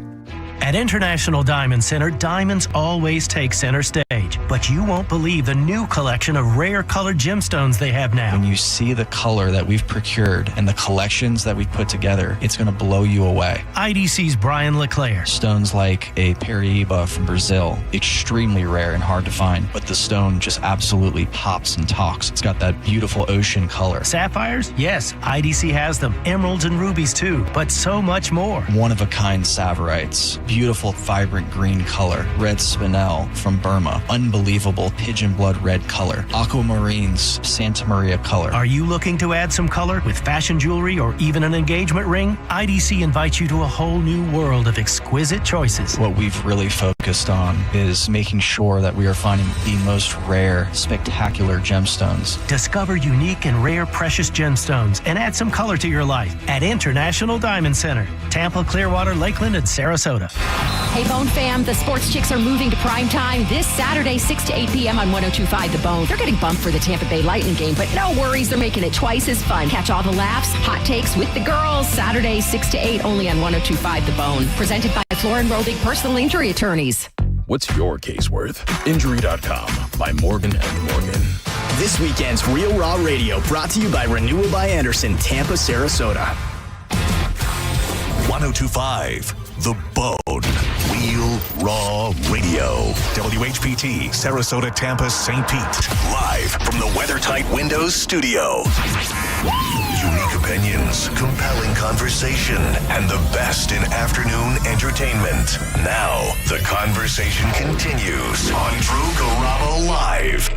At International Diamond Center, diamonds always take center stage. But you won't believe the new collection of rare colored gemstones they have now. When you see the color that we've procured and the collections that we've put together, it's going to blow you away. IDC's Brian LeClaire. Stones like a Paraíba from Brazil, extremely rare and hard to find, but the stone just absolutely pops and talks. It's got that beautiful ocean color. Sapphires? Yes, IDC has them. Emeralds and rubies too, but so much more. One-of-a-kind Saverites. Beautiful, vibrant green color. Red spinel from Burma. Unbelievable pigeon blood red color. Aquamarines, Santa Maria color. Are you looking to add some color with fashion jewelry or even an engagement ring? IDC invites you to a whole new world of exquisite choices. What we've really focused on is making sure that we are finding the most rare, spectacular gemstones. Discover unique and rare precious gemstones and add some color to your life at International Diamond Center, Tampa, Clearwater, Lakeland, and Sarasota. Hey, Bone fam, the Sports Chicks are moving to prime time this Saturday, 6 to 8 p.m. on 102.5 The Bone. They're getting bumped for the Tampa Bay Lightning game, but no worries, they're making it twice as fun. Catch all the laughs, hot takes with the girls, Saturday, 6 to 8, only on 102.5 The Bone. Presented by Florin Rodig Personal Injury Attorneys. What's your case worth? Injury.com by Morgan & Morgan. This weekend's Real Raw Radio brought to you by Renewal by Anderson, Tampa, Sarasota. 102.5 The Bone. Real Raw Radio. WHPT, Sarasota, Tampa, St. Pete. Live from the WeatherTight Windows studio. Unique opinions, compelling conversation, and the best in afternoon entertainment. Now, the conversation continues on Drew Garabo Live.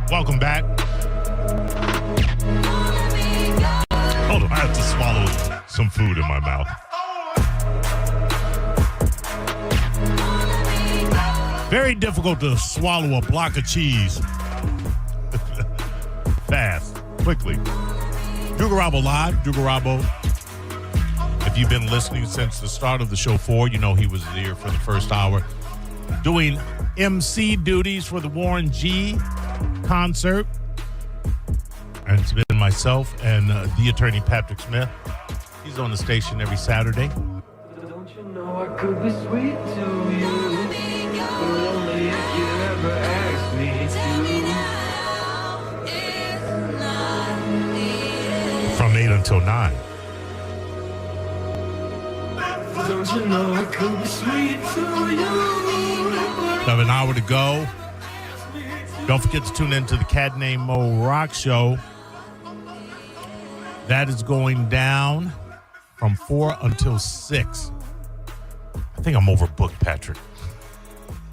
Welcome back. Hold on, I have to swallow some food in my mouth. Very difficult to swallow a block of cheese. Fast, quickly. Drew Garabo Live. Drew Garabo. If you've been listening since the start of the show 4, you know he was here for the first hour doing MC duties for the Warren G concert. And it's been myself and the attorney Patrick Smith. He's on the station every Saturday. Don't you know I could be sweet to you, but only if you ever ask me to. From 8 until 9. Don't you know I could be sweet to you? We have an hour to go. Don't forget to tune in to the Cat Named Mo Rock Show. That is going down from 4 until 6. I think I'm overbooked, Patrick.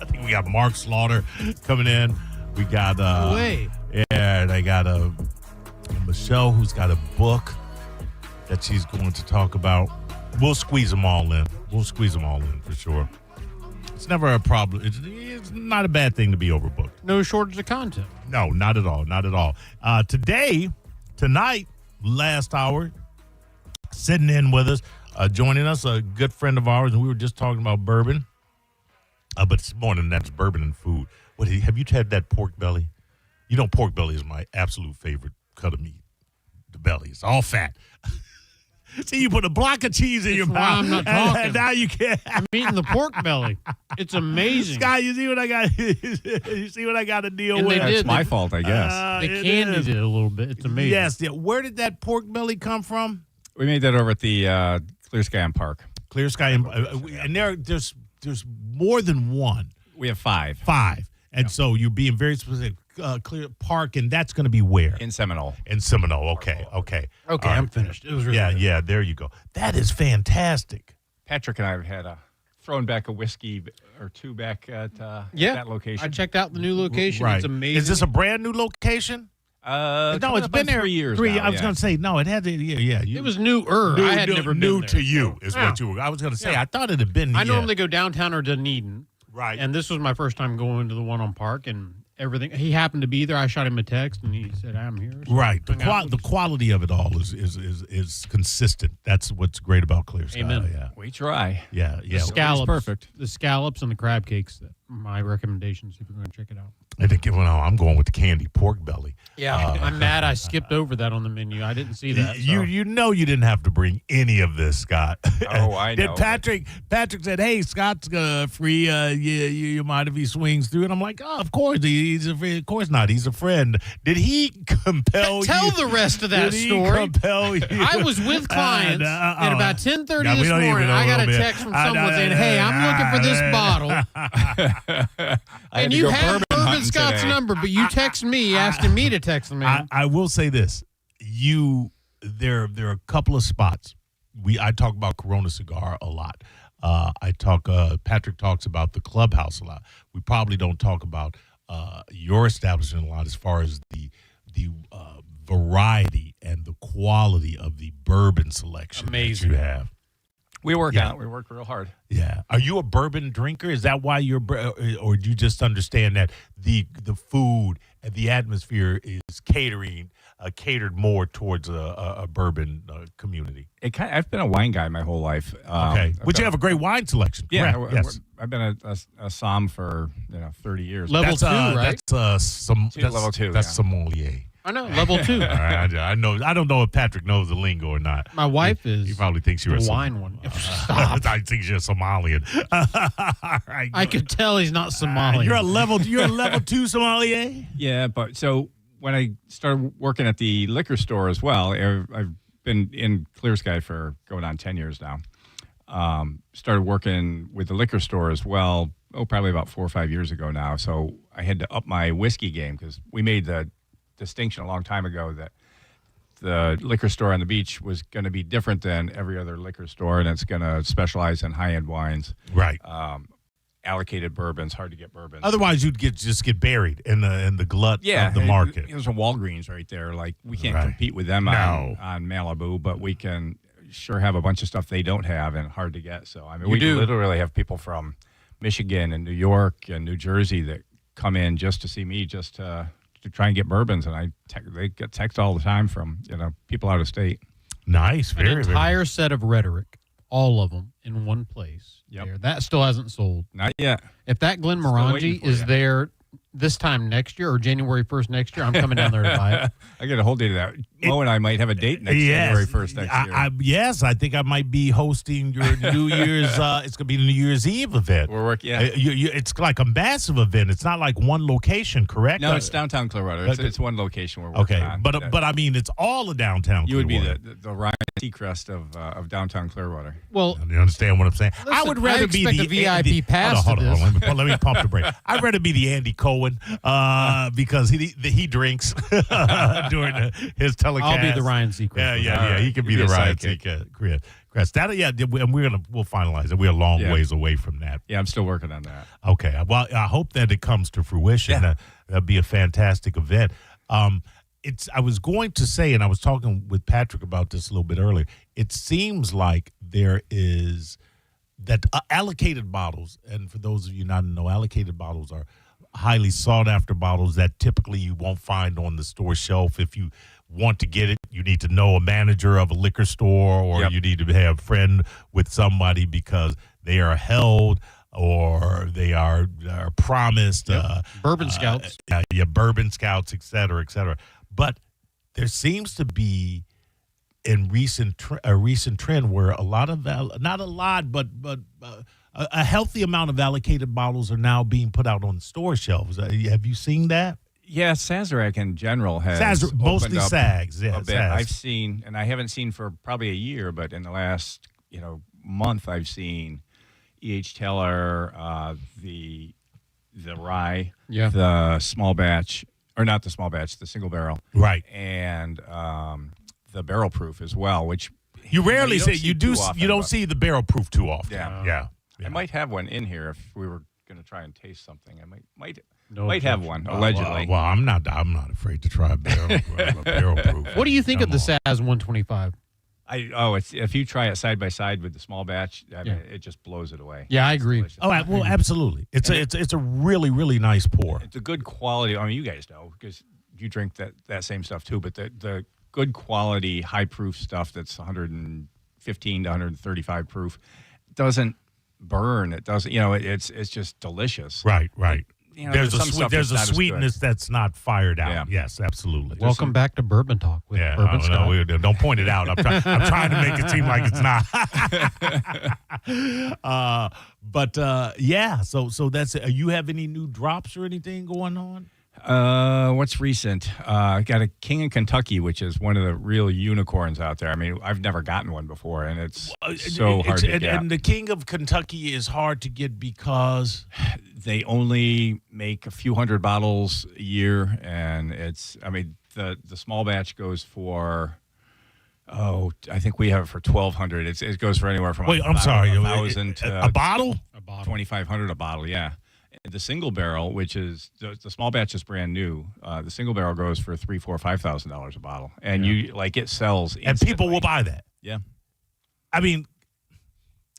I think we got Mark Slaughter coming in. We got they got Michelle who's got a book that she's going to talk about. We'll squeeze them all in. We'll squeeze them all in for sure. It's never a problem. It's not a bad thing to be overbooked. No shortage of content. No, not at all. Not at all. Tonight, last hour, sitting in with us, joining us, a good friend of ours, and we were just talking about bourbon. But it's more than that. It's bourbon and food. Have you had that pork belly? You know, pork belly is my absolute favorite cut of meat. The belly. It's all fat. See, you put a block of cheese in your mouth. I'm not talking. And now you can't. I'm eating the pork belly. It's amazing. Scott, you see what I got? You see what I got to deal And with? they did. My fault, I guess. They candied it a little bit. It's amazing. Yes. Yeah. Where did that pork belly come from? We made that over at the Clear Sky and Park. Clear Sky, and there's more than one. We have 5. 5. And so you're being very specific. Clear Park, and that's going to be where? In Seminole. In Seminole. Okay. Okay, All right. I'm finished. It was really good. Yeah, there you go. That is fantastic. Patrick and I have had thrown back a whiskey or two back at that location. I checked out the new location. Right. It's amazing. Is this a brand new location? No, it's been there 3 years. I now, was going to say no. It had to. Yeah. It was newer. I had never been new there. to you is what you were. I was going to say. I thought it had been. I normally go downtown or Dunedin. Right. And this was my first time going to the one on Park and everything. He happened to be there. I shot him a text and he said, "I'm here." So right. The quality of it all is consistent. That's what's great about Clear Sky. Amen. Yeah. We try. Yeah. The scallops, perfect. The scallops and the crab cakes. My recommendations if you're going to check it out. I think I'm going with the candy pork belly. Yeah, I'm mad I skipped over that on the menu. I didn't see that. You know you didn't have to bring any of this, Scott. Oh, I know. Did Patrick said, "Hey, Scott's free. You mind if he swings through?" And I'm like, "Oh, of course. Of course not. He's a friend." Did he compel you? Tell the rest of that Did story. He compel you? I was with clients at about 10:30 Yeah, we this don't even morning. know I got a bit. text from someone saying, "Hey, I'm looking for this bottle." And you have Bourbon Scott's number, but you text me asking me to text him. I will say this: there are a couple of spots. I talk about Corona Cigar a lot. Patrick talks about the Clubhouse a lot. We probably don't talk about your establishment a lot as far as the variety and the quality of the bourbon selection that you have. We work out. We work real hard. Yeah. Are you a bourbon drinker? Is that why or do you just understand that the food and the atmosphere is catered more towards a bourbon community? I've been a wine guy my whole life. Okay. But you have a great wine selection. Yeah. Correct. Yes. I've been a somm for 30 years. Level 2, right? That's level 2. That's sommelier. I know, level 2. All right, I know. I don't know if Patrick knows the lingo or not. My wife is. He probably thinks you're the a wine one. I think you're Somalian. All right, I could tell he's not Somalian. You're a level 2 sommelier. Yeah, but so when I started working at the liquor store as well, I've been in Clear Sky for going on 10 years now. Started working with the liquor store as well. Probably about 4 or 5 years ago now. So I had to up my whiskey game because we made the distinction a long time ago that the liquor store on the beach was going to be different than every other liquor store, and it's going to specialize in high-end wines. Right. Allocated bourbons, hard to get bourbons. Otherwise, you'd just get buried in the glut of the market. There's a Walgreens right there. Like we can't compete with them on Malibu, but we can sure have a bunch of stuff they don't have and hard to get. So I mean, we literally have people from Michigan and New York and New Jersey that come in just to see me, just to try and get bourbons, and they get text all the time from people out of state. Nice, an entire set of rhetoric, all of them in one place. Yep. That still hasn't sold. Not yet. If that Glenmorangie is there this time next year or January 1st next year, I'm coming down there to buy it. I get a hold date of that. Mo and I might have a date next January 1st next year. Yes, I think I might be hosting your New Year's. It's going to be the New Year's Eve event. We're working. Yeah, it's like a massive event. It's not like one location, correct? No, it's downtown Clearwater. It's one location we're working on. But I mean, it's all of downtown. You would Clearwater. be the Ryan Seacrest of downtown Clearwater. Well, you understand what I'm saying? Listen, I would rather be the VIP pass. Hold on. Let me pump the brake. I'd rather be the Andy Cohen because he drinks during his telecast. I'll be the Ryan Seacrest. Yeah. He could be the Ryan Seacrest. We'll finalize it. We're a long ways away from that. Yeah, I'm still working on that. Okay. Well, I hope that it comes to fruition. Yeah. That'd be a fantastic event. I was going to say, and I was talking with Patrick about this a little bit earlier, it seems like there is that allocated bottles, and for those of you not know, allocated bottles are highly sought after bottles that typically you won't find on the store shelf. If you want to get it, you need to know a manager of a liquor store, or you need to have a friend with somebody because they are held or they are promised. Bourbon Scouts. Bourbon Scouts, et cetera, et cetera. But there seems to be a recent trend where a lot of not a lot, but a healthy amount of allocated bottles are now being put out on store shelves. Have you seen that? Yeah, Sazerac in general has mostly opened up Sags. a bit. I've seen, and I haven't seen for probably a year, but in the last month, I've seen E.H. Teller, the the rye, Yeah. the small batch, or not the small batch, the single barrel, Right. and the barrel proof as well, which You rarely don't see see you do too often, you don't but- see the barrel proof too often. Yeah. Yeah. I might have one in here if we were going to try and taste something. I might No have objection. one allegedly. Well, I'm not afraid to try a barrel proof. What do you think Come of the on. SAS 125? It's if you try it side by side with the small batch, I mean, Yeah. it just blows it away. Yeah, I It's agree. delicious. Oh, well, absolutely. It's a really, really nice pour. It's a good quality. I mean, you guys know because you drink that same stuff too. But the good quality, high proof stuff that's 115 to 135 proof doesn't burn. It doesn't. It's just delicious. Right. There's some stuff there's a that's not as sweetness that's not fired out. Yeah. Yes, absolutely. Welcome back to Bourbon Talk with Yeah, Bourbon no, Scott. don't point it out. I'm trying to make it seem like it's not. Yeah. So that's it. You have any new drops or anything going on? What's recent? I got a King of Kentucky, which is one of the real unicorns out there. I mean, I've never gotten one before, and it's so hard to get. And the King of Kentucky is hard to get because they only make a few hundred bottles a year, and the small batch goes for I think we have it for 1,200. It goes for anywhere from I'm sorry, 1,000 to a bottle, 2,500 a bottle. Yeah. And the single barrel, which is the small batch, is brand new. The single barrel goes for $3,000, $4,000, $5,000 a bottle, and it sells instantly. and people will buy that. Yeah. I mean,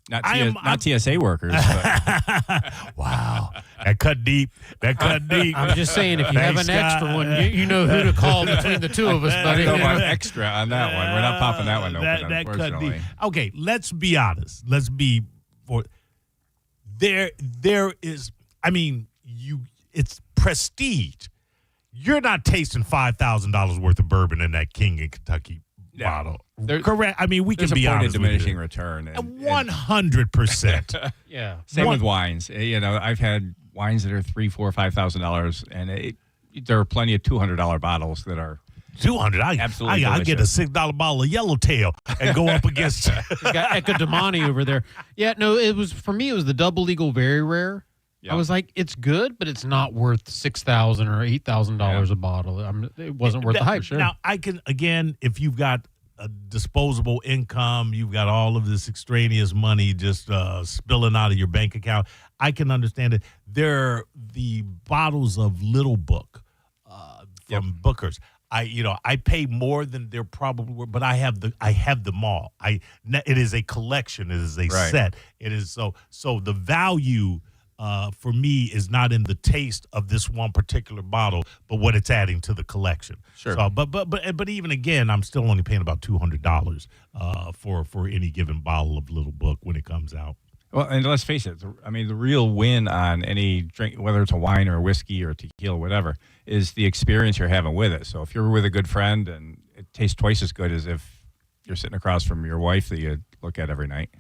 Not TSA workers. But. Wow, that cut deep. I'm just saying, if you have an extra one, you know who to call between the two of us, buddy. No extra on that one. We're not popping that one open, that cut unfortunately. deep. Okay, let's be honest. There is. I mean, it's prestige. You're not tasting $5,000 worth of bourbon in that King in Kentucky bottle. Correct. I mean, we can be honest. There's a point of diminishing return. 100%. Yeah. Same with wines. I've had wines that are $3,000, $4,000, $5,000, and there are plenty of $200 bottles that are $200. Absolutely I get a $6 bottle of Yellowtail and go up against. You got Ecodamani over there. Yeah, no, it was the Double Eagle Very Rare. Yep. I was like, it's good, but it's not worth $6,000 or $8,000 a bottle. It wasn't worth the hype. Sure. Now, I can, again, if you've got a disposable income, you've got all of this extraneous money just spilling out of your bank account, I can understand it. There are the bottles of Little Book from Booker's. I pay more than they're probably worth, but I have them all. It is a collection. It is a set. It is so the value for me is not in the taste of this one particular bottle, but what it's adding to the collection. Sure. So, but even again, I'm still only paying about $200 for any given bottle of Little Book when it comes out. Well, and let's face it. The real win on any drink, whether it's a wine or a whiskey or tequila, whatever, is the experience you're having with it. So if you're with a good friend and it tastes twice as good as if you're sitting across from your wife that you look at every night.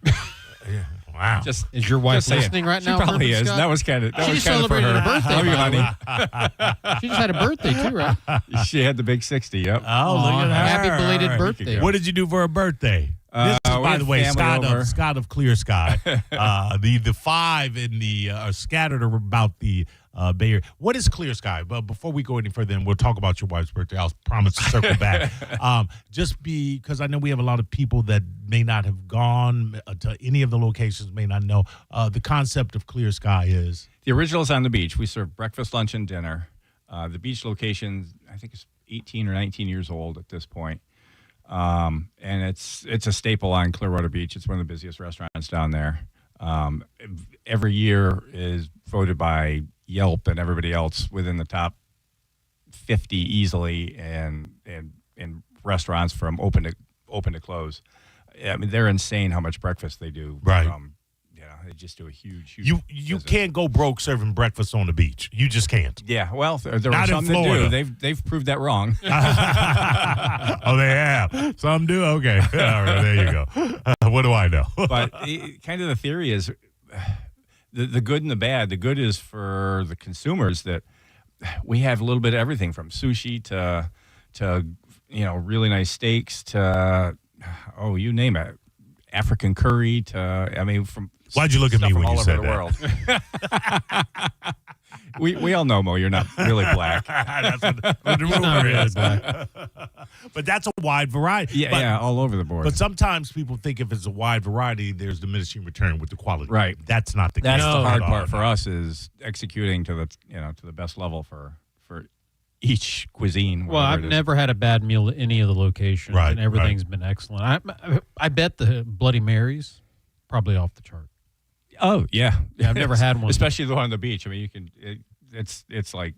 Wow. Is your wife just saying. listening right now? She probably Bourbon is. Scott? That was kind of She for celebrated her. her birthday, Love you, by the honey. She just had a birthday too, right? She had the big 60. Yep. Oh, look at her. Happy belated birthday. What did you do for her birthday? This is, we by had the way, family over. Scott of Clear Sky. The five in the are scattered about the Bay Area. What is Clear Sky? But before we go any further, and we'll talk about your wife's birthday. I'll promise to circle back. Just because I know we have a lot of people that may not have gone to any of the locations, may not know. The concept of Clear Sky is The original is on the beach. We serve breakfast, lunch, and dinner. The beach location, I think, is 18 or 19 years old at this point. And it's a staple on Clearwater Beach. It's one of the busiest restaurants down there. Every year is voted by Yelp and everybody else within the top 50 easily, and restaurants from open to close. I mean, they're insane how much breakfast they do. Right. They just do a huge. you business. can't go broke serving breakfast on the beach. You just can't. Yeah, well, there Not are in some that Florida. do. They've proved that wrong. Oh, they have. Some do. Okay. All right. There you go. What do I know? But kind of the theory is the good and the bad. The good is for the consumers that we have a little bit of everything from sushi to really nice steaks to you name it, African curry to from why'd you look at me stuff when from you all said over the that? world. We all know, Mo, you're not really black. That's what the He's not rumor really is. black. But that's a wide variety. Yeah, all over the board. But sometimes people think if it's a wide variety, there's diminishing return with the quality. Right. That's not the That's case. the hard at part all. for us is executing to the best level for each cuisine. Well, whatever I've it is. never had a bad meal at any of the locations, Right, and everything's been excellent. I bet the Bloody Marys probably off the chart. Oh yeah, I've never had one, especially the one on the beach. I mean, you can. It's like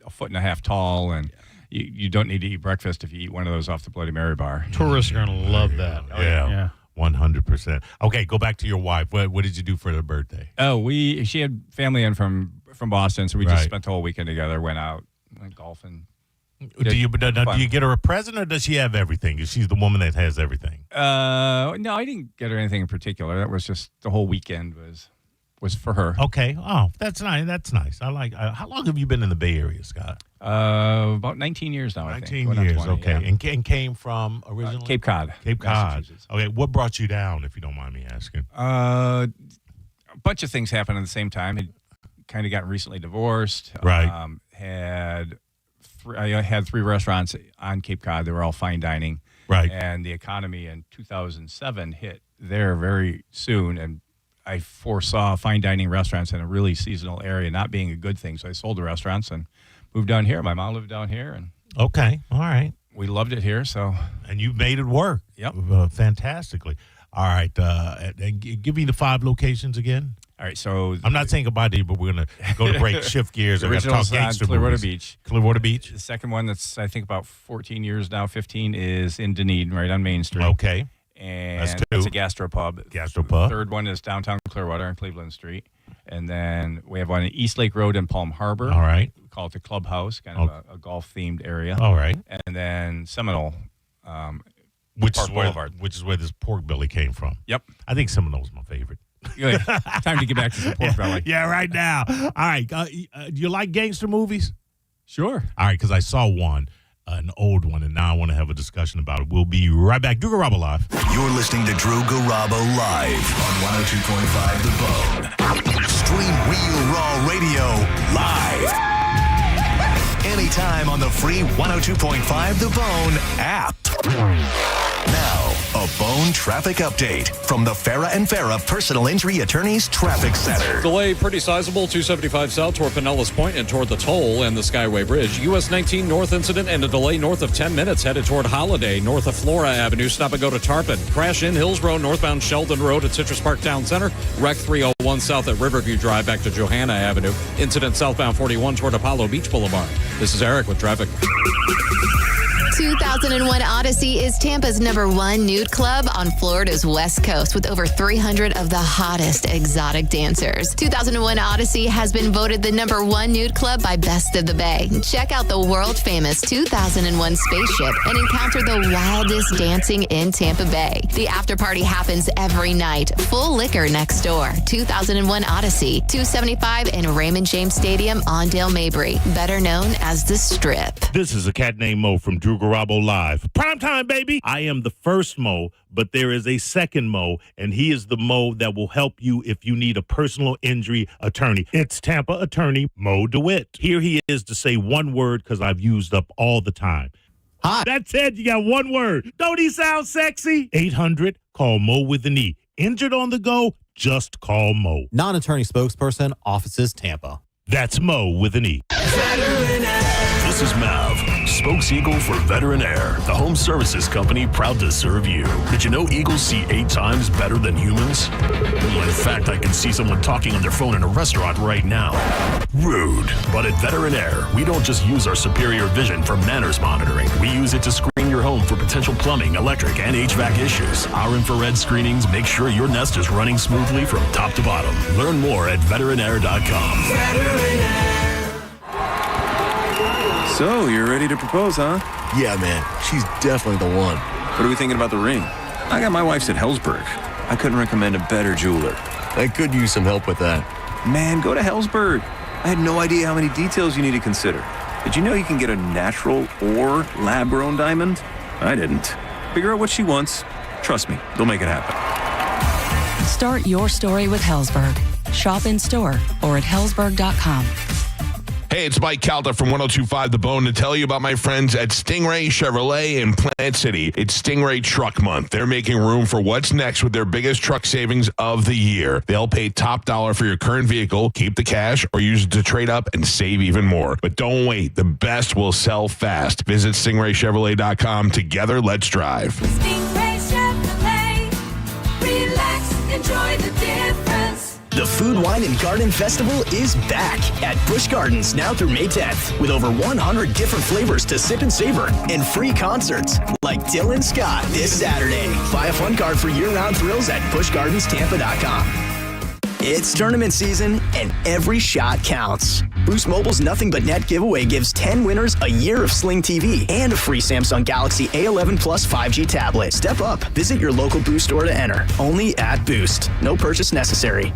a foot and a half tall, and you don't need to eat breakfast if you eat one of those off the Bloody Mary bar. Tourists are going to love that. Yeah. 100%. Okay, go back to your wife. What did you do for her birthday? Oh, she had family in from Boston, so we Right. just spent the whole weekend together. Went out, went golfing. Do you get her a present, or does she have everything? Is she the woman that has everything? No, I didn't get her anything in particular. That was just the whole weekend was for her. Okay. Oh, that's nice. That's nice. I like. How long have you been in the Bay Area, Scott? About 19 years now. 19 I think. years. 20, okay. yeah. And came from originally Cape Cod. Cape Cod. Massachusetts. Okay. What brought you down, if you don't mind me asking? A bunch of things happened at the same time. Had kind of gotten recently divorced. Right. I had 3 restaurants on Cape Cod. They were all fine dining. Right. And the economy in 2007 hit there very soon, and I foresaw fine dining restaurants in a really seasonal area not being a good thing. So I sold the restaurants and moved down here. My mom lived down here, and Okay. All right. we loved it here. So And you made it work. Yep. Fantastically. All right. And give me the 5 locations again. all right. So I'm not saying goodbye to you, but we're going to go to break, shift gears. The We're going to talk original's on gangster Clearwater movies. Beach. Clearwater Beach. The second one that's I think about 14 years now, 15 is in Dunedin, right on Main Street. Okay. And That's 2. it's a gastropub. Gastropub. Third one is downtown Clearwater on Cleveland Street. And then we have one in East Lake Road in Palm Harbor. All right. We call it the Clubhouse, kind of a golf-themed area. All right. And then Seminole, Which Park is, where, Boulevard. which is where this pork belly came from. Yep. I think Seminole's my favorite. Good. Time to get back to the pork belly. Yeah, right now. All right. Do you like gangster movies? Sure. All right, because I saw one, an old one, and now I want to have a discussion about it. We'll be right back. Drew Garabo Live. You're listening to Drew Garabo live on 102.5 The Bone. Stream Real Raw Radio live. Anytime on the free 102.5 The Bone app. Now, a Bone traffic update from the Farah and Farah Personal Injury Attorneys Traffic Center. Delay pretty sizable, 275 south toward Pinellas Point and toward the toll and the Skyway Bridge. US 19 north incident and a delay north of 10 minutes headed toward Holiday, north of Flora Avenue. Stop and go to Tarpon. Crash in Hillsborough, northbound Sheldon Road at Citrus Park Town Center. Wreck 301 south at Riverview Drive back to Johanna Avenue. Incident southbound 41 toward Apollo Beach Boulevard. This is Eric with traffic. 2001 Odyssey is Tampa's #1 nude club on Florida's West Coast with over 300 of the hottest exotic dancers. 2001 Odyssey has been voted the #1 nude club by Best of the Bay. Check out the world-famous 2001 spaceship and encounter the wildest dancing in Tampa Bay. The after party happens every night. Full liquor next door. 2001 Odyssey, 275 in Raymond James Stadium on Dale Mabry, better known as the Strip. This is a cat named Mo from Drew Garabo Live. Prime time, baby. I am the first Mo, but there is a second Mo, and he is the Mo that will help you if you need a personal injury attorney. It's Tampa attorney Mo DeWitt. Here he is to say one word because I've used up all the time. Hi. That's it. You got one word. Don't he sound sexy? 800, call Mo with an E. Injured on the go, just call Mo. Non-attorney spokesperson, offices Tampa. That's Mo with an E. This is Mav, spokes-eagle for Veteran Air, the home services company proud to serve you. Did you know eagles see 8 times better than humans? Well, in fact, I can see someone talking on their phone in a restaurant right now. Rude. But at Veteran Air, we don't just use our superior vision for manners monitoring. We use it to screen your home for potential plumbing, electric, and HVAC issues. Our infrared screenings make sure your nest is running smoothly from top to bottom. Learn more at veteranair.com. Veteran Air. So, you're ready to propose, huh? Yeah, man. She's definitely the one. What are we thinking about the ring? I got my wife's at Hellsberg. I couldn't recommend a better jeweler. I could use some help with that. Man, go to Hellsberg. I had no idea how many details you need to consider. Did you know you can get a natural or lab-grown diamond? I didn't. Figure out what she wants. Trust me, they'll make it happen. Start your story with Hellsberg. Shop in store or at hellsberg.com. Hey, it's Mike Calda from 102.5 The Bone to tell you about my friends at Stingray Chevrolet in Plant City. It's Stingray Truck Month. They're making room for what's next with their biggest truck savings of the year. They'll pay top dollar for your current vehicle, keep the cash, or use it to trade up and save even more. But don't wait. The best will sell fast. Visit StingrayChevrolet.com. Together, let's drive. Stingray Chevrolet. Relax, enjoy the difference. The Food, Wine, and Garden Festival is back at Busch Gardens now through May 10th with over 100 different flavors to sip and savor and free concerts like Dylan Scott this Saturday. Buy a fun card for year-round thrills at BuschGardensTampa.com. It's tournament season and every shot counts. Boost Mobile's Nothing But Net giveaway gives 10 winners a year of Sling TV and a free Samsung Galaxy A11 Plus 5G tablet. Step up. Visit your local Boost store to enter. Only at Boost. No purchase necessary.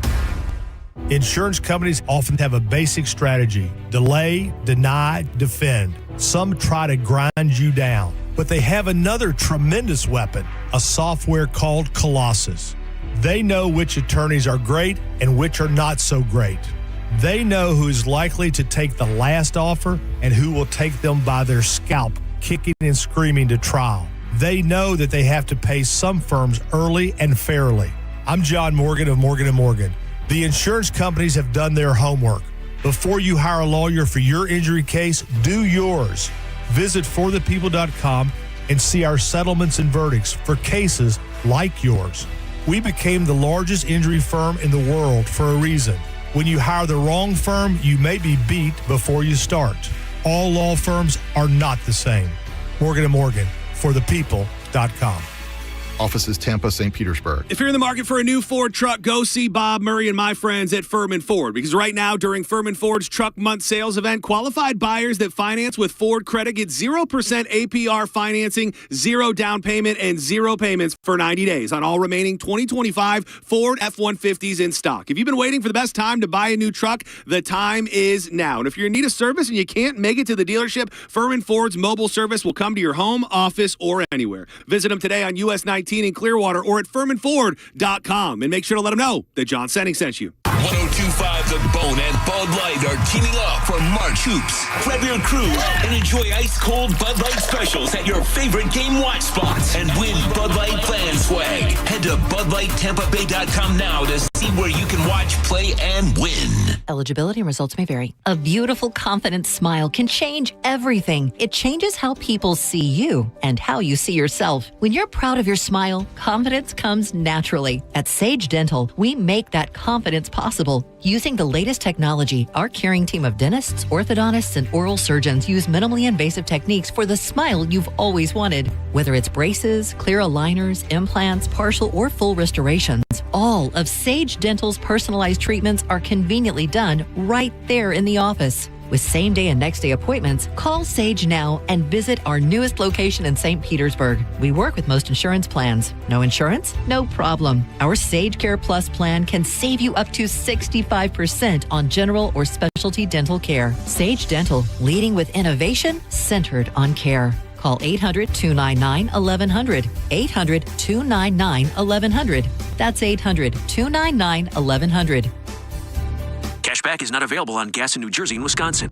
Insurance companies often have a basic strategy: delay, deny, defend. Some try to grind you down, but they have another tremendous weapon, a software called Colossus. They know which attorneys are great and which are not so great. They know who is likely to take the last offer and who will take them by their scalp, kicking and screaming to trial. They know that they have to pay some firms early and fairly. I'm John Morgan of Morgan & Morgan. The insurance companies have done their homework. Before you hire a lawyer for your injury case, do yours. Visit forthepeople.com and see our settlements and verdicts for cases like yours. We became the largest injury firm in the world for a reason. When you hire the wrong firm, you may be beat before you start. All law firms are not the same. Morgan & Morgan, forthepeople.com. Offices Tampa, St. Petersburg. If you're in the market for a new Ford truck, go see Bob Murray and my friends at Furman Ford. Because right now, during Furman Ford's Truck Month sales event, qualified buyers that finance with Ford Credit get 0% APR financing, 0 down payment, and 0 payments for 90 days on all remaining 2025 Ford F-150s in stock. If you've been waiting for the best time to buy a new truck, the time is now. And if you're in need of service and you can't make it to the dealership, Furman Ford's mobile service will come to your home, office, or anywhere. Visit them today on US 19 in Clearwater or at FurmanFord.com, and make sure to let them know that John Senning sent you. 102.5 The Bone and Bud Light are teaming up for March Hoops. Grab your crew and enjoy ice-cold Bud Light specials at your favorite game watch spots and win Bud Light Plan swag. Head to BudLightTampaBay.com now to see where you can watch, play, and win. Eligibility and results may vary. A beautiful, confident smile can change everything. It changes how people see you and how you see yourself. When you're proud of your smile, confidence comes naturally. At Sage Dental, we make that confidence possible. Using the latest technology, our caring team of dentists, orthodontists, and oral surgeons use minimally invasive techniques for the smile you've always wanted. Whether it's braces, clear aligners, implants, partial or full restorations, all of Sage Dental's personalized treatments are conveniently done right there in the office. With same-day and next-day appointments, call Sage now and visit our newest location in St. Petersburg. We work with most insurance plans. No insurance? No problem. Our Sage Care Plus plan can save you up to 65% on general or specialty dental care. Sage Dental, leading with innovation centered on care. Call 800-299-1100. 800-299-1100. That's 800-299-1100. Cashback is not available on gas in New Jersey and Wisconsin.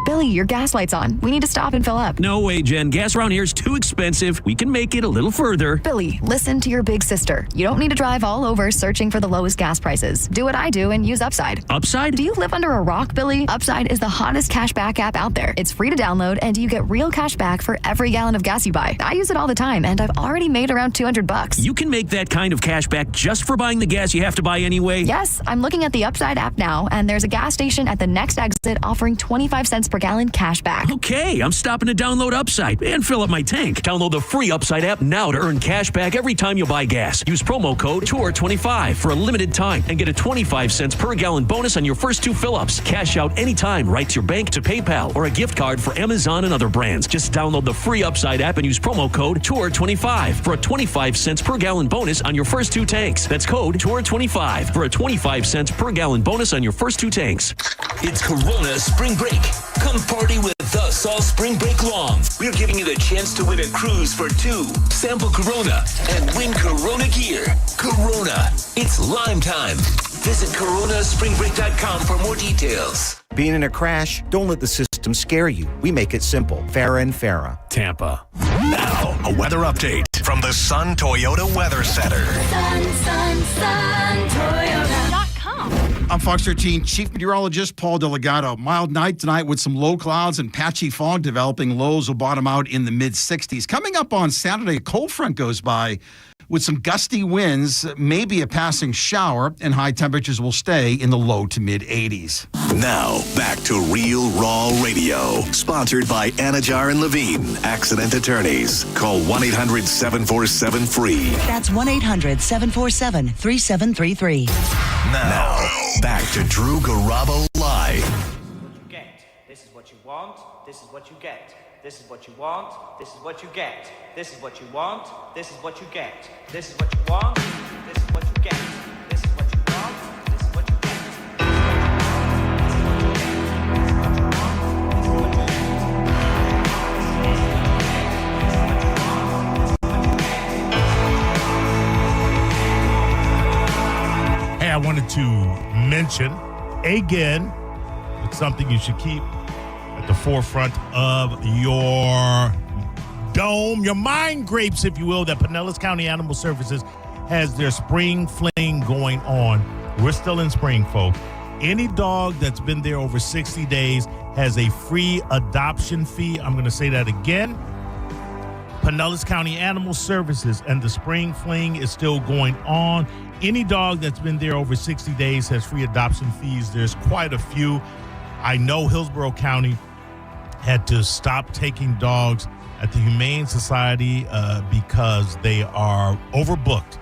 Billy, your gas light's on. We need to stop and fill up. No way, Jen. Gas around here is too expensive. We can make it a little further. Billy, listen to your big sister. You don't need to drive all over searching for the lowest gas prices. Do what I do and use Upside. Upside? Do you live under a rock, Billy? Upside is the hottest cashback app out there. It's free to download, and you get real cash back for every gallon of gas you buy. I use it all the time, and I've already made around $200. You can make that kind of cash back just for buying the gas you have to buy anyway? Yes, I'm looking at the Upside app now, and there's a gas station at the next exit offering 25 cents per gallon cash back. Okay, I'm stopping to download Upside and fill up my tank. Download the free Upside app now to earn cash back every time you buy gas. Use promo code TOUR25 for a limited time and get a 25 cents per gallon bonus on your first 2 fill-ups. Cash out anytime right to your bank, to PayPal, or a gift card for Amazon and other brands. Just download the free Upside app and use promo code TOUR25 for a 25 cents per gallon bonus on your first 2 tanks. That's code TOUR25 for a 25 cents per gallon bonus on your first 2 tanks. It's Corona Spring Break. Come party with us all spring break long. We're giving you the chance to win a cruise for 2, sample Corona, and win Corona gear. Corona, it's Lime time. Visit coronaspringbreak.com for more details. Being in a crash? Don't let the system scare you. We make it simple. Farah and Farah. Tampa. Now, a weather update from the Sun Toyota Weather Center. Toyota.com. I'm Fox 13 Chief Meteorologist Paul Delegato. Mild night tonight with some low clouds and patchy fog developing. Lows will bottom out in the mid-60s. Coming up on Saturday, a cold front goes by with some gusty winds, maybe a passing shower, and high temperatures will stay in the low to mid-80s. Now, back to Real Raw Radio. Sponsored by Anajar and Levine, accident attorneys. Call 1-800-747-FREE. That's 1-800-747-3733. Now, back to Drew Garabo Live. This is what you want. This is what you get. This is what you want. This is what you get. This is what you want. This is what you get. This is what you want. This is what you get. This is what you want. This is what you get. Hey, I wanted to mention again, it's something you should keep at the forefront of your dome, your mind grapes, if you will, that Pinellas County Animal Services has their spring fling going on. We're still in spring, folks. Any dog that's been there over 60 days has a free adoption fee. I'm going to say that again. Pinellas County Animal Services and the spring fling is still going on. Any dog that's been there over 60 days has free adoption fees. There's quite a few. I know Hillsborough County had to stop taking dogs at the Humane Society because they are overbooked.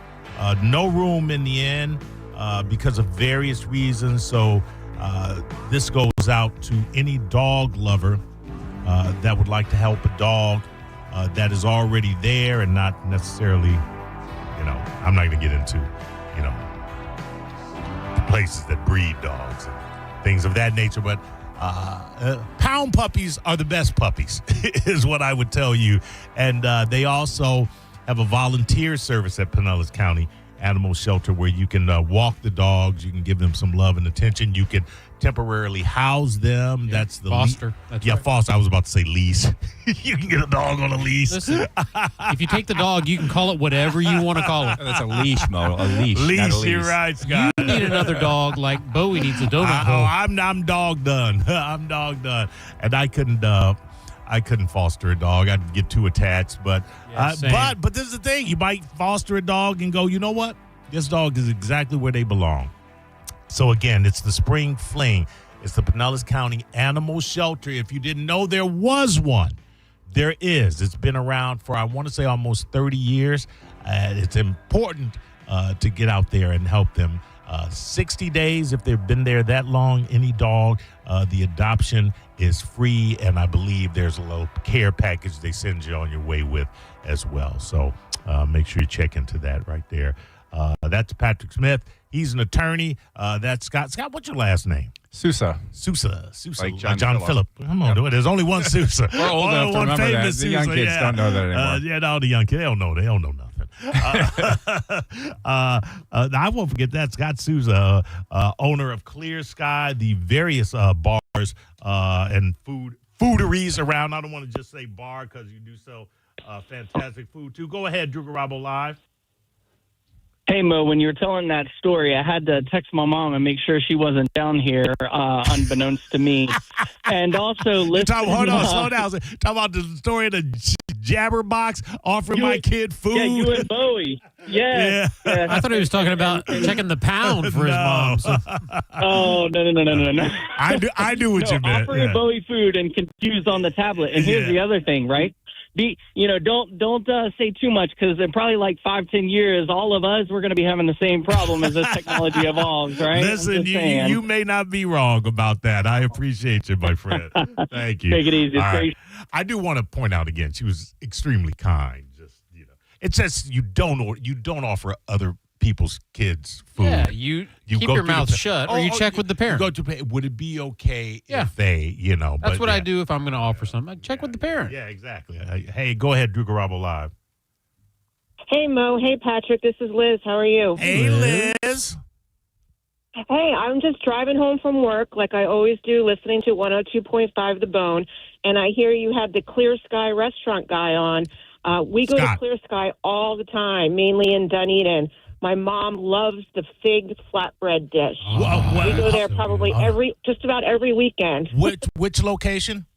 No room in the inn because of various reasons. So this goes out to any dog lover that would like to help a dog that is already there and not necessarily, I'm not going to get into, the places that breed dogs and things of that nature. But pound puppies are the best puppies, is what I would tell you. And they also have a volunteer service at Pinellas County Animal Shelter where you can walk the dogs. You can give them some love and attention. You can temporarily house them. Yeah, That's the foster. That's right. foster. I was about to say lease. You can get a dog on a lease. Listen, if you take the dog, you can call it whatever you want to call it. That's a leash, Mo. A leash. Leash, not a lease. you're right, Scott. You need another dog like Bowie needs a donut hole. I'm dog done. I'm dog done. And I couldn't foster a dog. I'd get too attached. But but this is the thing. You might foster a dog and go, you know what? This dog is exactly where they belong. So again, it's the Spring Fling. It's the Pinellas County Animal Shelter. If you didn't know there was one, there is. It's been around for, I want to say, almost 30 years. It's important to get out there and help them. 60 days, if they've been there that long, any dog, the adoption is free, and I believe there's a little care package they send you on your way with as well. So make sure you check into that right there. That's Patrick Smith. He's an attorney. That's Scott. Scott, what's your last name? Sousa. Like John Phillip. Come on, do it. There's only one Sousa. We're old enough to remember that. The young kids don't know that anymore. No, the young kids, they don't know nothing. I won't forget that. Scott Sousa, owner of Clear Sky, the various bars and fooderies around. I don't want to just say bar because you do sell fantastic food, too. Go ahead, Drew Garabo Live. Hey, Mo, when you were telling that story, I had to text my mom and make sure she wasn't down here, unbeknownst to me. And also, listen. Hold on, slow down. Talk about the story of the Jabberbox offering my kid food. Yeah, you and Bowie. Yeah. I thought he was talking about checking the pound for his mom. So. Oh, no. I do what you meant. Offering Bowie food and confused on the tablet. And here's the other thing, right? Don't say too much because in probably like 5-10 years, all of us, we're going to be having the same problem as this technology evolves, right? Listen, you may not be wrong about that. I appreciate you, my friend. Thank you. Take it easy. Right. I do want to point out again, she was extremely kind. It says you don't offer other people's kids food. Yeah, you keep your mouth shut or you check with the parent. Would it be okay if they, That's what I do if I'm going to offer something. I check with the parent. Yeah, exactly. Hey, go ahead, Drew Garabo Live. Hey, Mo. Hey, Patrick. This is Liz. How are you? Hey, Liz. Hey, I'm just driving home from work like I always do, listening to 102.5 The Bone, and I hear you had the Clear Sky restaurant guy on. We go to Clear Sky all the time, mainly in Dunedin. My mom loves the fig flatbread dish. We go there probably just about every weekend. Which location?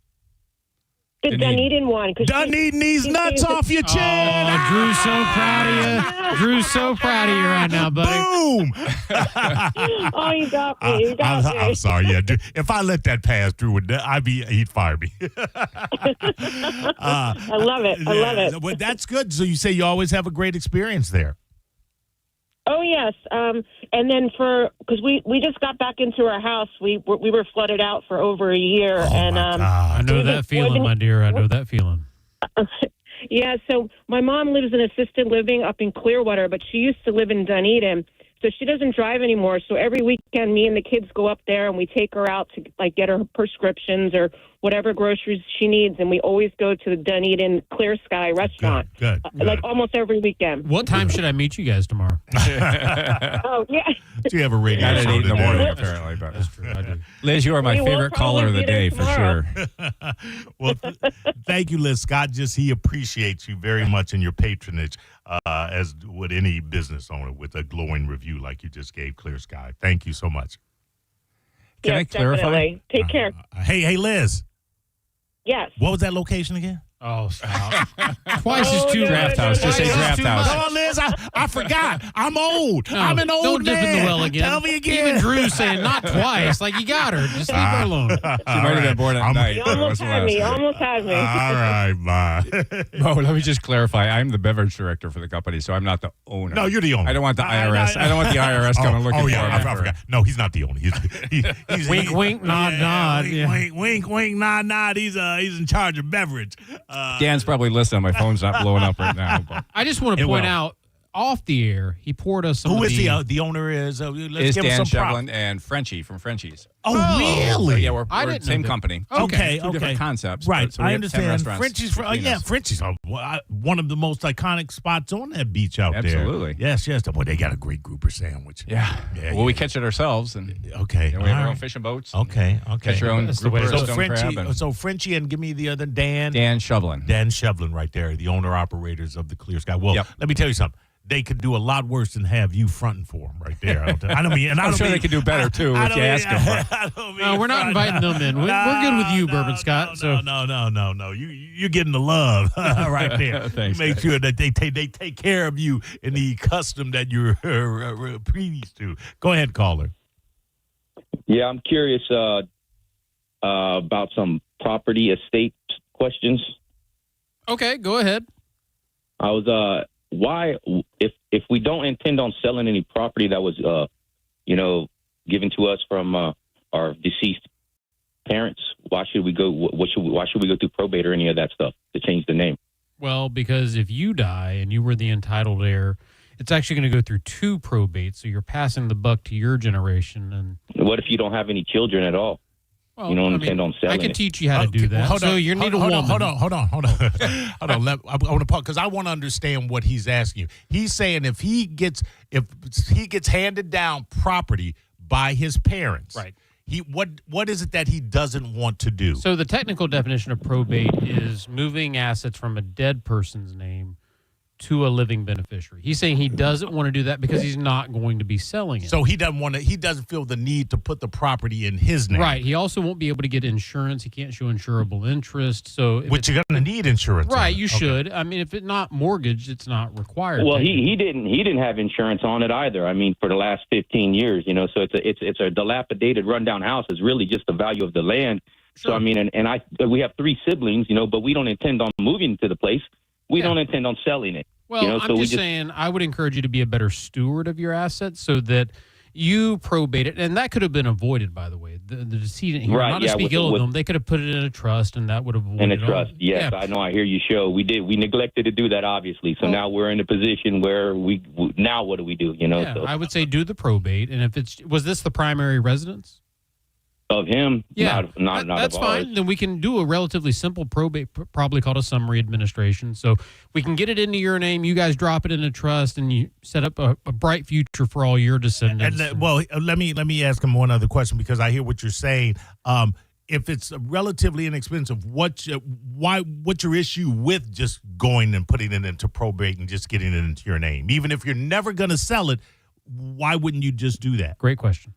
The Dunedin one. Dunedin these nuts off your chin. Oh, Drew's so proud of you. Drew's so proud of you right now, buddy. Boom. Oh, you got me. You got me. I'm sorry. Yeah, if I let that pass, Drew he'd fire me. I love it. I love it. Well, that's good. So you say you always have a great experience there. Oh, yes. And then because we just got back into our house, we were flooded out for over a year. I know that feeling, my dear. I know that feeling. Yeah, so my mom lives in assisted living up in Clearwater, but she used to live in Dunedin. So she doesn't drive anymore. So every weekend, me and the kids go up there and we take her out to get her prescriptions or whatever groceries she needs. And we always go to the Dunedin Clear Sky restaurant. Good. Almost every weekend. What time should I meet you guys tomorrow? Oh, yeah. Do you have a radio Not at show 8 in the today? morning, apparently. But that's true. I do. Liz, you are my favorite caller of the day for sure. Well, thank you, Liz. Scott, he appreciates you very much in your patronage, as would any business owner with a glowing review like you just gave Clear Sky. Thank you so much. Can I clarify? Definitely. Take care. Hey, Liz. Yes. What was that location again? Oh, stop. Twice is too Draft House. Just say Draft House. Oh, Liz, I forgot. I'm old. No, I'm an old don't man. dip in the well again. Tell me again. Even Drew's saying not twice. Like, you got her. Just leave her alone. She might have been born at night. You almost had me. Almost had me. All right, bye. Oh, let me just clarify. I'm the beverage director for the company, so I'm not the owner. No, you're the owner. I don't want the IRS. I don't want the IRS coming looking for me. I forgot. No, he's not the owner. He's Wink, wink, nod, nod. Wink, wink, nod. He's in charge of beverage. Dan's probably listening. My phone's not blowing up right now. But. I just want to point out, off the air, he poured us some Who of is the owner is? Let's is give Dan him some props. Shevlin and Frenchie from Frenchie's. Oh, really? So, yeah, we're I the didn't same know that. company. Okay, Two different concepts. Right, So we I have 10 understand. restaurants Frenchie's, between us. Frenchie's one of the most iconic spots on that beach out there. Absolutely. Yes. Boy, they got a great grouper sandwich. Yeah. Well, we catch it ourselves, and okay, we have our own fishing boats. Okay. Catch your own grouper, stone crab. So Frenchie, and give me the other Dan Shevlin. Dan Shevlin, right there, the owner operators of the Clear Sky. Well, let me tell you something. They could do a lot worse than have you fronting for them right there. I'm sure they could do better too if you ask them. No, we're not inviting them in. We're good with you, Bourbon Scott. No. You're getting the love right there. Thanks, Make guys. sure that they take care of you in the custom that you're previous to. Go ahead, caller. Yeah, I'm curious about some property estate questions. Okay, go ahead. I was why if we don't intend on selling any property that was given to us from our deceased parents, why should we go through probate or any of that stuff to change the name? Well, because if you die and you were the entitled heir, it's actually going to go through 2 probates, so you're passing the buck to your generation. And what if you don't have any children at all? Well, You don't intend on selling I can it. teach you how to do that. Hold so on, you need a hold woman. on. Hold on. I want to pause because I want to understand what he's asking you. He's saying if he gets handed down property by his parents, right? What is it that he doesn't want to do? So the technical definition of probate is moving assets from a dead person's name to a living beneficiary. He's saying he doesn't want to do that because he's not going to be selling it. So he doesn't feel the need to put the property in his name. Right. He also won't be able to get insurance. He can't show insurable interest. So which you're going to need insurance. Right, you should. I mean, if it's not mortgaged, it's not required. Well, he didn't have insurance on it either. I mean, for the last 15 years, so it's a dilapidated, rundown house. It's really just the value of the land. Sure. So I mean, we have 3 siblings, but we don't intend on moving to the place. We don't intend on selling it. Well, I'm just saying I would encourage you to be a better steward of your assets so that you probate it. And that could have been avoided, by the way. The decedent here, not to speak ill of them, they could have put it in a trust and that would have avoided in a trust. Yes, yeah. I know. I hear you show. We neglected to do that, obviously. So now we're in a position where now what do we do? Yeah, so I would say do the probate. And if was this the primary residence? of him. Yeah, not that's of fine. ours. Then we can do a relatively simple probate, probably called a summary administration. So we can get it into your name. You guys drop it in a trust, and you set up a bright future for all your descendants. Let me ask him one other question, because I hear what you're saying. If it's relatively inexpensive, what's your issue with just going and putting it into probate and just getting it into your name? Even if you're never going to sell it, why wouldn't you just do that? Great question.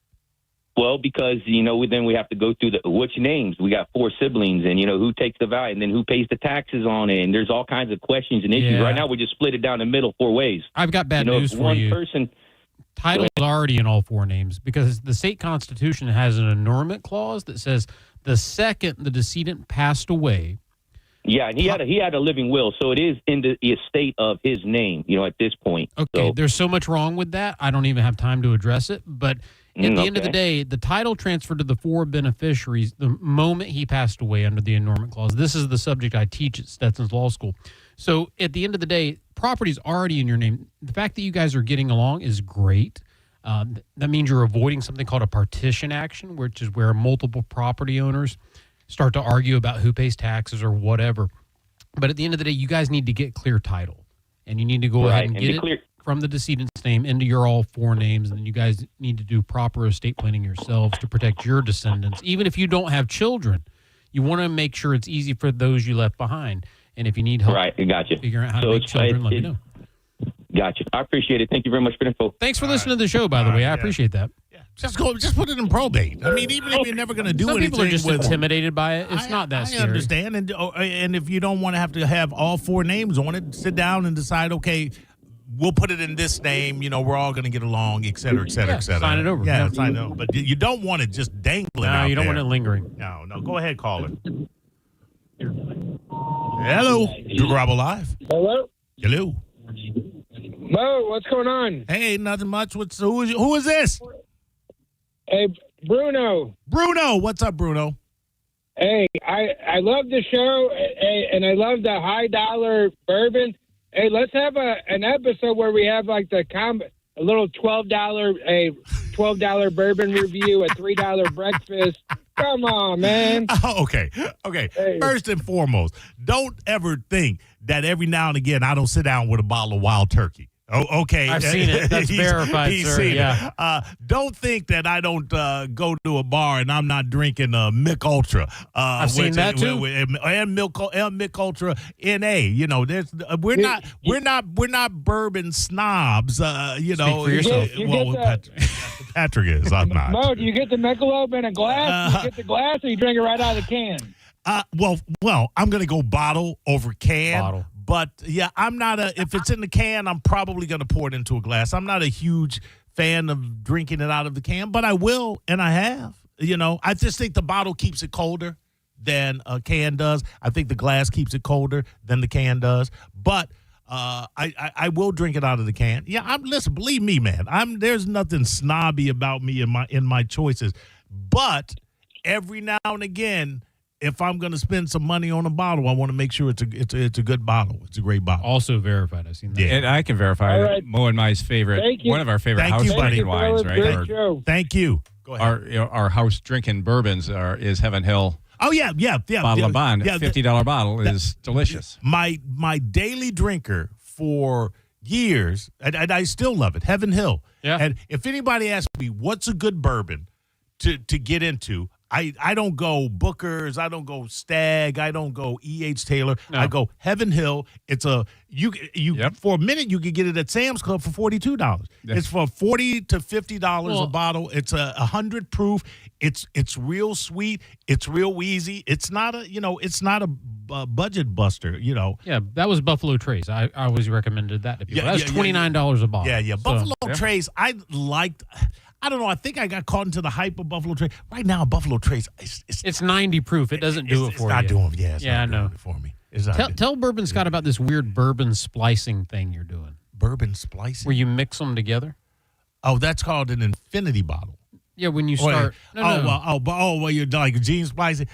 Well, because, then we have to go through which names. We got 4 siblings, and, who takes the vow, and then who pays the taxes on it. And there's all kinds of questions and issues. Yeah. Right now, we just split it down the middle 4 ways. I've got bad news for you. One person. Title's already in all 4 names, because the state constitution has an annulment clause that says the second the decedent passed away. Yeah, and he had a living will, so it is in the estate of his name, at this point. Okay, there's so much wrong with that. I don't even have time to address it, but at the end of the day, the title transferred to the 4 beneficiaries the moment he passed away under the annulment clause. This is the subject I teach at Stetson's Law School. So at the end of the day, property's already in your name. The fact that you guys are getting along is great. That means you're avoiding something called a partition action, which is where multiple property owners start to argue about who pays taxes or whatever. But at the end of the day, you guys need to get clear title, and you need to go ahead and get it from the decedent's name into your all 4 names, and then you guys need to do proper estate planning yourselves to protect your descendants. Even if you don't have children, you want to make sure it's easy for those you left behind. And if you need help figuring out how to make children, let me know. Gotcha. I appreciate it. Thank you very much for the info. Thanks for listening to the show, by the way. I appreciate that. Just put it in probate. I mean, even if you're never going to do anything, some people are just intimidated by it. It's not that scary. I understand, and if you don't want to have all 4 names on it, sit down and decide. Okay, we'll put it in this name. We're all going to get along, et cetera, et cetera, et cetera. Sign it over. Yeah, sign it over. But you don't want it just dangling. No, out you don't there. want it lingering. No. Go ahead, caller. Hello, Garabo Live. Hello. Mo, what's going on? Hey, nothing much. Who is this? Hey, Bruno. Bruno, what's up, Bruno? Hey, I love the show, and I love the high dollar bourbon. Hey, let's have an episode where we have like a little $12 bourbon review, a $3 breakfast. Come on, man. Okay. Hey. First and foremost, don't ever think that every now and again I don't sit down with a bottle of Wild Turkey. Oh, okay. I've seen it. That's verified, sir. Yeah. Don't think that I don't go to a bar and I'm not drinking Mick Ultra. I've seen that too. And Mick Ultra NA. We're not bourbon snobs. Speak for yourself. Patrick is. I'm not. Mo, do you get the Michelob in a glass? Do you get the glass, or you drink it right out of the can? Well, I'm going to go bottle over can. But, yeah, I'm not if it's in the can, I'm probably going to pour it into a glass. I'm not a huge fan of drinking it out of the can, but I will, and I have. I just think the bottle keeps it colder than a can does. I think the glass keeps it colder than the can does. But I will drink it out of the can. Yeah, listen, believe me, man. There's nothing snobby about me in my choices. But every now and again, if I'm going to spend some money on a bottle, I want to make sure it's a good bottle. It's a great bottle. Also verified. I've seen that. Yeah. And I can verify that Mo and my favorite, one of our favorite house drinking wines, right? Thank you. Go ahead. Our house drinking bourbons is Heaven Hill. Oh, yeah. Bottle of Bond, $50 bottle is delicious. My daily drinker for years, and I still love it, Heaven Hill. Yeah. And if anybody asks me what's a good bourbon to get into, I don't go Booker's, I don't go Stag, I don't go E.H. Taylor. No. I go Heaven Hill. It's for a minute you could get it at Sam's Club for $42. Yes. It's for $40 to $50 a bottle. It's 100 proof. It's real sweet. It's real wheezy. It's not a budget buster. Yeah, that was Buffalo Trace. I always recommended that to people. That's $29 a bottle. Yeah. Buffalo Trace. I liked. I don't know. I think I got caught into the hype of Buffalo Trace. Right now, Buffalo Trace, it's 90 proof. It doesn't do it for you. It's not doing it. It's not doing it for me. Tell Bourbon Scott about this weird bourbon splicing thing you're doing. Bourbon splicing? Where you mix them together? Oh, that's called an infinity bottle. Yeah, when you start. Well, you're like gene splicing.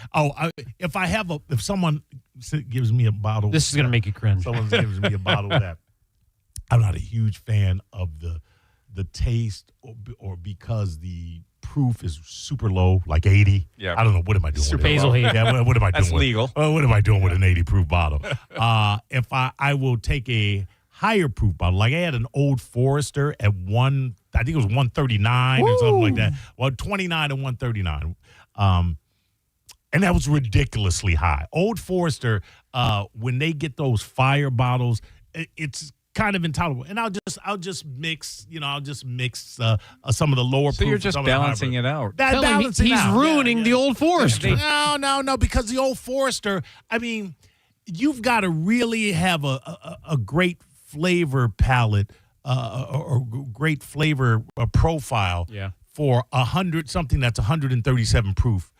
If someone gives me a bottle. This is going to make you cringe. Someone gives me a bottle of that. I'm not a huge fan of the the taste or because the proof is super low, like 80. Yeah. I don't know. What am I doing? Super with it? hazel heat. Yeah, what am I doing? That's with, legal. What am I doing with an 80 proof bottle? If I will take a higher proof bottle, like I had an Old Forester at I think it was 139 or something like that. Well, 29 and 139. And that was ridiculously high. Old Forester, when they get those fire bottles, it's kind of intolerable. And I'll just mix, some of the lower proof. So you're just balancing it out. He's ruining the Old Forester. No, because the Old Forester, I mean, you've got to really have a great flavor palette or great flavor profile for 100 something that's 137 proof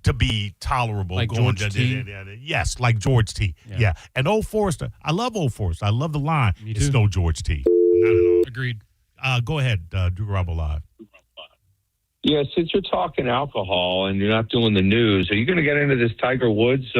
to be tolerable. Like George T? Yes, like George T. Yeah. And Old Forester, I love Old Forester. I love the line. It's no George T. Not at all. Agreed. Go ahead, Drew Garabo Live. Yeah, since you're talking alcohol and you're not doing the news, are you going to get into this Tiger Woods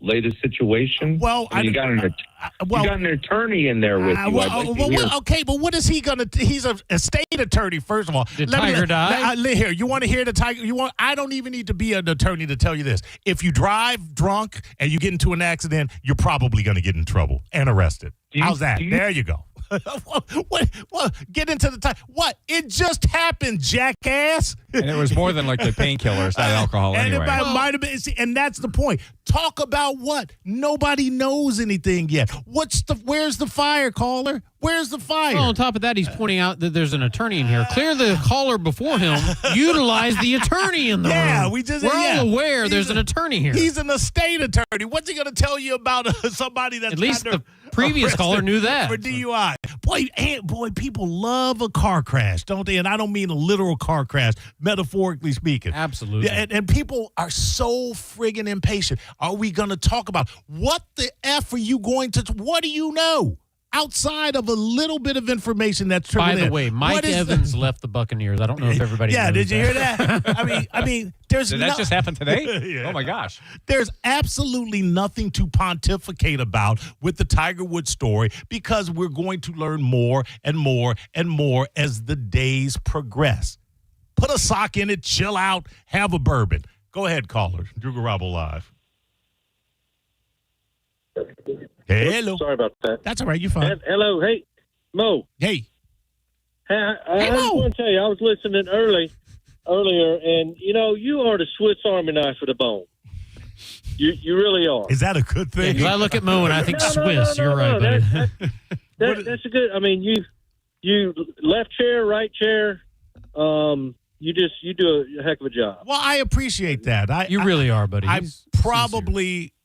latest situation? Well, you got an attorney in there with you. Okay, but what is he going to? He's a state attorney, first of all. Did Tiger die? Here, you want to hear the Tiger? I don't even need to be an attorney to tell you this. If you drive drunk and you get into an accident, you're probably going to get in trouble and arrested. How's that? There you go. What? Get into the time. What? It just happened, jackass. And it was more than like the painkillers, not alcohol and anyway. It might have been, and that's the point. Talk about what? Nobody knows anything yet. Where's the fire, caller? Where's the fire? Well, on top of that, he's pointing out that there's an attorney in here. Clear the caller before him. Utilize the attorney in the room. We're all aware there's an attorney here. He's an estate attorney. What's he going to tell you about somebody that's at least the previous caller knew that for DUI? Boy, people love a car crash, don't they? And I don't mean a literal car crash, metaphorically speaking. Absolutely. And people are so friggin' impatient. Are we going to talk about what the F are you going to? What do you know? Outside of a little bit of information that's trickled in. By the way, Mike Evans left the Buccaneers. I don't know if everybody knows did you that. hear that? I mean, there's Did that just happen today? Yeah. Oh, my gosh. There's absolutely nothing to pontificate about with the Tiger Woods story because we're going to learn more and more and more as the days progress. Put a sock in it, chill out, have a bourbon. Go ahead, caller. Drew Garabo Live. Hello. Sorry about that. That's all right. You're fine. Hello. Hey, Mo. Hey. I just want to tell you, I was listening earlier, and, you are the Swiss Army knife for the bone. You really are. Is that a good thing? Yeah, I look at Mo and I think Swiss. You're right, buddy. That's a good. I mean, you left chair, right chair. You do a heck of a job. Well, I appreciate that. You really are, buddy.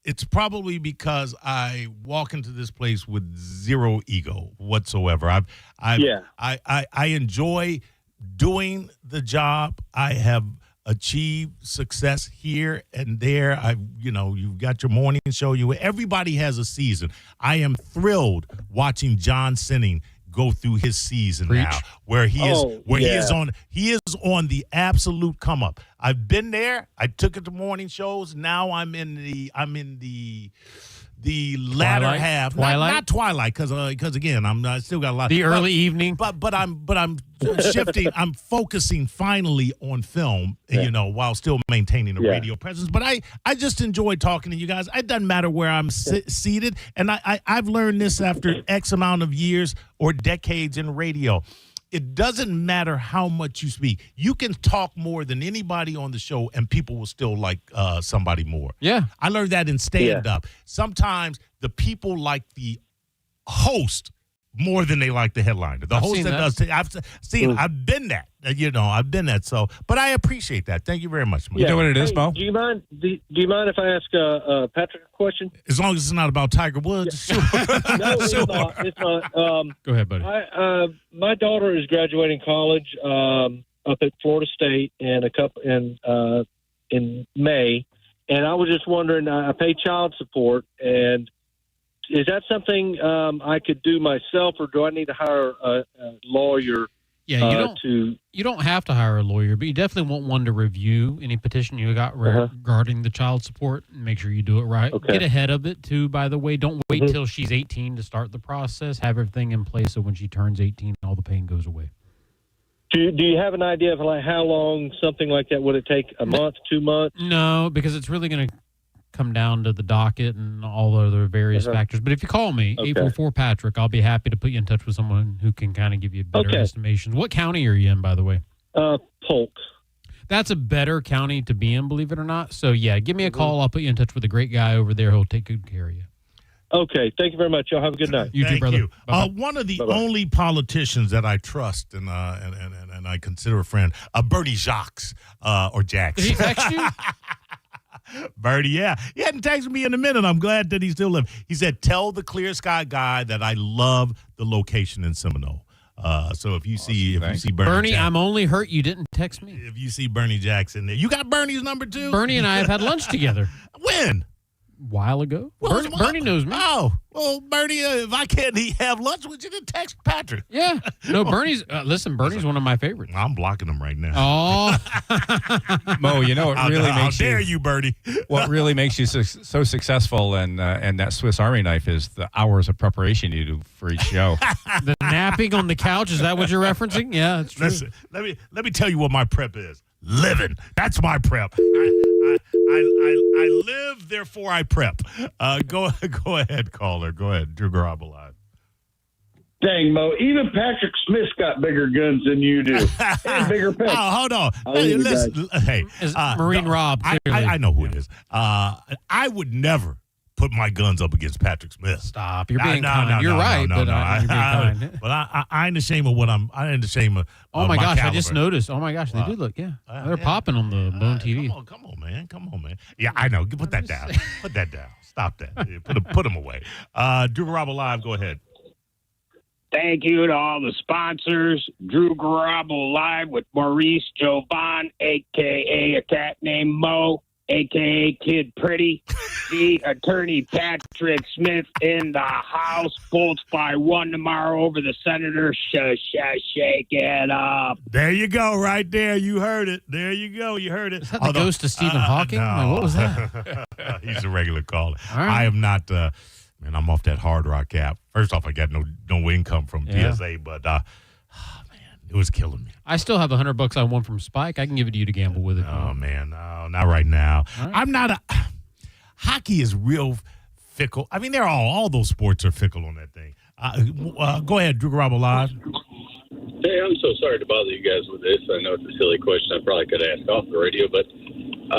It's probably because I walk into this place with zero ego whatsoever. I enjoy doing the job. I have achieved success here and there. You've got your morning show. Everybody has a season. I am thrilled watching John Sinning go through his season now, where he is on the absolute come up. I've been there. I took it to morning shows. Now I'm in the latter half, not twilight, because again I still got a lot. Early evening, but I'm shifting. I'm focusing finally on film, while still maintaining a radio presence. But I just enjoy talking to you guys. It doesn't matter where I'm seated, and I've learned this after X amount of years or decades in radio. It doesn't matter how much you speak. You can talk more than anybody on the show, and people will still like somebody more. Yeah. I learned that in stand-up. Sometimes the people like the host more than they like the headliner. The host that does. I've seen. I've been that. I've been that. So, but I appreciate that. Thank you very much. You know what it is, Bo? Do you mind? Do you mind if I ask Patrick a question? As long as it's not about Tiger Woods. Yeah. Sure. No, it's not. Go ahead, buddy. My daughter is graduating college up at Florida State in May, and I was just wondering. I pay child support, and is that something I could do myself, or do I need to hire a lawyer? Yeah, you don't have to hire a lawyer, but you definitely want one to review any petition you got regarding the child support and make sure you do it right. Okay. Get ahead of it, too, by the way. Don't wait till she's 18 to start the process. Have everything in place so when she turns 18, all the pain goes away. Do you have an idea of like how long something like that would it take? A month, 2 months? No, because it's really going to come down to the docket and all the other various factors. But if you call me, 844-PATRICK, I'll be happy to put you in touch with someone who can kind of give you better estimations. What county are you in, by the way? Polk. That's a better county to be in, believe it or not. So, yeah, give me a call. I'll put you in touch with a great guy over there who'll take good care of you. Okay. Thank you very much. Y'all have a good night. You too, brother. You. One of the only politicians that I trust and I consider a friend, Bernie Jacques or Jax. Did he text you? Bernie, yeah. He hadn't texted me in a minute. I'm glad that he still lives. He said, tell the Clear Sky guy that I love the location in Seminole. So if you see Bernie, I'm only hurt you didn't text me. If you see Bernie Jackson there, you got Bernie's number too? Bernie and I have had lunch together. When? While ago. Well, Bernie knows me. Oh, well, Bernie, if I can't have lunch with you, then text Patrick. Yeah. No, Bernie's, Bernie's one of my favorites. I'm blocking him right now. Oh. Mo, you know what really makes you... How dare you, Bernie? What really makes you so successful and that Swiss Army knife is the hours of preparation you do for each show. The napping on the couch, is that what you're referencing? Yeah, that's true. Listen, let me tell you what my prep is. Living. That's my prep. I live, therefore I prep. Go ahead, caller. Go ahead. Drew Garabo live. Dang, Mo. Even Patrick Smith's got bigger guns than you do. And bigger pets. Oh, hold on. Hey, listen. Hey, Marine Rob. I know who it is. I would never put my guns up against Patrick Smith. Stop. You're being kind. You're right, but you're being kind. But I ain't ashamed of what I'm. I ain't ashamed of. Oh my gosh! Caliber. I just noticed. Oh my gosh, they do look. Yeah, they're popping on the Bone TV. Come on, man. Yeah, I know. Put that down. Put that down. Stop that. Yeah, put them away. Drew Garabo live. Go ahead. Thank you to all the sponsors. Drew Garabo live with Maurice Jovan, a.k.a. a cat named Mo, a.k.a. Kid Pretty. The attorney Patrick Smith in the House. Colts by 1 tomorrow over the Senators. Shake it up. There you go, right there. You heard it. There you go. You heard it. Is that the ghost of Stephen Hawking? No. What was that? He's a regular caller. Right. I am not. Man, I'm off that Hard Rock app. First off, I got no income from PSA, but man, it was killing me. I still have $100 I won from Spike. I can give it to you to gamble with it. Oh man, no, not right now. Right. I'm not. Hockey is real fickle. I mean, they're all those sports are fickle on that thing. Go ahead, Drew Garabo live. Hey, I'm so sorry to bother you guys with this. I know it's a silly question. I probably could ask off the radio, but if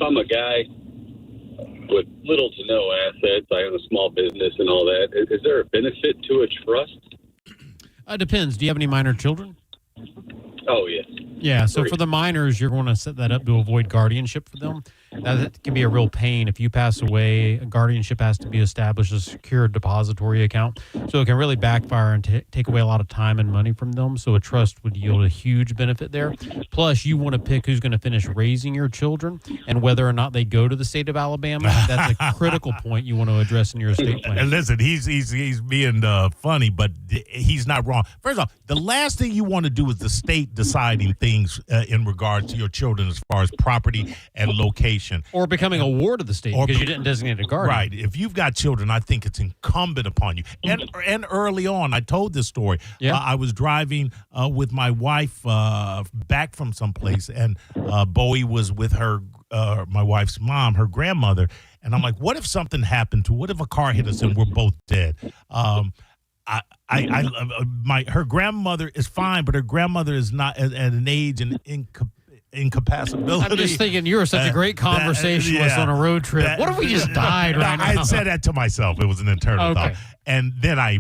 I'm a guy with little to no assets, I own a small business and all that. Is there a benefit to a trust? Depends. Do you have any minor children? Oh, yes. Yeah, so for the minors, you're going to set that up to avoid guardianship for them. That can be a real pain. If you pass away, a guardianship has to be established, a secure depository account. So it can really backfire and take away a lot of time and money from them. So a trust would yield a huge benefit there. Plus, you want to pick who's going to finish raising your children and whether or not they go to the state of Alabama. That's a critical point you want to address in your estate plan. And listen, he's being funny, but he's not wrong. First off, the last thing you want to do is the state deciding things in regards to your children as far as property and location. Or becoming a ward of the state because you didn't designate a guardian. Right. If you've got children, I think it's incumbent upon you. And early on, I told this story. Yeah. I was driving with my wife back from someplace, and Bowie was with her, my wife's mom, her grandmother. And I'm like, what if something happened to her? What if a car hit us and we're both dead? Her grandmother is fine, but her grandmother is not at an age and incapacitability. I'm just thinking you were such a great conversationalist on a road trip. What if we just died right now? I said that to myself. It was an internal thought. And then I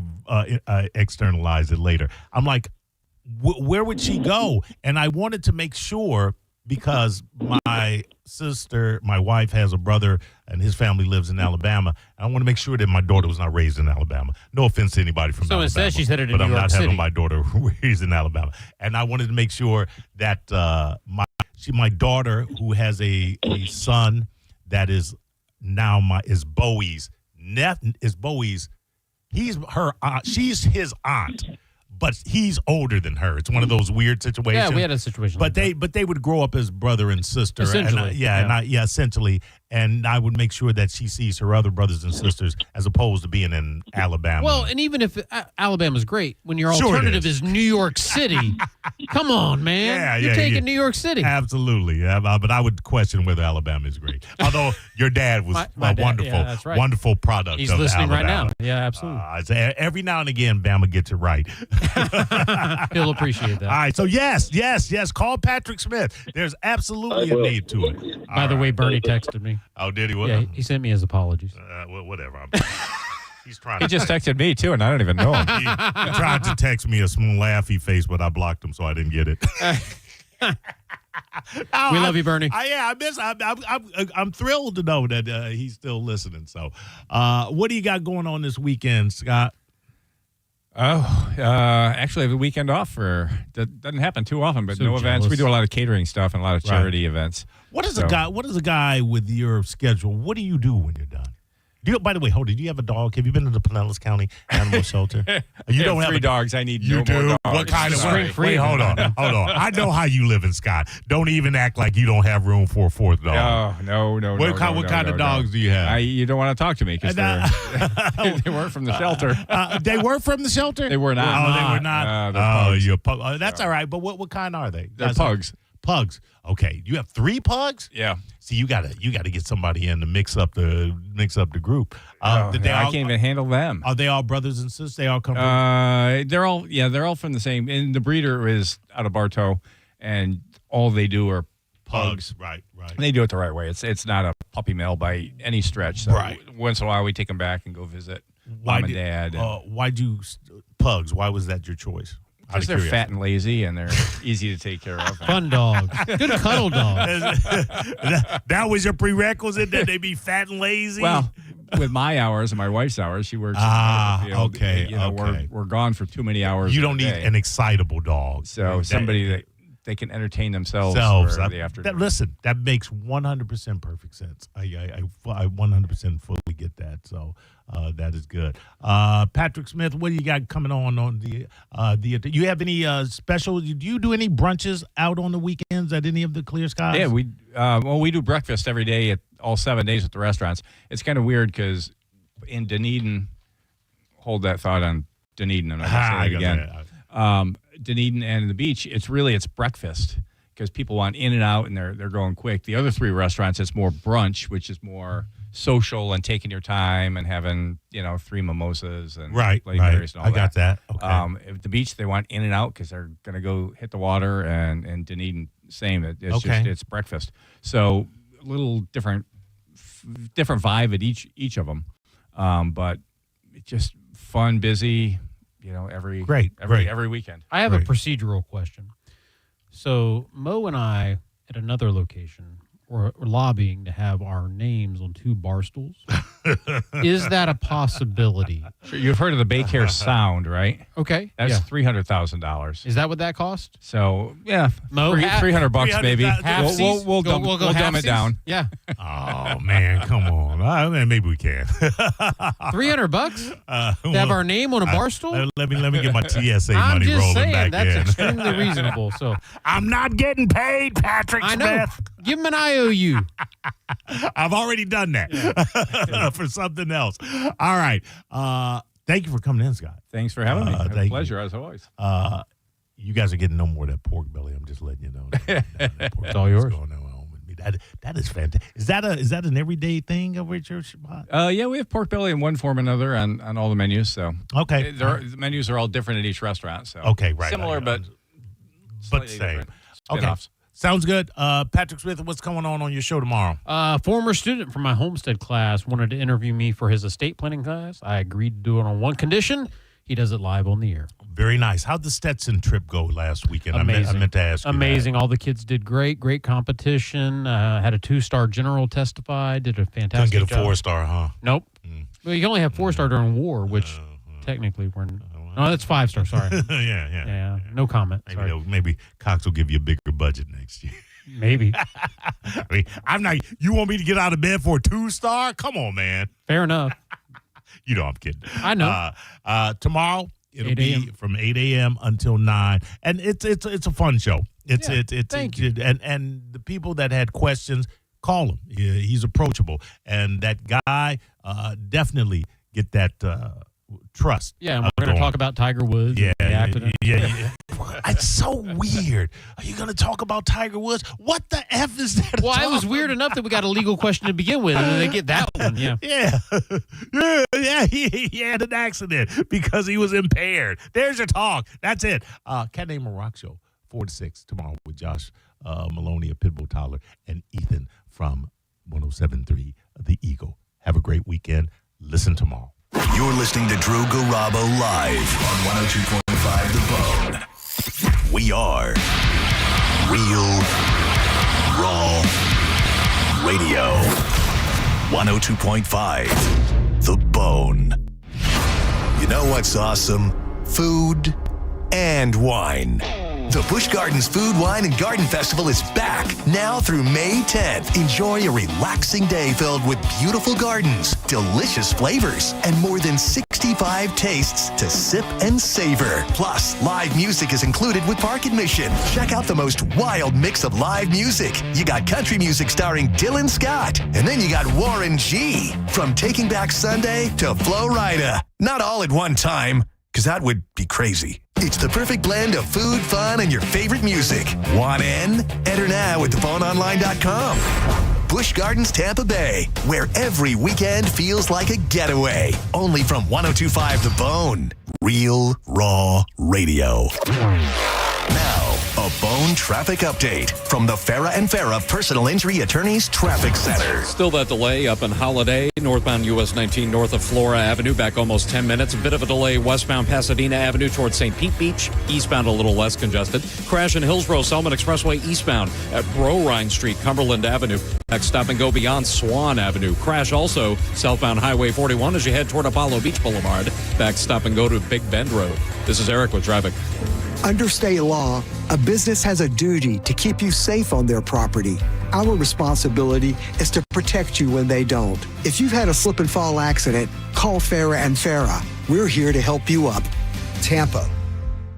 externalized it later. I'm like, where would she go? And I wanted to make sure, because my sister, my wife, has a brother, and his family lives in Alabama. I want to make sure that my daughter was not raised in Alabama. No offense to anybody from Alabama. So instead she's headed to New York But I'm not City. having my daughter raised in Alabama. And I wanted to make sure that my daughter, who has a son that is now is Bowie's, he's her aunt, she's his aunt, but he's older than her. It's one of those weird situations. Yeah, we had a situation. But they would grow up as brother and sister. Essentially. And, essentially. and I would make sure that she sees her other brothers and sisters as opposed to being in Alabama. Well, and even if Alabama's great, when your Sure it alternative is. is New York City, come on, man. You're taking New York City. Absolutely. But I would question whether Alabama is great. Although your dad was my dad, wonderful, yeah, that's right. wonderful product He's of listening Alabama. right now. Yeah, absolutely. So every now and again, Bama gets it right. He'll appreciate that. All right. So, yes. Call Patrick Smith. There's absolutely a need to it. By the way, Bernie texted me. Oh, did he? What? Yeah, he sent me his apologies. Well, whatever. He's trying. He just texted me, too, and I don't even know him. He tried to text me a small laughy face, but I blocked him, so I didn't get it. We love you, Bernie. I'm thrilled to know that he's still listening. So, what do you got going on this weekend, Scott? Actually, I have a weekend off that doesn't happen too often, but So no events. jealous. We do a lot of catering stuff and a lot of charity events. What is a guy with your schedule? What do you do when you're done? By the way, hold on. Do you have a dog? Have you been to the Pinellas County Animal Shelter? You don't have 3 dogs. I need no You do? more dogs. What kind of Wait, hold on. I know how you live in Scott. Don't even act like you don't have room for a 4th dog. No. What kind of dogs do you have? You don't want to talk to me because they weren't from the shelter. They were from the shelter? They were not. Oh, they were not. They're pugs. You're that's all right. But what kind are they? They're pugs. Pugs. Okay. You have 3 pugs? Yeah. See, you gotta get somebody in to mix up the group. I can't even handle them. Are they all brothers and sisters? They all come from they're all from the same. And the breeder is out of Bartow, and all they do are pugs. Right. And they do it the right way. It's not a puppy mill by any stretch. So once in a while we take them back and go visit mom and dad. Why'd you pugs? Why was that your choice? Because they're fat and lazy, and they're easy to take care of. Fun dogs. Good cuddle dogs. That was your prerequisite, that they be fat and lazy? Well, with my hours and my wife's hours, she works in the field. Okay. We're gone for too many hours. You don't need an excitable dog. So somebody that they can entertain themselves for the afternoon. Listen, that makes 100% perfect sense. I 100% fully get that. So that is good. Patrick Smith, what do you got coming on the you have any special? Do you do any brunches out on the weekends at any of the Clear Skies? Yeah, we do breakfast every day at all 7 days at the restaurants. It's kind of weird because in Dunedin, hold that thought on Dunedin. I'm not going to say it again. Dunedin and the beach, it's breakfast because people want in and out and they're going quick. The other 3 restaurants, it's more brunch, which is more social and taking your time and having 3 mimosas and Bloody Marys and all that. I got that. Okay. At the beach, they want in and out because they're going to go hit the water, and Dunedin, same. It's breakfast. So a little different vibe at each of them, but it's just fun, busy. Every weekend. I have a procedural question. So Mo and I at another location were lobbying to have our names on 2 bar stools. Is that a possibility? Sure, you've heard of the Baycare Sound, right? Okay. That's $300,000. Is that what that cost? So, yeah, Mo, $300 maybe. We'll We'll dumb it down. Yeah. Oh, man, come on. Maybe we can. $300 to have our name on a bar stool? Let me get my TSA money rolling back in. That's extremely reasonable. So I'm not getting paid, Patrick Smith. I know. Give him an IOU. I've already done that for something else. All right. Thank you for coming in, Scott. Thanks for having me. It's a pleasure, as always. You guys are getting no more of that pork belly. I'm just letting you know. It's all yours. Going on with me. That is fantastic. Is that an everyday thing over at your spot? Yeah, we have pork belly in one form or another on all the menus. So okay, the menus are all different at each restaurant. So okay, right, similar but same. Okay. Sounds good. Patrick Smith, what's going on your show tomorrow? Former student from my Homestead class wanted to interview me for his estate planning class. I agreed to do it on one condition. He does it live on the air. Very nice. How'd the Stetson trip go last weekend? Amazing. I meant to ask you Amazing. that. All the kids did great. Great competition. Had a 2-star general testify. Did a fantastic job. Couldn't get a 4-star, huh? Nope. Well, you can only have 4-star during war, which technically we're... No, that's 5-star. Sorry. Yeah. No comment. Maybe Cox will give you a bigger budget next year. Maybe. I mean, I'm not. You want me to get out of bed for a 2-star? Come on, man. Fair enough. I'm kidding. I know. Tomorrow it'll be from 8 a.m. until 9, and it's a fun show. Thank you. And the people that had questions, call him. He's approachable. And that guy definitely get that trust. Yeah, and we're going to talk about Tiger Woods. Yeah, and the accident. yeah. It's so weird. Are you going to talk about Tiger Woods? What the F is that? Well, it was weird enough that we got a legal question to begin with, and then they get that one. Yeah. He had an accident because he was impaired. There's your talk. That's it. Cat Named Rock Show, 4 to 6 tomorrow with Josh Maloney of Pitbull Tyler and Ethan from 107.3 The Eagle. Have a great weekend. Listen tomorrow. You're listening to Drew Garabo live on 102.5 The Bone. We are Real Raw Radio. 102.5 The Bone. You know what's awesome? Food and wine. The Busch Gardens Food, Wine, and Garden Festival is back now through May 10th. Enjoy a relaxing day filled with beautiful gardens, delicious flavors, and more than 65 tastes to sip and savor. Plus, live music is included with park admission. Check out the most wild mix of live music. You got country music starring Dylan Scott, and then you got Warren G. From Taking Back Sunday to Flo Rida. Not all at one time, because that would be crazy. It's the perfect blend of food, fun, and your favorite music. Want in? Enter now at theboneonline.com. Busch Gardens, Tampa Bay, where every weekend feels like a getaway. Only from 102.5 The Bone. Real Raw Radio. Now, a Bone traffic update from the Farah and Farah Personal Injury Attorneys Traffic Center. Still that delay up in Holiday, northbound US 19 north of Flora Avenue, back almost 10 minutes. A bit of a delay westbound Pasadena Avenue towards St. Pete Beach, eastbound a little less congested. Crash in Hillsborough, Selman Expressway eastbound at Brorine Street, Cumberland Avenue. Next stop and go beyond Swan Avenue. Crash also southbound Highway 41 as you head toward Apollo Beach Boulevard. Back stop and go to Big Bend Road. This is Eric with traffic. Under state law, a business has a duty to keep you safe on their property. Our responsibility is to protect you when they don't. If you've had a slip and fall accident, call Farah and Farah. We're here to help you up. Tampa.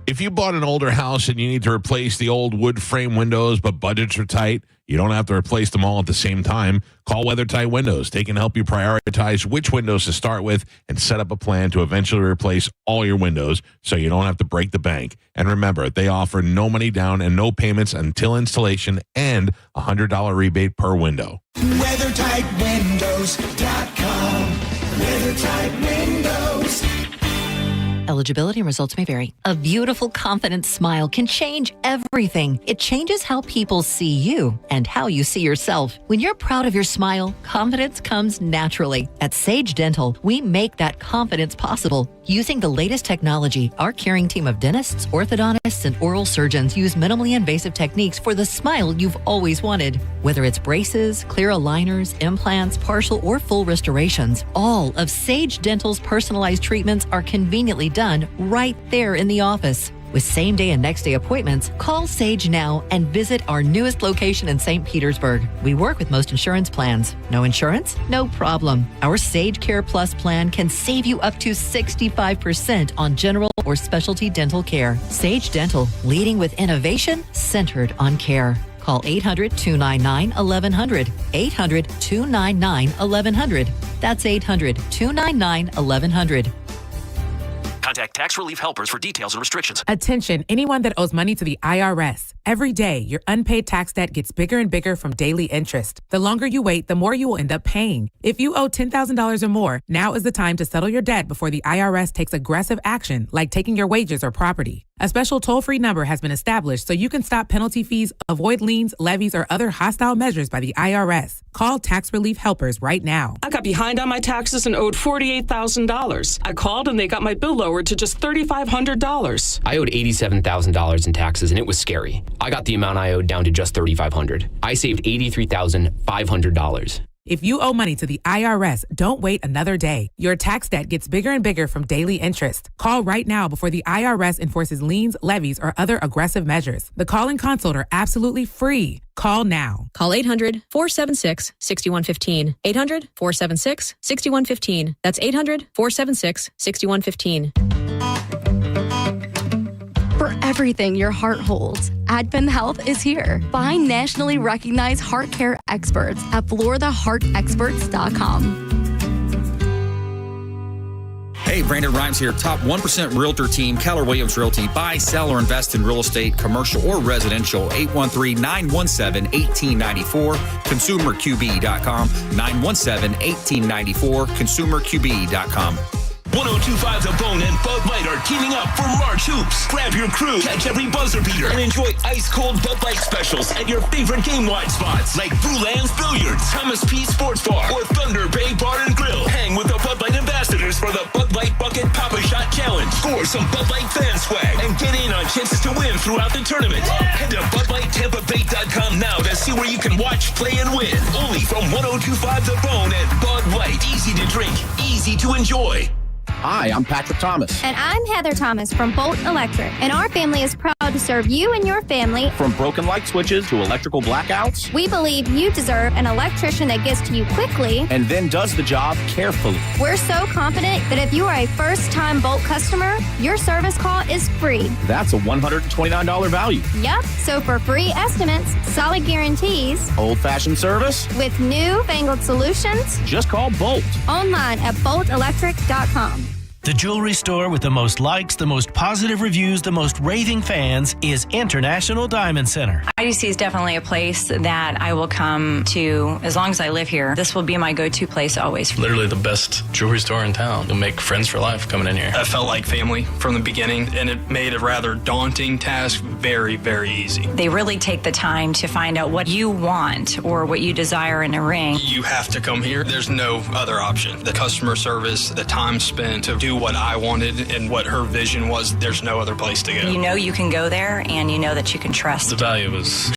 If you bought an older house and you need to replace the old wood frame windows, but budgets are tight, you don't have to replace them all at the same time. Call WeatherTight Windows. They can help you prioritize which windows to start with and set up a plan to eventually replace all your windows so you don't have to break the bank. And remember, they offer no money down and no payments until installation and a $100 rebate per window. WeatherTightWindows.com. WeatherTight Windows. Eligibility and results may vary. A beautiful, confident smile can change everything. It changes how people see you and how you see yourself. When you're proud of your smile, confidence comes naturally. At Sage Dental, we make that confidence possible. Using the latest technology, our caring team of dentists, orthodontists, and oral surgeons use minimally invasive techniques for the smile you've always wanted. Whether it's braces, clear aligners, implants, partial or full restorations, all of Sage Dental's personalized treatments are conveniently done right there in the office. With same-day and next-day appointments, call Sage now and visit our newest location in St. Petersburg. We work with most insurance plans. No insurance? No problem. Our Sage Care Plus plan can save you up to 65% on general or specialty dental care. Sage Dental, leading with innovation centered on care. Call 800-299-1100. 800-299-1100. That's 800-299-1100. Contact Tax Relief Helpers for details and restrictions. Attention, anyone that owes money to the IRS. Every day, your unpaid tax debt gets bigger and bigger from daily interest. The longer you wait, the more you will end up paying. If you owe $10,000 or more, now is the time to settle your debt before the IRS takes aggressive action, like taking your wages or property. A special toll-free number has been established so you can stop penalty fees, avoid liens, levies, or other hostile measures by the IRS. Call Tax Relief Helpers right now. I got behind on my taxes and owed $48,000. I called and they got my bill lowered to just $3,500. I owed $87,000 in taxes and it was scary. I got the amount I owed down to just $3,500. I saved $83,500. If you owe money to the IRS, don't wait another day. Your tax debt gets bigger and bigger from daily interest. Call right now before the IRS enforces liens, levies, or other aggressive measures. The call and consult are absolutely free. Call now. Call 800-476-6115. 800-476-6115. That's 800-476-6115. For everything your heart holds, Advent Health is here. Find nationally recognized heart care experts at FloridaHeartExperts.com. Hey, Brandon Rhymes here. Top 1% Realtor team, Keller Williams Realty. Buy, sell, or invest in real estate, commercial or residential. 813-917-1894. ConsumerQB.com. 917-1894. ConsumerQB.com. 102.5 The Bone and Bud Light are teaming up for March Hoops. Grab your crew, catch every buzzer beater, and enjoy ice-cold Bud Light specials at your favorite game-wide spots like Boulan's Billiards, Thomas P. Sports Bar, or Thunder Bay Bar and Grill. Hang with the Bud Light ambassadors for the Bud Light Bucket Papa Shot Challenge. Score some Bud Light fan swag and get in on chances to win throughout the tournament. Head to BudLightTampaBay.com now to see where you can watch, play, and win. Only from 102.5 The Bone and Bud Light. Easy to drink, easy to enjoy. Hi, I'm Patrick Thomas. And I'm Heather Thomas from Bolt Electric. And our family is proud to serve you and your family. From broken light switches to electrical blackouts, we believe you deserve an electrician that gets to you quickly and then does the job carefully. We're so confident that if you are a first-time Bolt customer, your service call is free. That's a $129 value. Yep. So for free estimates, solid guarantees, old-fashioned service with new-fangled solutions, just call Bolt. Online at boltelectric.com. The jewelry store with the most likes, the most positive reviews, the most raving fans is International Diamond Center. IDC is definitely a place that I will come to as long as I live here. This will be my go-to place always. Literally the best jewelry store in town. You'll make friends for life coming in here. I felt like family from the beginning, and it made a rather daunting task very, very easy. They really take the time to find out what you want or what you desire in a ring. You have to come here. There's no other option. The customer service, the time spent to do what I wanted and what her vision was, there's no other place to go. You know you can go there, and you know that you can trust. The value was